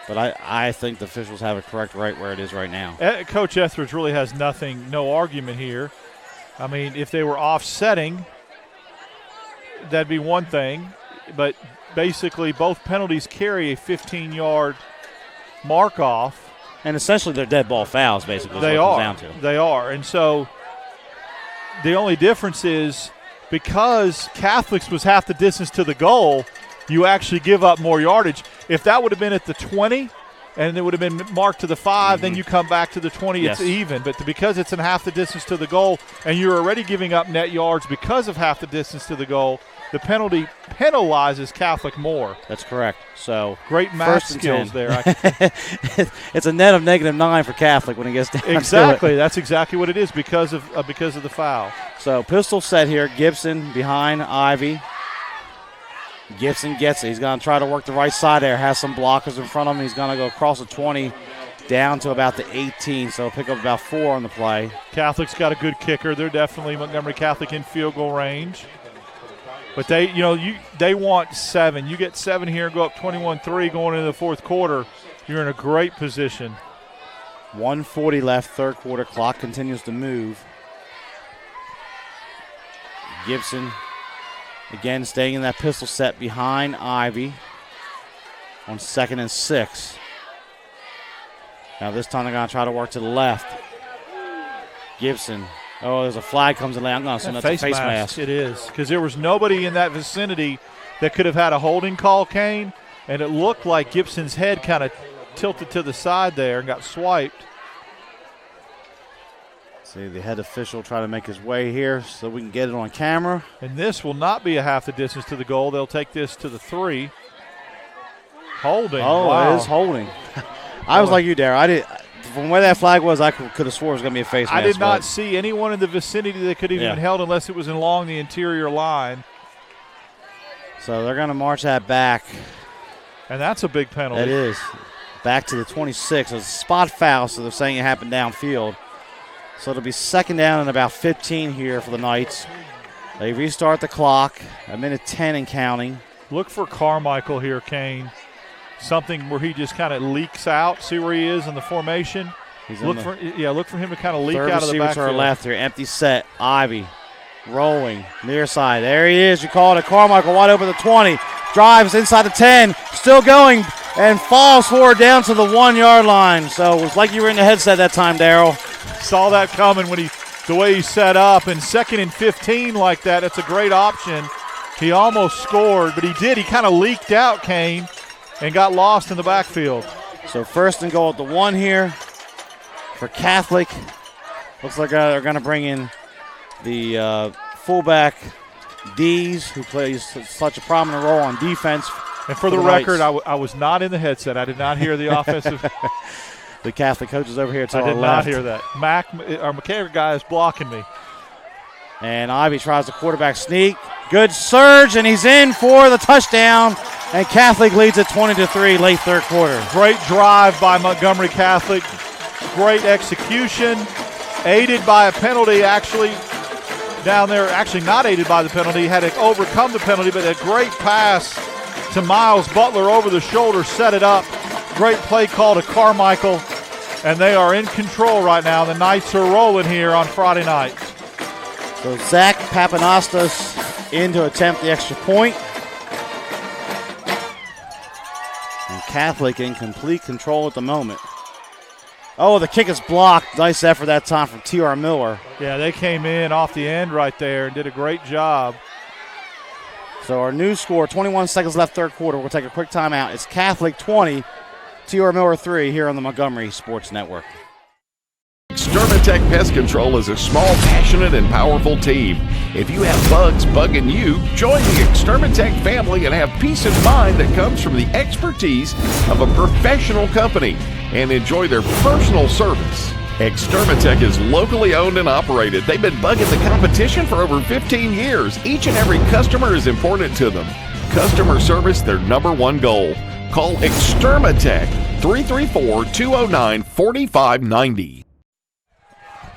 But I think the officials have it correct right where it is right now.
Coach Etheridge really has no argument here. I mean, if they were offsetting, that'd be one thing. But basically both penalties carry a 15-yard mark off.
And essentially they're dead ball fouls, basically.
They are. They are. And so the only difference is because Catholics was half the distance to the goal, you actually give up more yardage. If that would have been at the 20 and it would have been marked to the 5, then you come back to the 20,
yes.
It's even. But because it's in half the distance to the goal and you're already giving up net yards because of half the distance to the goal, the penalty penalizes Catholic more.
That's correct. So
great math skills there.
It's a net of -9 for Catholic when it gets down
exactly.
to it.
That's exactly what it is because of the foul.
So pistol set here. Gibson behind Ivy. Gibson gets it. He's going to try to work the right side there. Has some blockers in front of him. He's going to go across the 20 down to about the 18. So pick up about 4 on the play.
Catholic's got a good kicker. They're definitely Montgomery Catholic in field goal range. But they want 7. You get 7 here, go up 21-3 going into the 4th quarter. You're in a great position.
1:40 left, 3rd quarter. Clock continues to move. Gibson again staying in that pistol set behind Ivy on 2nd and 6. Now this time they're going to try to work to the left. Gibson. Oh, there's a flag comes in late. I'm going to assume that's a face mask.
It is, because there was nobody in that vicinity that could have had a holding call, Kane, and it looked like Gibson's head kind of tilted to the side there and got swiped.
See the head official try to make his way here so we can get it on camera.
And this will not be a half the distance to the goal. They'll take this to the 3. Holding.
Oh,
wow.
It is holding. I was like you, Darryl. From where that flag was, I could have swore it was going to be a face mask.
I did not see anyone in the vicinity that could even been held unless it was along the interior line.
So they're going to march that back.
And that's a big penalty.
It is. Back to the 26. It was a spot foul, so they're saying it happened downfield. So it'll be 2nd down and about 15 here for the Knights. They restart the clock, 1:10 and counting.
Look for Carmichael here, Kane. Something where he just kind of leaks out. See where he is in the formation. Look for him to kind of leak out of the backfield.
To our left here, empty set. Ivy rolling near side. There he is. You call it. Carmichael wide open the 20. Drives inside the 10. Still going and falls forward down to the 1-yard line. So it was like you were in the headset that time, Darryl.
Saw that coming when the way he set up. And 2nd and 15 like that, it's a great option. He almost scored, but he did. He kind of leaked out, Kane, and got lost in the backfield.
So 1st and goal at the 1 here for Catholic. Looks like they're going to bring in the fullback Dees, who plays such a prominent role on defense.
And for the record, I was not in the headset. I did not hear the offensive.
The Catholic coaches over here to our left.
I did not hear that. Our mechanic guy is blocking me.
And Ivy tries the quarterback sneak. Good surge, and he's in for the touchdown. And Catholic leads at 20-3 late 3rd quarter.
Great drive by Montgomery Catholic. Great execution. Aided by a penalty, actually, down there. Actually not aided by the penalty. Had to overcome the penalty, but a great pass to Miles Butler over the shoulder. Set it up. Great play call to Carmichael, and they are in control right now. The Knights are rolling here on Friday night.
So Zach Papanastos in to attempt the extra point. And Catholic in complete control at the moment. Oh, the kick is blocked. Nice effort that time from T.R. Miller.
Yeah, they came in off the end right there and did a great job.
So our new score, 21 seconds left third quarter. We'll take a quick timeout. It's Catholic 20, T.R. Miller 3 here on the Montgomery Sports Network.
Extermatech Pest Control is a small, passionate, and powerful team. If you have bugs bugging you, join the Extermatech family and have peace of mind that comes from the expertise of a professional company and enjoy their personal service. Extermatech is locally owned and operated. They've been bugging the competition for over 15 years. Each and every customer is important to them. Customer service, their number one goal. Call Extermatech 334-209-4590.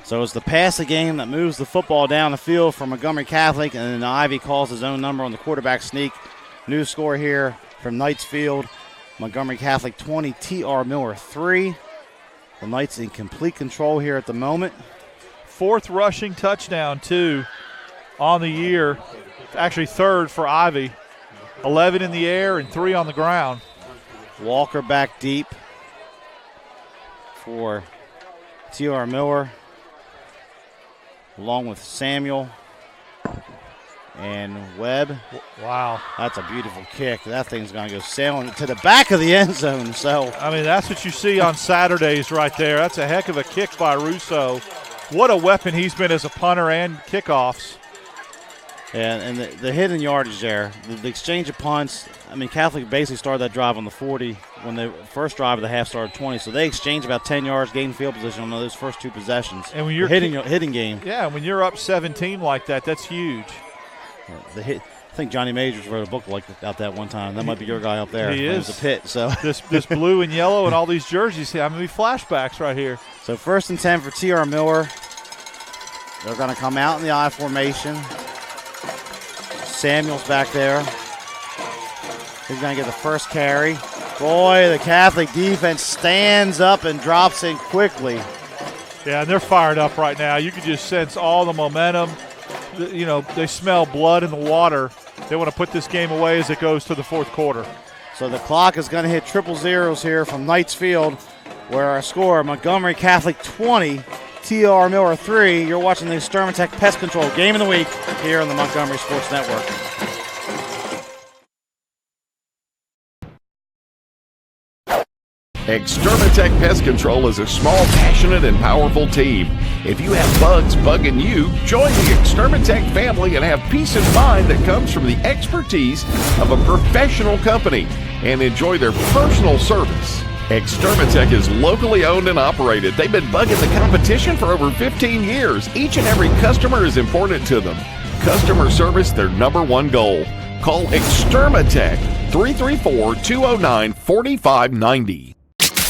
So it's the passing game that moves the football down the field for Montgomery Catholic, and then Ivy calls his own number on the quarterback sneak. New score here from Knightsfield. Montgomery Catholic 20, T.R. Miller 3. The Knights in complete control here at the moment.
Fourth rushing touchdown, too, on the year. Actually third for Ivy. 11 in the air and 3 on the ground.
Walker back deep for T.R. Miller, along with Samuel and Webb.
Wow.
That's a beautiful kick. That thing's going to go sailing to the back of the end zone. So
I mean, that's what you see on Saturdays right there. That's a heck of a kick by Russo. What a weapon he's been as a punter and kickoffs.
And the hidden yardage there, the exchange of punts. I mean, Catholic basically started that drive on the 40 when the first drive of the half started 20. So they exchanged about 10 yards, gained field position on those first two possessions.
And when you're
hitting game.
Yeah, when you're up 17 like that, that's huge.
I think Johnny Majors wrote a book like about that one time. That might be your guy up there.
He is.
It was a pit. So
this blue and yellow and all these jerseys. I'm going to be flashbacks right here.
So 1st and 10 for T.R. Miller. They're going to come out in the I formation. Samuel's back there. He's going to get the first carry. Boy, the Catholic defense stands up and drops in quickly.
Yeah, and they're fired up right now. You can just sense all the momentum. You know, they smell blood in the water. They want to put this game away as it goes to the fourth quarter.
So the clock is going to hit triple zeros here from Knightsfield, where our score, Montgomery Catholic 20, T.R. Miller 3. You're watching the Extermatech Pest Control Game of the Week here on the Montgomery Sports Network.
Extermatech Pest Control is a small, passionate, and powerful team. If you have bugs bugging you, join the Extermatech family and have peace of mind that comes from the expertise of a professional company and enjoy their personal service. Extermatech is locally owned and operated. They've been bugging the competition for over 15 years. Each and every customer is important to them. Customer service, their number one goal. Call Extermatech 334-209-4590.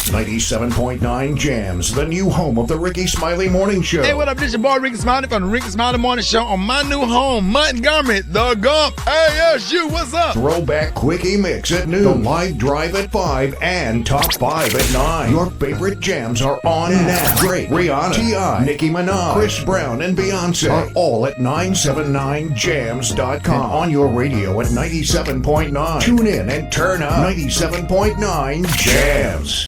97.9 Jams, the new home of the Ricky Smiley Morning Show.
Hey, what up? This your boy Ricky Smiley from the Ricky Smiley Morning Show on my new home, Montgomery, the Gump. ASU, what's up?
Throwback Quickie Mix at noon, the live drive at 5, and top 5 at 9. Your favorite jams are on now. Drake, Rihanna, T.I., Nicki Minaj, Chris Brown, and Beyonce are all at 979jams.com and on your radio at 97.9. Tune in and turn up. 97.9 Jams.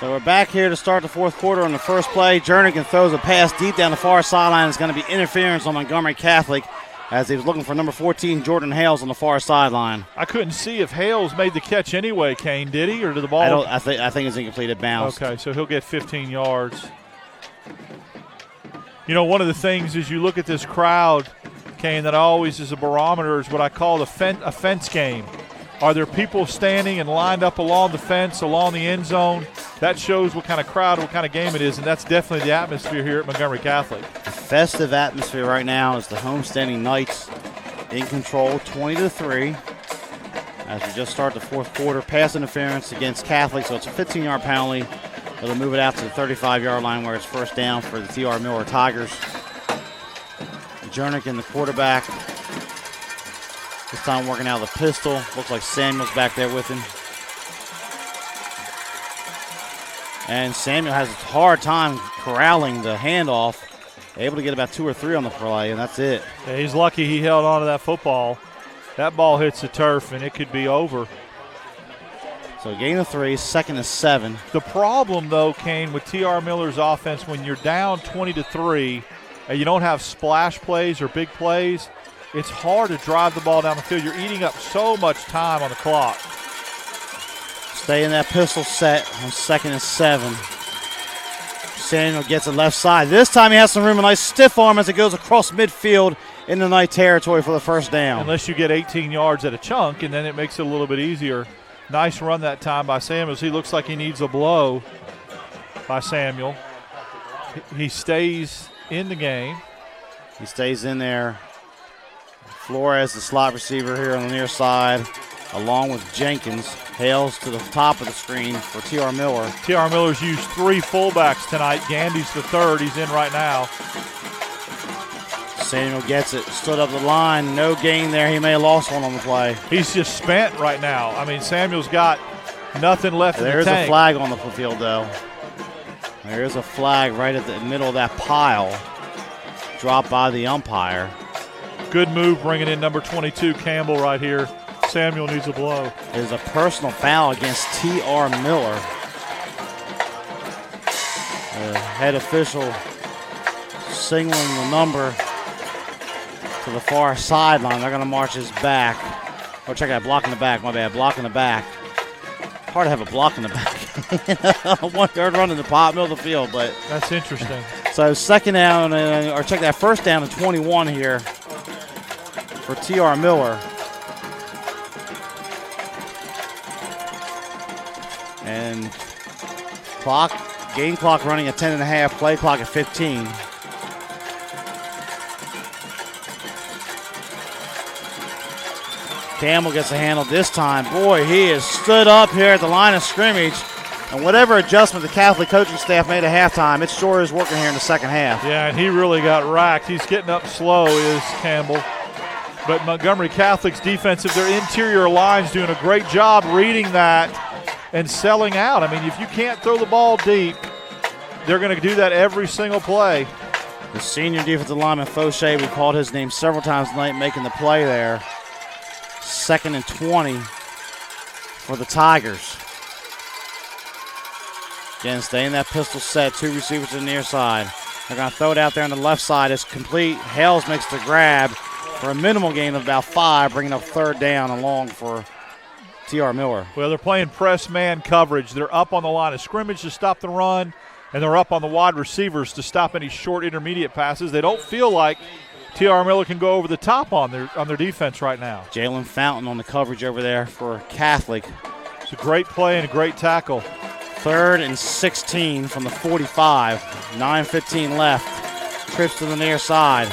So we're back here to start the fourth quarter on the first play. Jernigan throws a pass deep down the far sideline. It's going to be interference on Montgomery Catholic as he was looking for number 14, Jordan Hales, on the far sideline.
I couldn't see if Hales made the catch anyway, Kane. Did he, or did the ball?
I think it's incomplete. It bounced.
Okay, so he'll get 15 yards. You know, one of the things as you look at this crowd, Kane, that always is a barometer is what I call a fence game. Are there people standing and lined up along the fence, along the end zone? That shows what kind of crowd, what kind of game it is, and that's definitely the atmosphere here at Montgomery Catholic.
A festive atmosphere right now as the homestanding Knights in control, 20-3. As we just start the fourth quarter, pass interference against Catholic, so it's a 15-yard penalty. It'll move it out to the 35-yard line where it's first down for the T.R. Miller Tigers. Jernigan, the quarterback. This time working out of the pistol. Looks like Samuel's back there with him. And Samuel has a hard time corralling the handoff. Able to get about 2 or 3 on the play, and that's it.
Yeah, he's lucky he held on to that football. That ball hits the turf, and it could be over.
So gain of 3, 2nd and 7.
The problem, though, Kane, with T.R. Miller's offense, when you're down 20-3 and you don't have splash plays or big plays, it's hard to drive the ball down the field. You're eating up so much time on the clock.
Stay in that pistol set on 2nd and 7. Samuel gets it left side. This time he has some room, a nice stiff arm as it goes across midfield in the night territory for the first down.
Unless you get 18 yards at a chunk, and then it makes it a little bit easier. Nice run that time by Samuel. He looks like he needs a blow by Samuel. He stays in the game.
He stays in there. Flores, the slot receiver here on the near side, along with Jenkins. Hales to the top of the screen for T.R. Miller.
T.R. Miller's used 3 fullbacks tonight. Gandy's the third. He's in right now.
Samuel gets it. Stood up the line. No gain there. He may have lost one on the play.
He's just spent right now. I mean, Samuel's got nothing left in the tank.
There's a flag on the field, though. There is a flag right at the middle of that pile. Dropped by the umpire.
Good move bringing in number 22, Campbell, right here. Samuel needs a blow.
It is a personal foul against T.R. Miller. The head official signaling the number to the far sideline. They're going to march his back. Oh, check that, block in the back. My bad, block in the back. Hard to have a block in the back. 1 yard run in the middle of the field, but
that's interesting.
So second down, or check that, first down and 21 here for T.R. Miller. And game clock running at 10.5, play clock at 15. Campbell gets a handle this time. Boy, he is stood up here at the line of scrimmage. And whatever adjustment the Catholic coaching staff made at halftime, it sure is working here in the second half.
Yeah, and he really got racked. He's getting up slow, is Campbell. But Montgomery Catholic's defensive, their interior line's doing a great job reading that and selling out. I mean, if you can't throw the ball deep, they're going to do that every single play.
The senior defensive lineman, Fauché, we called his name several times tonight, making the play there. 2nd and 20 for the Tigers. Again, stay in that pistol set. 2 receivers to the near side. They're going to throw it out there on the left side. It's complete. Hales makes the grab for a minimal gain of about 5, bringing up 3rd down and long for T.R. Miller.
Well, they're playing press man coverage. They're up on the line of scrimmage to stop the run, and they're up on the wide receivers to stop any short intermediate passes. They don't feel like T.R. Miller can go over the top on their defense right now.
Jalen Fountain on the coverage over there for Catholic.
It's a great play and a great tackle.
3rd and 16 from the 45. 9:15 left. Trips to the near side.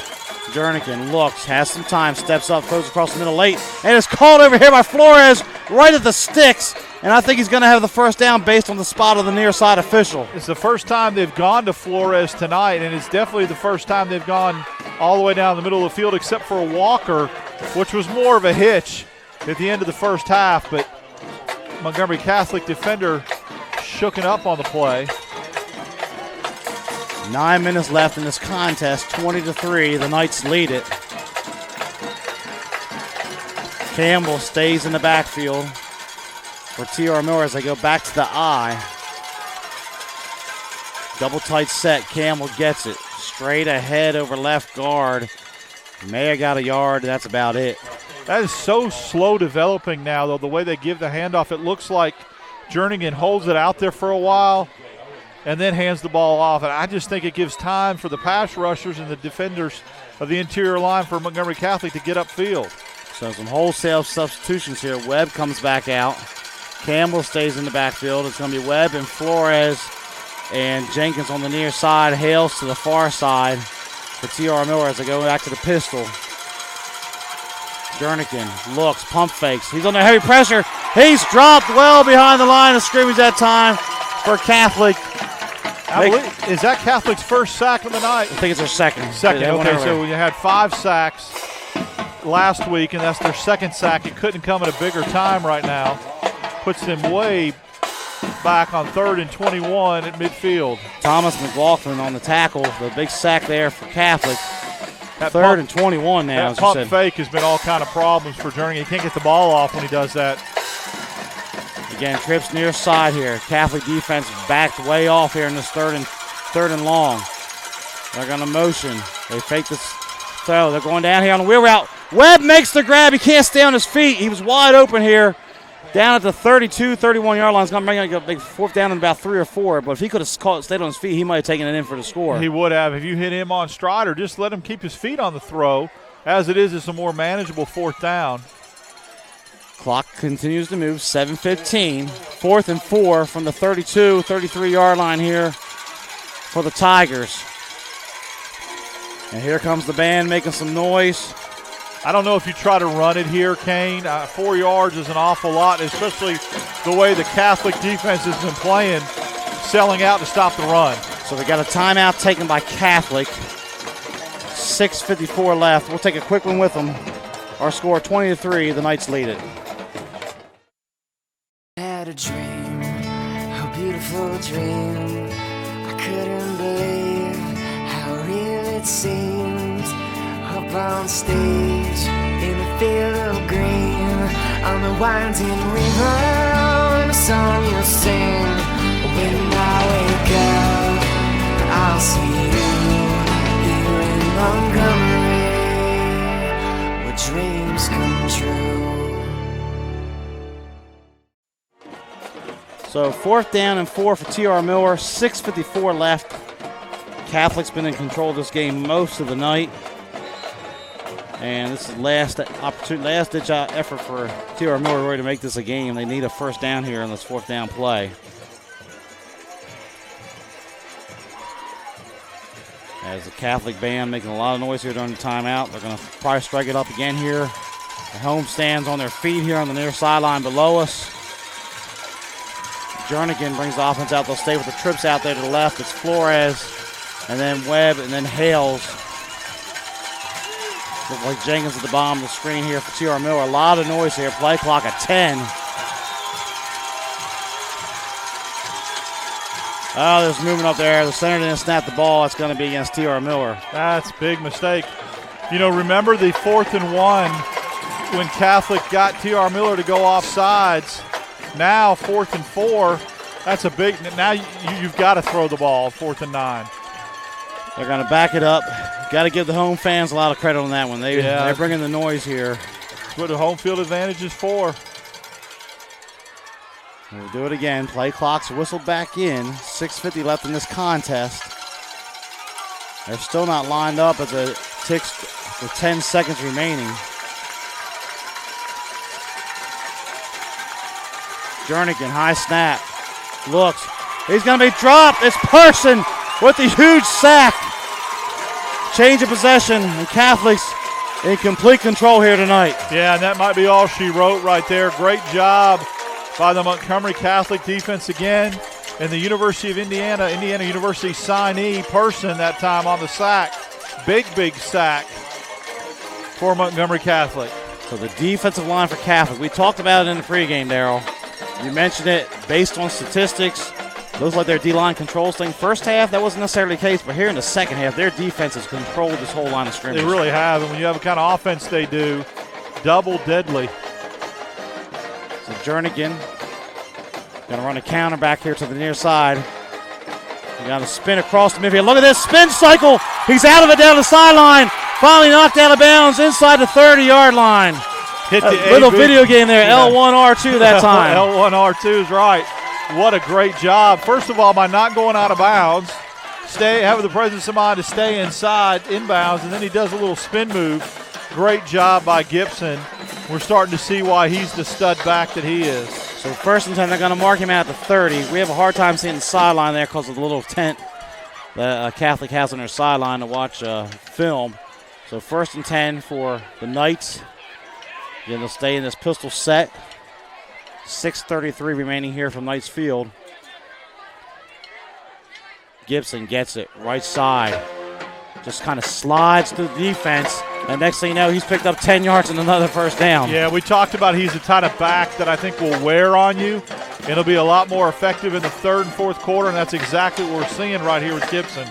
Jernigan looks, has some time, steps up, throws across the middle late, and it's called over here by Flores right at the sticks. And I think he's going to have the first down based on the spot of the near side official.
It's the first time they've gone to Flores tonight, and it's definitely the first time they've gone all the way down the middle of the field except for a Walker, which was more of a hitch at the end of the first half. But Montgomery Catholic defender shooken up on the play.
9 minutes left in this contest, 20-3. The Knights lead it. Campbell stays in the backfield for T.R. Miller as they go back to the I. Double tight set. Campbell gets it. Straight ahead over left guard. May have got a yard. That's about it.
That is so slow developing now, though, the way they give the handoff. It looks like Jernigan holds it out there for a while and then hands the ball off. And I just think it gives time for the pass rushers and the defenders of the interior line for Montgomery Catholic to get upfield.
So some wholesale substitutions here. Webb comes back out. Campbell stays in the backfield. It's going to be Webb and Flores and Jenkins on the near side. Hales to the far side for T.R. Miller as they go back to the pistol. Jernigan looks, pump fakes. He's under heavy pressure. He's dropped well behind the line of scrimmage that time for Catholic.
Is that Catholic's first sack of the night?
I think it's their second.
Okay, so you had 5 sacks last week, and that's their second sack. It couldn't come at a bigger time right now. Puts them way back on 3rd and 21 at midfield.
Thomas McLaughlin on the tackle. The big sack there for Catholic. 3rd and 21 now.
That pump fake has been all kind of problems for Jernigan. He can't get the ball off when he does that.
Again, trips near side here. Catholic defense backed way off here in this third and long. They're going to motion. They fake this throw. They're going down here on the wheel route. Webb makes the grab. He can't stay on his feet. He was wide open here. Down at the 32, 31-yard line. It's going to bring a big 4th down in about 3 or 4. But if he could have stayed on his feet, he might have taken it in for the score.
He would have. If you hit him on stride or just let him keep his feet on the throw. As it is, it's a more manageable 4th down.
Clock continues to move. 7:15. 4th and 4 from the 32, 33-yard line here for the Tigers. And here comes the band making some noise.
I don't know if you try to run it here, Kane. 4 yards is an awful lot, especially the way the Catholic defense has been playing, selling out to stop the run.
So they got a timeout taken by Catholic. 6:54 left. We'll take a quick one with them. Our score 20-3. The Knights lead it.
I had a dream, a beautiful dream. I couldn't believe how real it seemed. Up on stage, in a field of green, on the winding river, and a song you'll sing. When I wake up, I'll see you here in Montgomery, where dreams come true.
So 4th down and 4 for T.R. Miller. 6:54 left. Catholic's been in control of this game most of the night. And this is last-ditch effort for T.R. Miller to make this a game. They need a 1st down here in this 4th down play. As the Catholic band making a lot of noise here during the timeout. They're going to probably strike it up again here. The home stands on their feet here on the near sideline below us. Jernigan brings the offense out. They'll stay with the trips out there to the left. It's Flores, and then Webb, and then Hales. Looks like Jenkins at the bottom of the screen here for T.R. Miller. A lot of noise here. Play clock at 10. Oh, there's movement up there. The center didn't snap the ball. It's going to be against T.R. Miller.
That's a big mistake. You know, remember the 4th and 1 when Catholic got T.R. Miller to go off sides. Now 4th and 4. That's a big. Now you've got to throw the ball. 4th and 9.
They're going to back it up. Got to give the home fans a lot of credit on that one. They're bringing the noise here.
That's what the home field advantage is for.
We'll do it again. Play clock's whistled back in. 6:50 left in this contest. They're still not lined up as it ticks with 10 seconds remaining. Jernigan, high snap. Looks. He's going to be dropped. It's Person with the huge sack. Change of possession, and Catholics in complete control here tonight.
Yeah, and that might be all she wrote right there. Great job by the Montgomery Catholic defense again. And the University of Indiana University signee Person that time on the sack. Big sack for Montgomery Catholic.
So the defensive line for Catholic. We talked about it in the pregame, Darryl. You mentioned it based on statistics. Looks like their D-line controls thing. First half, that wasn't necessarily the case, but here in the second half, their defense has controlled this whole line of scrimmage.
They really have, and when you have the kind of offense they do, double deadly.
So Jernigan going to run a counter back here to the near side. He got to spin across the midfield. Look at this spin cycle. He's out of it down the sideline. Finally knocked out of bounds inside the 30-yard line.
Hit the
little video game there, yeah. L1R2 that time.
L1R2 is right. What a great job. First of all, by not going out of bounds, having the presence of mind to stay inbounds, and then he does a little spin move. Great job by Gibson. We're starting to see why he's the stud back that he is.
So 1st and 10, they're going to mark him out at the 30. We have a hard time seeing the sideline there because of the little tent that Catholic has on their sideline to watch film. So 1st and 10 for the Knights. Again, they'll stay in this pistol set. 6:33 remaining here from Knights Field. Gibson gets it right side. Just kind of slides through the defense. And next thing you know, he's picked up 10 yards and another first down.
Yeah, we talked about he's the kind of back that I think will wear on you. It'll be a lot more effective in the third and fourth quarter, and that's exactly what we're seeing right here with Gibson.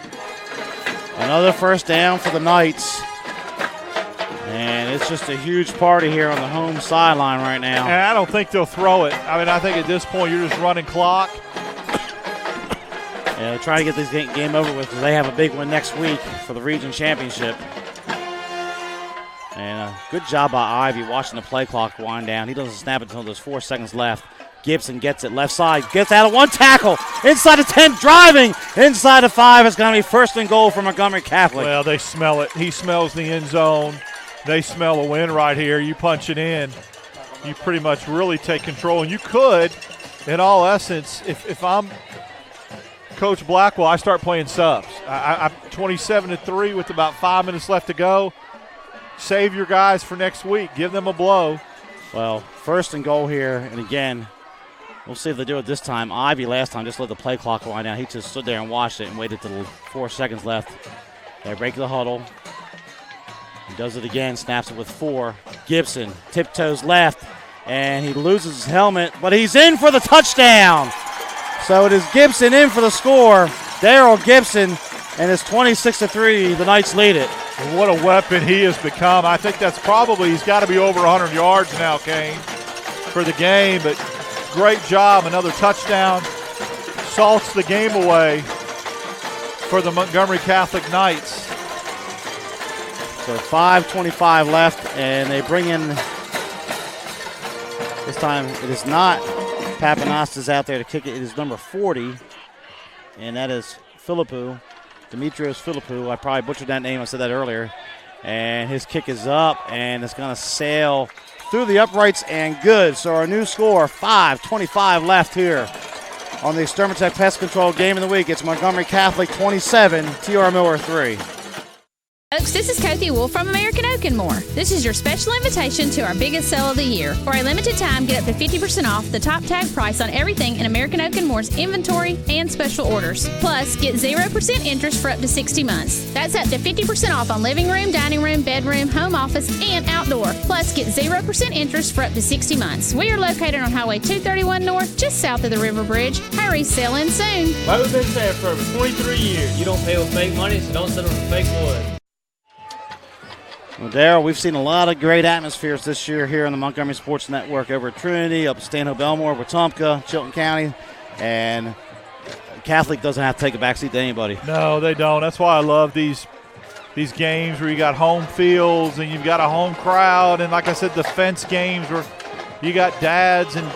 Another first down for the Knights. And it's just a huge party here on the home sideline right now.
And I don't think they'll throw it. I mean, I think at this point you're just running clock.
Yeah, they're trying to get this game over with because they have a big one next week for the region championship. And good job by Ivy watching the play clock wind down. He doesn't snap it until there's 4 seconds left. Gibson gets it left side, gets out of one tackle, inside the 10, driving, inside the 5. It's going to be first and goal for Montgomery Catholic.
Well, they smell it. He smells the end zone. They smell a win right here. You punch it in, you pretty much really take control. And you could, in all essence, if I'm Coach Blackwell, I start playing subs. I'm 27-3 with about 5 minutes left to go. Save your guys for next week. Give them a blow.
Well, first and goal here, and again, we'll see if they do it this time. Ivy last time just let the play clock wind down. He just stood there and watched it and waited till 4 seconds left. They break the huddle. He does it again, snaps it with 4. Gibson tiptoes left, and he loses his helmet, but he's in for the touchdown. So it is Gibson in for the score. Darrell Gibson, and it's 26-3. The Knights lead it.
And what a weapon he has become. I think that's probably, he's got to be over 100 yards now, Kane, for the game. But great job, another touchdown. Salts the game away for the Montgomery Catholic Knights.
So 5:25 left, and they bring in, this time it is not Papanastas out there to kick it. It is number 40, and that is Philippou. Demetrios Philippou. I probably butchered that name. I said that earlier. And his kick is up, and it's going to sail through the uprights and good. So our new score, 5:25 left here on the Extermatech Pest Control Game of the Week. It's Montgomery Catholic 27, TR Miller 3.
Folks, this is Kathy Wolf from American Oak & More. This is your special invitation to our biggest sale of the year. For a limited time, get up to 50% off the top tag price on everything in American Oak & More's inventory and special orders. Plus, get 0% interest for up to 60 months. That's up to 50% off on living room, dining room, bedroom, home office, and outdoor. Plus, get 0% interest for up to 60 months. We are located on Highway 231 North, just south of the River Bridge. Hurry, sell in soon.
Like we've been saying for over 23 years, you don't pay with fake money, so don't settle for fake wood.
Well, Darrell, we've seen a lot of great atmospheres this year here on the Montgomery Sports Network, over at Trinity, up at Stanhope Elmore, Wetumpka, Chilton County, and Catholic doesn't have to take a backseat to anybody.
No, they don't. That's why I love these games where you got home fields and you've got a home crowd, and like I said, the fence games where you got dads and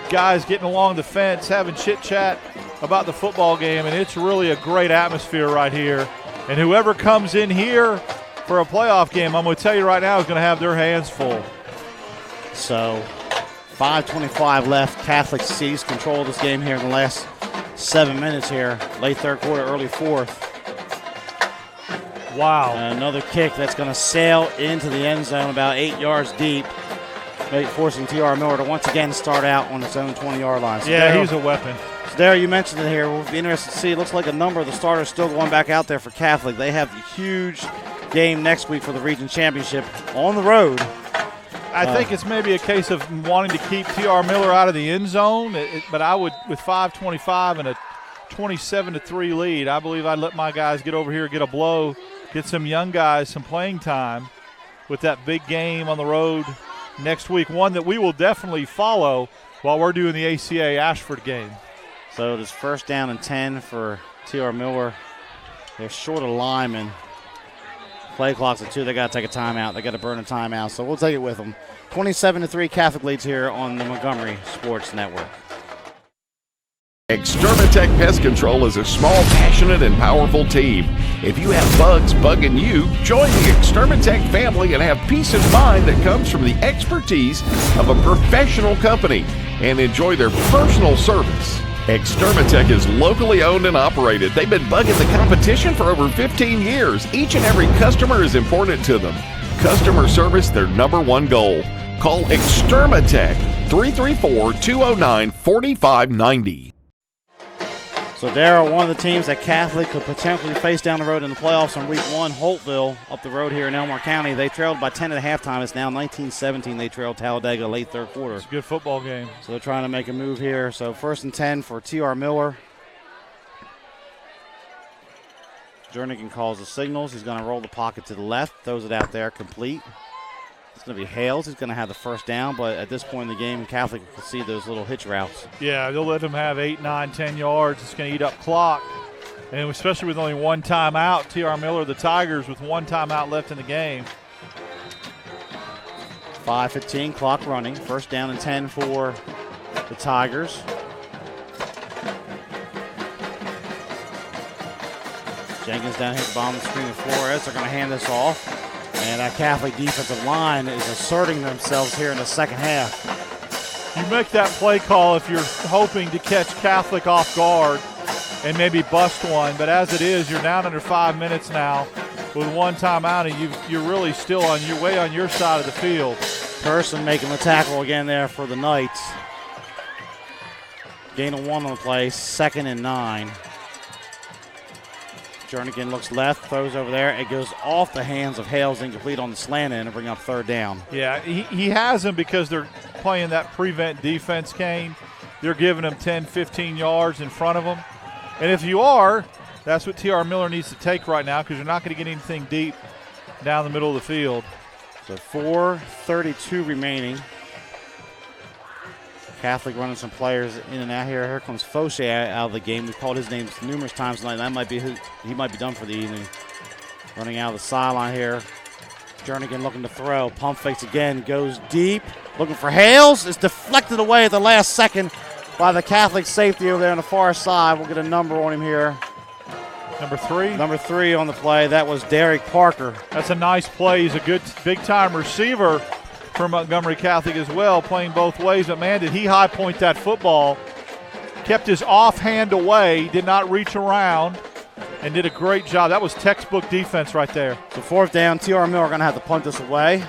guys getting along the fence having chit-chat about the football game, and it's really a great atmosphere right here. And whoever comes in here for a playoff game, I'm going to tell you right now, is going to have their hands full.
So 5:25 left. Catholic seized control of this game here in the last 7 minutes here. Late third quarter, early fourth.
Wow.
Another kick that's going to sail into the end zone about 8 yards deep, forcing TR Miller to once again start out on its own 20-yard line. So
yeah, he's a weapon.
So Darrell, you mentioned it here. We'll be interested to see. It looks like a number of the starters still going back out there for Catholic. They have a huge game next week for the region championship on the road.
I think it's maybe a case of wanting to keep TR Miller out of the end zone, but I would, with 5:25 and a 27-3 lead, I believe I'd let my guys get over here, get a blow, get some young guys some playing time with that big game on the road next week, one that we will definitely follow while we're doing the ACA Ashford game.
So it is first down and 10 for TR Miller. They're short of linemen. Play clock's at 2. They got to take a timeout. They got to burn a timeout, so we'll take it with them. 27-3 Catholic leads here on the Montgomery Sports Network.
Extermatech Pest Control is a small, passionate, and powerful team. If you have bugs bugging you, join the Extermatech family and have peace of mind that comes from the expertise of a professional company, and enjoy their personal service. Extermatech is locally owned and operated. They've been bugging the competition for over 15 years. Each and every customer is important to them. Customer service, their number one goal. Call Extermatech, 334-209-4590.
So they're one of the teams that Catholic could potentially face down the road in the playoffs on week 1. Holtville up the road here in Elmore County. They trailed by 10 at halftime. It's now 19-17. They trailed Talladega late third quarter.
It's a good football game.
So they're trying to make a move here. So 1st and 10 for T.R. Miller. Jernigan calls the signals. He's going to roll the pocket to the left. Throws it out there, complete. It's going to be Hales. He's going to have the first down, but at this point in the game, Catholic can see those little hitch routes.
Yeah, they'll let them have 8, 9, 10 yards. It's going to eat up clock. And especially with only one timeout, T.R. Miller, the Tigers, with one timeout left in the game.
5:15, clock running. 1st down and 10 for the Tigers. Jenkins down here at the bottom of the screen with Flores. They're going to hand this off. And that Catholic defensive line is asserting themselves here in the second half.
You make that play call if you're hoping to catch Catholic off guard and maybe bust one. But as it is, you're down under 5 minutes now with one timeout, and you're really still on your way on your side of the field.
Person making the tackle again there for the Knights. Gain of 1 on the play, 2nd and 9. Jernigan looks left, throws over there. It goes off the hands of Hales, incomplete on the slant end, and bring up 3rd down.
Yeah, he has them because they're playing that prevent defense, Kane. They're giving them 10, 15 yards in front of them. And if you are, that's what T.R. Miller needs to take right now because you're not going to get anything deep down the middle of the field.
So 4:32 remaining. Catholic running some players in and out here. Here comes Fauché out of the game. We've called his name numerous times tonight. That might be he might be done for the evening. Running out of the sideline here. Jernigan looking to throw. Pump fakes again. Goes deep. Looking for Hales. It's deflected away at the last second by the Catholic safety over there on the far side. We'll get a number on him here.
Number 3?
Number 3 on the play. That was Derek Parker.
That's a nice play. He's a good big-time receiver for Montgomery Catholic as well, playing both ways. But, man, did he high point that football. Kept his offhand away, did not reach around, and did a great job. That was textbook defense right there.
So 4th down, T.R. Miller going to have to punt this away.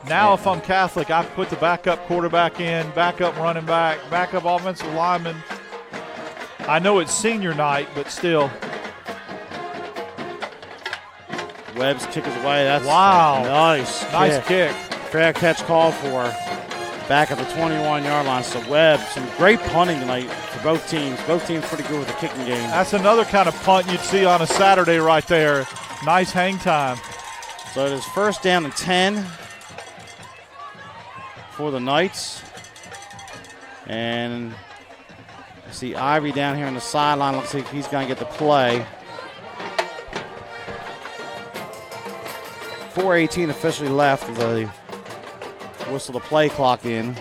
Now if I'm Catholic, I put the backup quarterback in, backup running back, backup offensive lineman. I know it's senior night, but still.
Webb's kick is away. That's
wow.
Nice kick. Fair catch called for back at the 21-yard line. So Webb, some great punting tonight for both teams. Both teams pretty good with the kicking game.
That's another kind of punt you'd see on a Saturday right there. Nice hang time.
So it is 1st down and 10 for the Knights. And I see Ivy down here on the sideline. Looks like he's going to get the play. 4:18 officially left. The whistle the play clock in.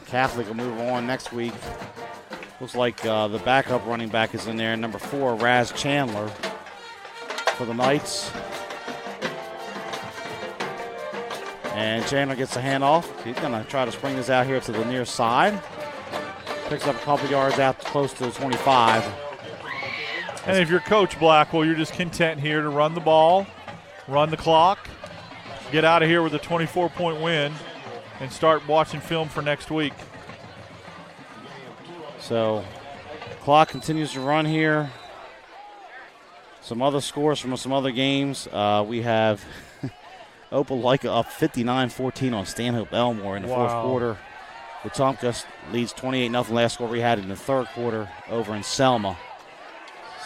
Catholic will move on next week. Looks like the backup running back is in there. Number 4, Raz Chandler for the Knights. And Chandler gets the handoff. He's going to try to spring this out here to the near side. Picks up a couple yards out close to the 25.
And if you're Coach Blackwell, you're just content here to run the ball, run the clock, get out of here with a 24-point win, and start watching film for next week.
So clock continues to run here. Some other scores from some other games. We have Opelika up 59-14 on Stanhope Elmore in the fourth quarter. Wetumpka leads 28-0. Last score we had in the third quarter over in Selma.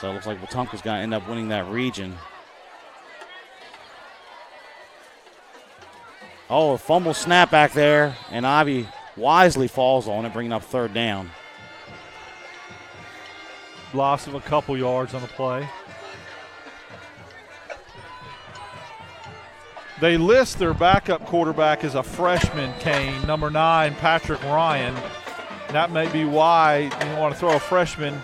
So it looks like Wetumpka's going to end up winning that region. Oh, a fumble snap back there, and Ivy wisely falls on it, bringing up 3rd down.
Loss of a couple yards on the play. They list their backup quarterback as a freshman, Kane, number 9, Patrick Ryan. That may be why you want to throw a freshman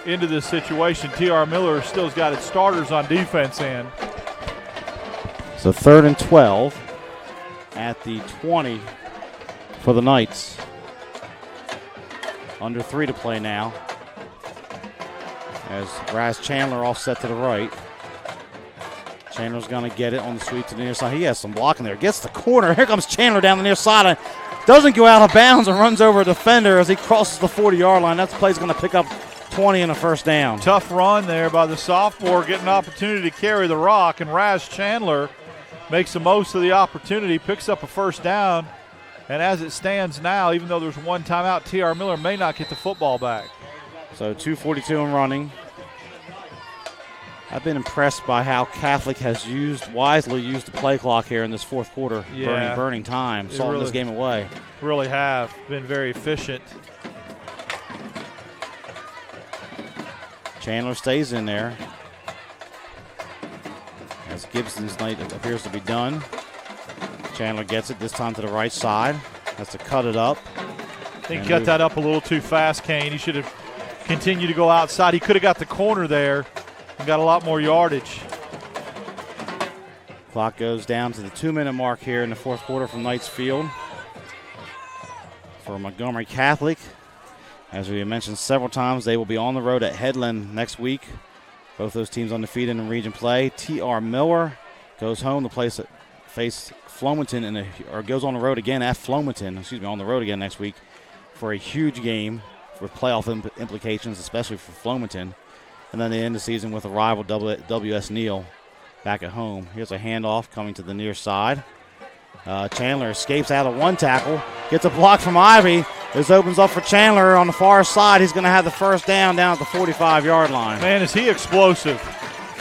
into this situation. T.R. Miller still's got its starters on defense in.
So 3rd and 12 at the 20 for the Knights. Under 3 to play now. As Raz Chandler off set to the right. Chandler's going to get it on the sweep to the near side. He has some blocking there. Gets the corner. Here comes Chandler down the near side. Doesn't go out of bounds and runs over a defender as he crosses the 40-yard line. That play's going to pick up 20 and a first down.
Tough run there by the sophomore, getting an opportunity to carry the rock, and Raz Chandler makes the most of the opportunity, picks up a first down, and as it stands now, even though there's one timeout, T.R. Miller may not get the football back.
So 2:42 and running. I've been impressed by how Catholic has wisely used the play clock here in this fourth quarter, burning time, salting this game away.
Really have been very efficient.
Chandler stays in there as Gibson's night appears to be done. Chandler gets it this time to the right side. Has to cut it up.
I think he cut that up a little too fast, Kane. He should have continued to go outside. He could have got the corner there and got a lot more yardage.
Clock goes down to the 2-minute mark here in the fourth quarter from Knights Field. For Montgomery Catholic, as we have mentioned several times, they will be on the road at Headland next week. Both those teams undefeated in region play. T.R. Miller goes home to face Flomaton or goes on the road again at Flomaton, on the road again next week for a huge game with playoff implications, especially for Flomaton. And then they end the season with a rival W.S. Neal back at home. Here's a handoff coming to the near side. Chandler escapes out of one tackle, gets a block from Ivy. This opens up for Chandler on the far side. He's going to have the first down at the 45-yard line. Man, is he explosive.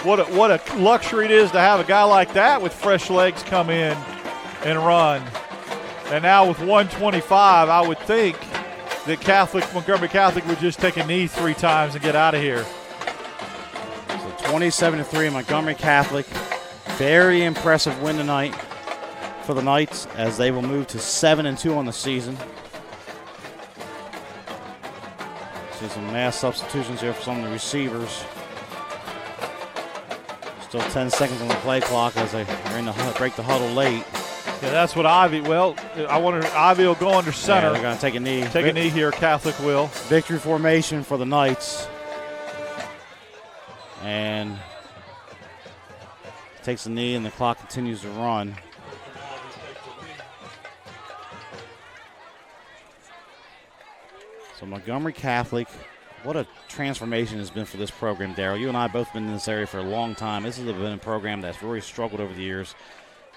What a luxury it is to have a guy like that with fresh legs come in and run. And now with 125, I would think that Montgomery Catholic would just take a knee 3 times and get out of here. 27-3 Montgomery Catholic. Very impressive win tonight for the Knights as they will move to 7-2 on the season. See some mass substitutions here for some of the receivers. Still 10 seconds on the play clock as they break the huddle late.
Yeah, that's what Ivy. Well, I wonder Ivy will go under center.
Yeah, they're going to take a knee.
Take a knee here. Catholic will.
Victory formation for the Knights. And takes a knee, and the clock continues to run. So Montgomery Catholic, what a transformation has been for this program, Darryl. You and I have both been in this area for a long time. This has been a program that's really struggled over the years.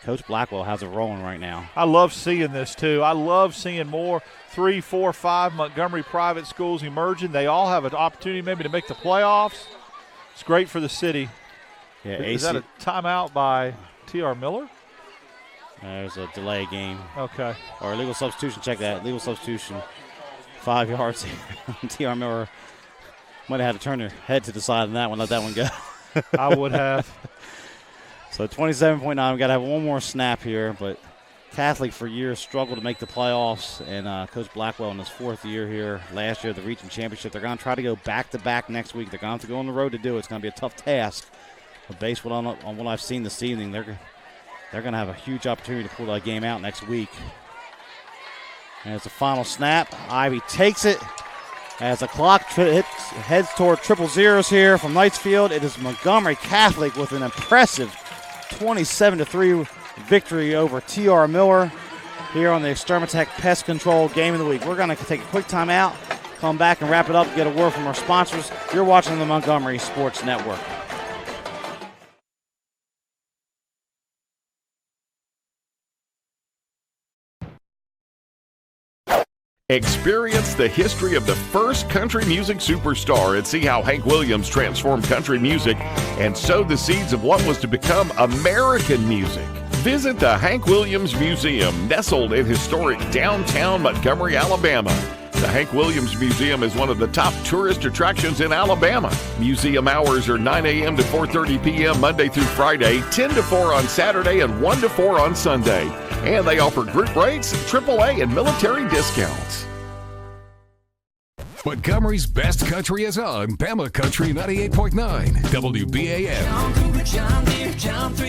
Coach Blackwell has it rolling right now.
I love seeing this, too. I love seeing more 3, 4, 5 Montgomery private schools emerging. They all have an opportunity maybe to make the playoffs. It's great for the city.
Yeah,
is that a timeout by T.R. Miller?
There's a delay game.
Okay.
Or legal substitution. Check that. Legal substitution. 5 yards. T.R. Miller might have had to turn their head to the side on that one. Let that one go.
I would have.
So 27.9. We've got to have one more snap here. But Catholic for years struggled to make the playoffs. And Coach Blackwell in his 4th year here, last year, the region championship, they're going to try to go back-to-back next week. They're going to have to go on the road to do it. It's going to be a tough task. But based on what I've seen this evening, they're going to have a huge opportunity to pull that game out next week. And it's a final snap. Ivy takes it as the clock heads toward triple zeros here from Knights Field. It is Montgomery Catholic with an impressive 27-3 victory over T.R. Miller here on the Extermatech Pest Control Game of the Week. We're going to take a quick time out, come back and wrap it up, get a word from our sponsors. You're watching the Montgomery Sports Network.
Experience the history of the first country music superstar and see how Hank Williams transformed country music and sowed the seeds of what was to become American music. Visit the Hank Williams Museum, nestled in historic downtown Montgomery, Alabama. The Hank Williams Museum is one of the top tourist attractions in Alabama. Museum hours are 9 a.m. to 4:30 p.m. Monday through Friday, 10 to 4 on Saturday, and 1 to 4 on Sunday. And they offer group rates, AAA, and military discounts.
Montgomery's best country is on Bama Country 98.9 WBAM.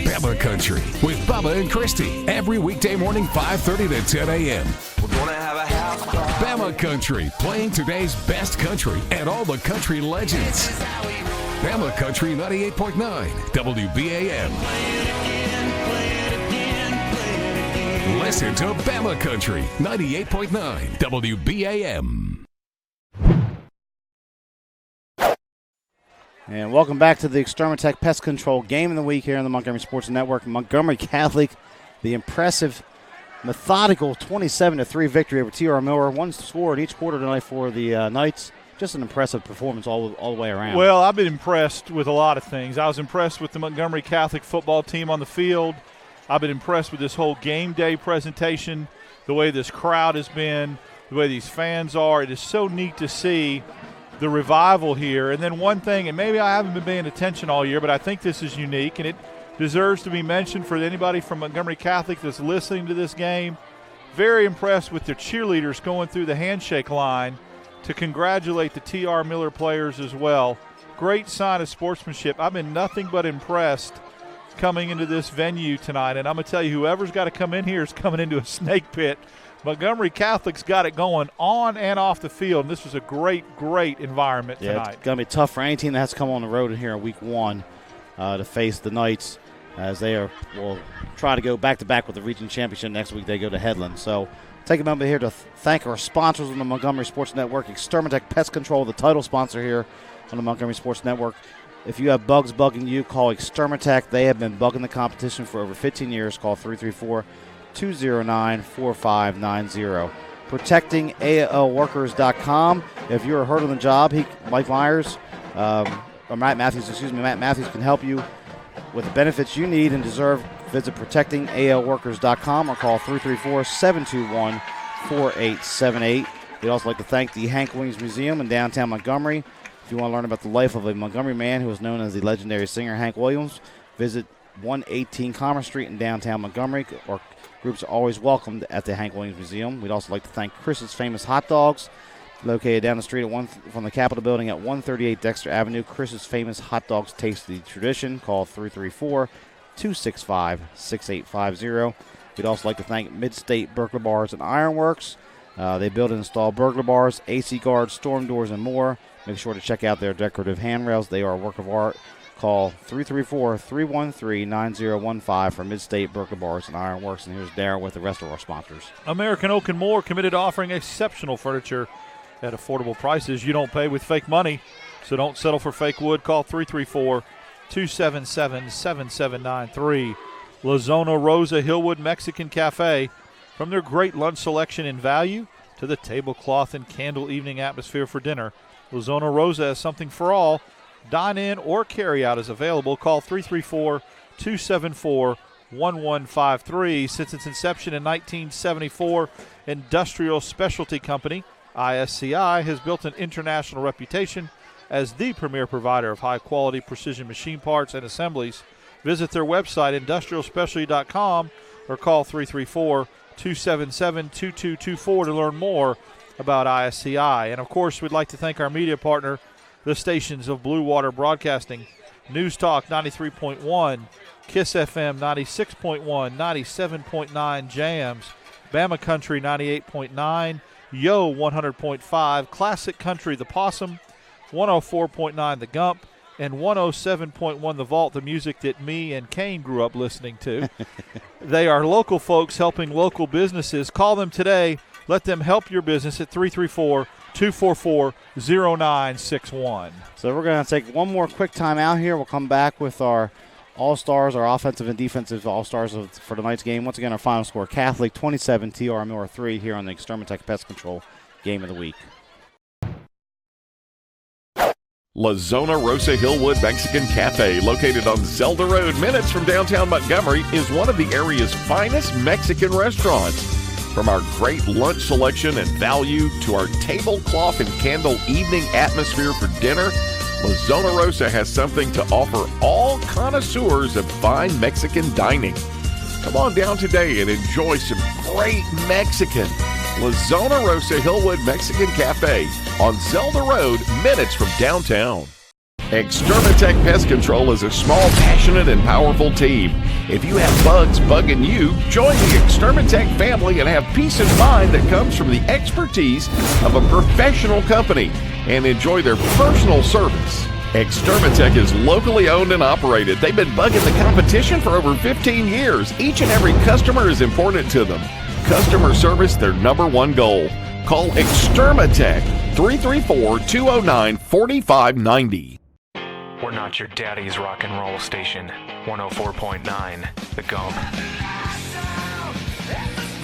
Bama Country with Bubba and Christy every weekday morning 5:30 to 10 a.m.
We're gonna have a house party.
Bama Bama Country, playing today's best country and all the country legends. Bama Country 98.9 WBAM. Listen to Bama Country 98.9 WBAM.
And welcome back to the Extermatech Pest Control Game of the Week here on the Montgomery Sports Network. Montgomery Catholic, the impressive, methodical 27-3 victory over T.R. Miller. One score in each quarter tonight for the Knights. Just an impressive performance all the way around.
Well, I've been impressed with a lot of things. I was impressed with the Montgomery Catholic football team on the field. I've been impressed with this whole game day presentation, the way this crowd has been, the way these fans are. It is so neat to see the revival here. And then one thing, and maybe I haven't been paying attention all year, but I think this is unique, and it deserves to be mentioned for anybody from Montgomery Catholic that's listening to this game. Very impressed with their cheerleaders going through the handshake line to congratulate the T.R. Miller players as well. Great sign of sportsmanship. I've been nothing but impressed coming into this venue tonight, and I'm going to tell you, whoever's got to come in here is coming into a snake pit. Montgomery Catholic's got it going on and off the field, and this was a great environment tonight.
It's going to be tough for any team that has to come on the road in here in week one to face the Knights, as they will try to go back-to-back with the region championship. Next week they go to Headland. So take a moment here to thank our sponsors on the Montgomery Sports Network. Extermatech Pest Control, the title sponsor here on the Montgomery Sports Network. If you have bugs bugging you, call Extermatech. They have been bugging the competition for over 15 years. Call 334-209-4590. ProtectingALWorkers.com. If you're hurt on the job, Mike Myers, or Matt Matthews can help you with the benefits you need and deserve. Visit ProtectingALWorkers.com or call 334-721-4878. We'd also like to thank the Hank Williams Museum in downtown Montgomery. If you want to learn about the life of a Montgomery man who was known as the legendary singer Hank Williams, visit 118 Commerce Street in downtown Montgomery, or groups are always welcomed at the Hank Williams Museum. We'd also like to thank Chris's Famous Hot Dogs, located down the street from the Capitol Building at 138 Dexter Avenue. Chris's Famous Hot Dogs, taste the tradition. Call 334-265-6850. We'd also like to thank Mid-State Burglar Bars and Ironworks. They build and install burglar bars, AC guards, storm doors, and more. Make sure to check out their decorative handrails. They are a work of art. Call 334-313-9015 for Mid-State Burglar Bars and Ironworks. And here's Darren with the rest of our sponsors.
American Oak and More, committed to offering exceptional furniture at affordable prices. You don't pay with fake money, so don't settle for fake wood. Call 334-277-7793. La Zona Rosa Hillwood Mexican Cafe. From their great lunch selection and value to the tablecloth and candle evening atmosphere for dinner, La Zona Rosa has something for all. Dine-in or carry-out is available. Call 334-274-1153. Since its inception in 1974, Industrial Specialty Company, ISCI, has built an international reputation as the premier provider of high-quality precision machine parts and assemblies. Visit their website, industrialspecialty.com, or call 334-277-2224 to learn more about ISCI. And, of course, we'd like to thank our media partner, the stations of Blue Water Broadcasting, News Talk 93.1, Kiss FM 96.1, 97.9 Jams, Bama Country 98.9, Yo 100.5, Classic Country The Possum, 104.9 The Gump, and 107.1 The Vault, the music that me and Kane grew up listening to. They are local folks helping local businesses. Call them today. Let them help your business at 334-244-0961.
So we're going to take one more quick time out here. We'll come back with our All-Stars, our offensive and defensive All-Stars for tonight's game. Once again, our final score, Catholic 27, TR Miller 3, here on the Extermatech Pest Control Game of the Week.
La Zona Rosa Hillwood Mexican Cafe, located on Zelda Road, minutes from downtown Montgomery, is one of the area's finest Mexican restaurants. From our great lunch selection and value to our tablecloth and candle evening atmosphere for dinner, La Zona Rosa has something to offer all connoisseurs of fine Mexican dining. Come on down today and enjoy some great Mexican. La Zona Rosa Hillwood Mexican Cafe on Zelda Road, minutes from downtown. Extermatech Pest Control is a small, passionate, and powerful team. If you have bugs bugging you, join the Extermatech family and have peace of mind that comes from the expertise of a professional company and enjoy their personal service. Extermatech is locally owned and operated. They've been bugging the competition for over 15 years. Each and every customer is important to them. Customer service, their number one goal. Call Extermatech 334-209-4590.
We're not your daddy's rock and roll station. 104.9, The Gump.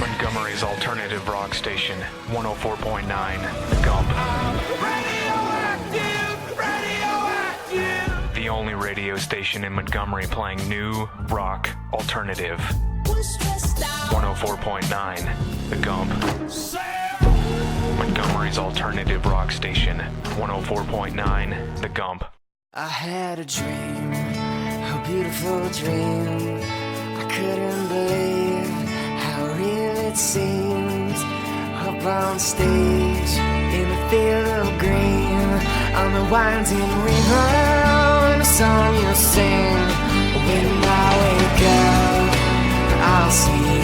Montgomery's alternative rock station. 104.9, The Gump. The only radio station in Montgomery playing new rock alternative. 104.9, The Gump. Montgomery's alternative rock station. 104.9, The Gump.
I had a dream, a beautiful dream. I couldn't believe how real it seemed. Up on stage, in a field of green, on the winding river, and a song you'll sing. When I wake up, I'll see you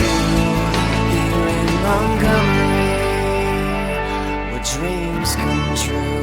here in Montgomery, where dreams come true.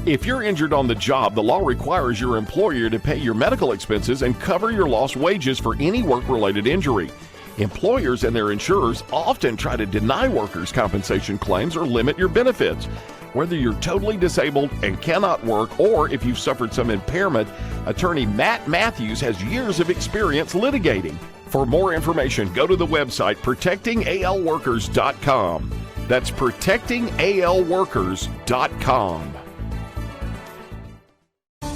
If you're injured on the job, the law requires your employer to pay your medical expenses and cover your lost wages for any work-related injury. Employers and their insurers often try to deny workers' compensation claims or limit your benefits. Whether you're totally disabled and cannot work or if you've suffered some impairment, attorney Matt Matthews has years of experience litigating. For more information, go to the website protectingalworkers.com. That's protectingalworkers.com.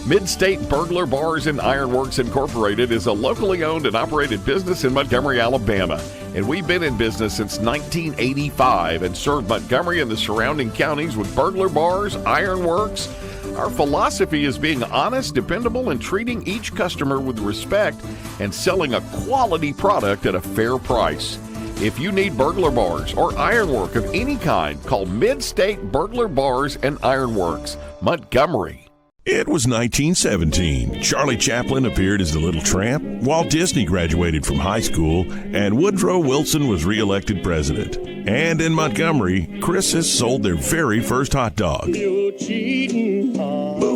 Mid-State Burglar Bars and Ironworks Incorporated is a locally owned and operated business in Montgomery, Alabama. And we've been in business since 1985 and served Montgomery and the surrounding counties with burglar bars, ironworks. Our philosophy is being honest, dependable, and treating each customer with respect and selling a quality product at a fair price. If you need burglar bars or ironwork of any kind, call Mid-State Burglar Bars and Ironworks, Montgomery.
It was 1917. Charlie Chaplin appeared as the Little Tramp, Walt Disney graduated from high school, and Woodrow Wilson was re-elected president. And in Montgomery, Chris's sold their very first hot dog. Move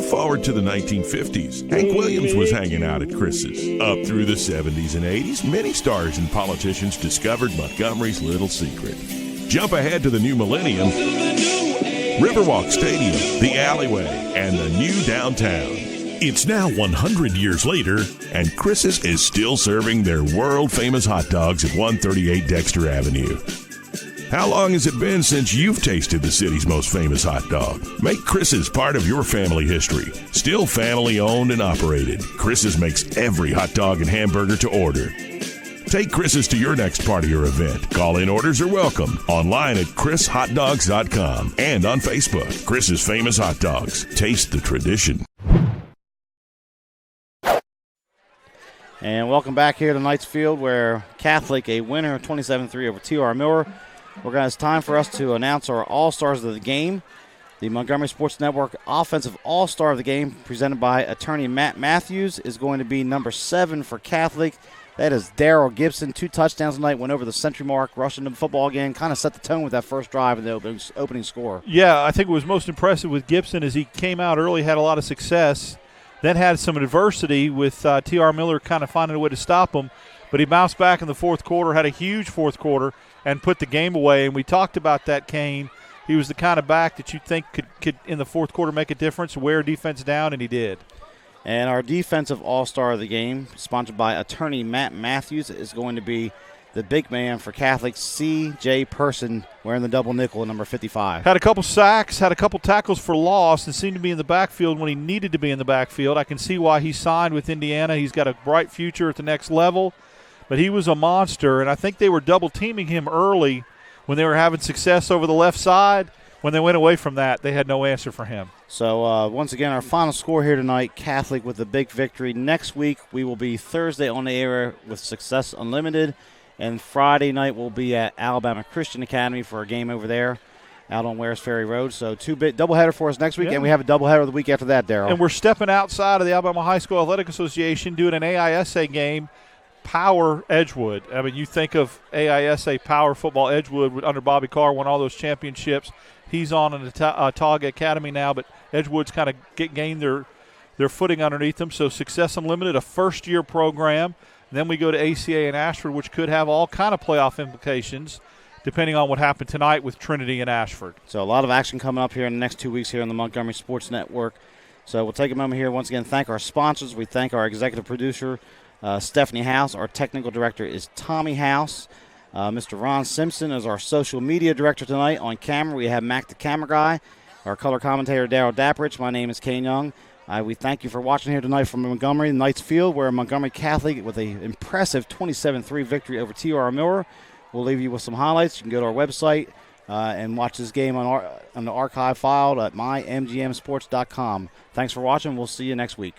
forward to the 1950s. Hank Williams was hanging out at Chris's. Up through the 70s and 80s, many stars and politicians discovered Montgomery's little secret. Jump ahead to the new millennium. Riverwalk Stadium, the alleyway, and the new downtown. It's now 100 years later, and Chris's is still serving their world-famous hot dogs at 138 Dexter Avenue. How long has it been since you've tasted the city's most famous hot dog? Make Chris's part of your family history. Still family-owned and operated, Chris's makes every hot dog and hamburger to order. Take Chris's to your next party or event. Call-in orders are welcome. Online at chrishotdogs.com and on Facebook. Chris's Famous Hot Dogs. Taste the tradition.
And welcome back here to Knights Field, where Catholic, a winner 27-3 over T.R. Miller. It's time for us to announce our All-Stars of the game. The Montgomery Sports Network Offensive All-Star of the game, presented by attorney Matt Matthews, is going to be number 7 for Catholic. That is Darrell Gibson. 2 touchdowns tonight, went over the century mark, rushing the football again, kind of set the tone with that first drive and the opening score.
Yeah, I think what was most impressive with Gibson is he came out early, had a lot of success, then had some adversity with T.R. Miller kind of finding a way to stop him. But he bounced back in the fourth quarter, had a huge fourth quarter, and put the game away. And we talked about that, Kane. He was the kind of back that you think could in the fourth quarter make a difference, wear defense down, and he did.
And our defensive all-star of the game, sponsored by attorney Matt Matthews, is going to be the big man for Catholic, C.J. Person, wearing the double nickel at number 55.
Had a couple sacks, had a couple tackles for loss, and seemed to be in the backfield when he needed to be in the backfield. I can see why he signed with Indiana. He's got a bright future at the next level, but he was a monster, and I think they were double-teaming him early when they were having success over the left side. When they went away from that, they had no answer for him.
So, once again, our final score here tonight, Catholic with a big victory. Next week, we will be Thursday on the air with Success Unlimited, and Friday night we'll be at Alabama Christian Academy for a game over there. out on Wares Ferry Road. So doubleheader for us next week,
Yeah.
and we have a doubleheader the week after that, Darryl.
And we're stepping outside of the Alabama High School Athletic Association doing an AISA game, Power Edgewood. I mean, you think of AISA Power Football Edgewood under Bobby Carr, won all those championships. He's on an Autauga Academy now, but Edgewood's kind of gained their footing underneath them. So Success Unlimited, a first-year program. Then we go to ACA and Ashford, which could have all kind of playoff implications, depending on what happened tonight with Trinity and Ashford.
So a lot of action coming up here in the next 2 weeks here on the Montgomery Sports Network. So we'll take a moment here once again, thank our sponsors. We thank our executive producer, Stephanie House. Our technical director is Tommy House. Mr. Ron Simpson is our social media director tonight. On camera, we have Mac the camera guy. Our color commentator, Darryl Dapprich. My name is Kane Young. We thank you for watching here tonight from Montgomery Knights Field, where Montgomery Catholic with an impressive 27-3 victory over T.R. Miller. We'll leave you with some highlights. You can go to our website and watch this game on the archive file at mymgmsports.com. Thanks for watching. We'll see you next week.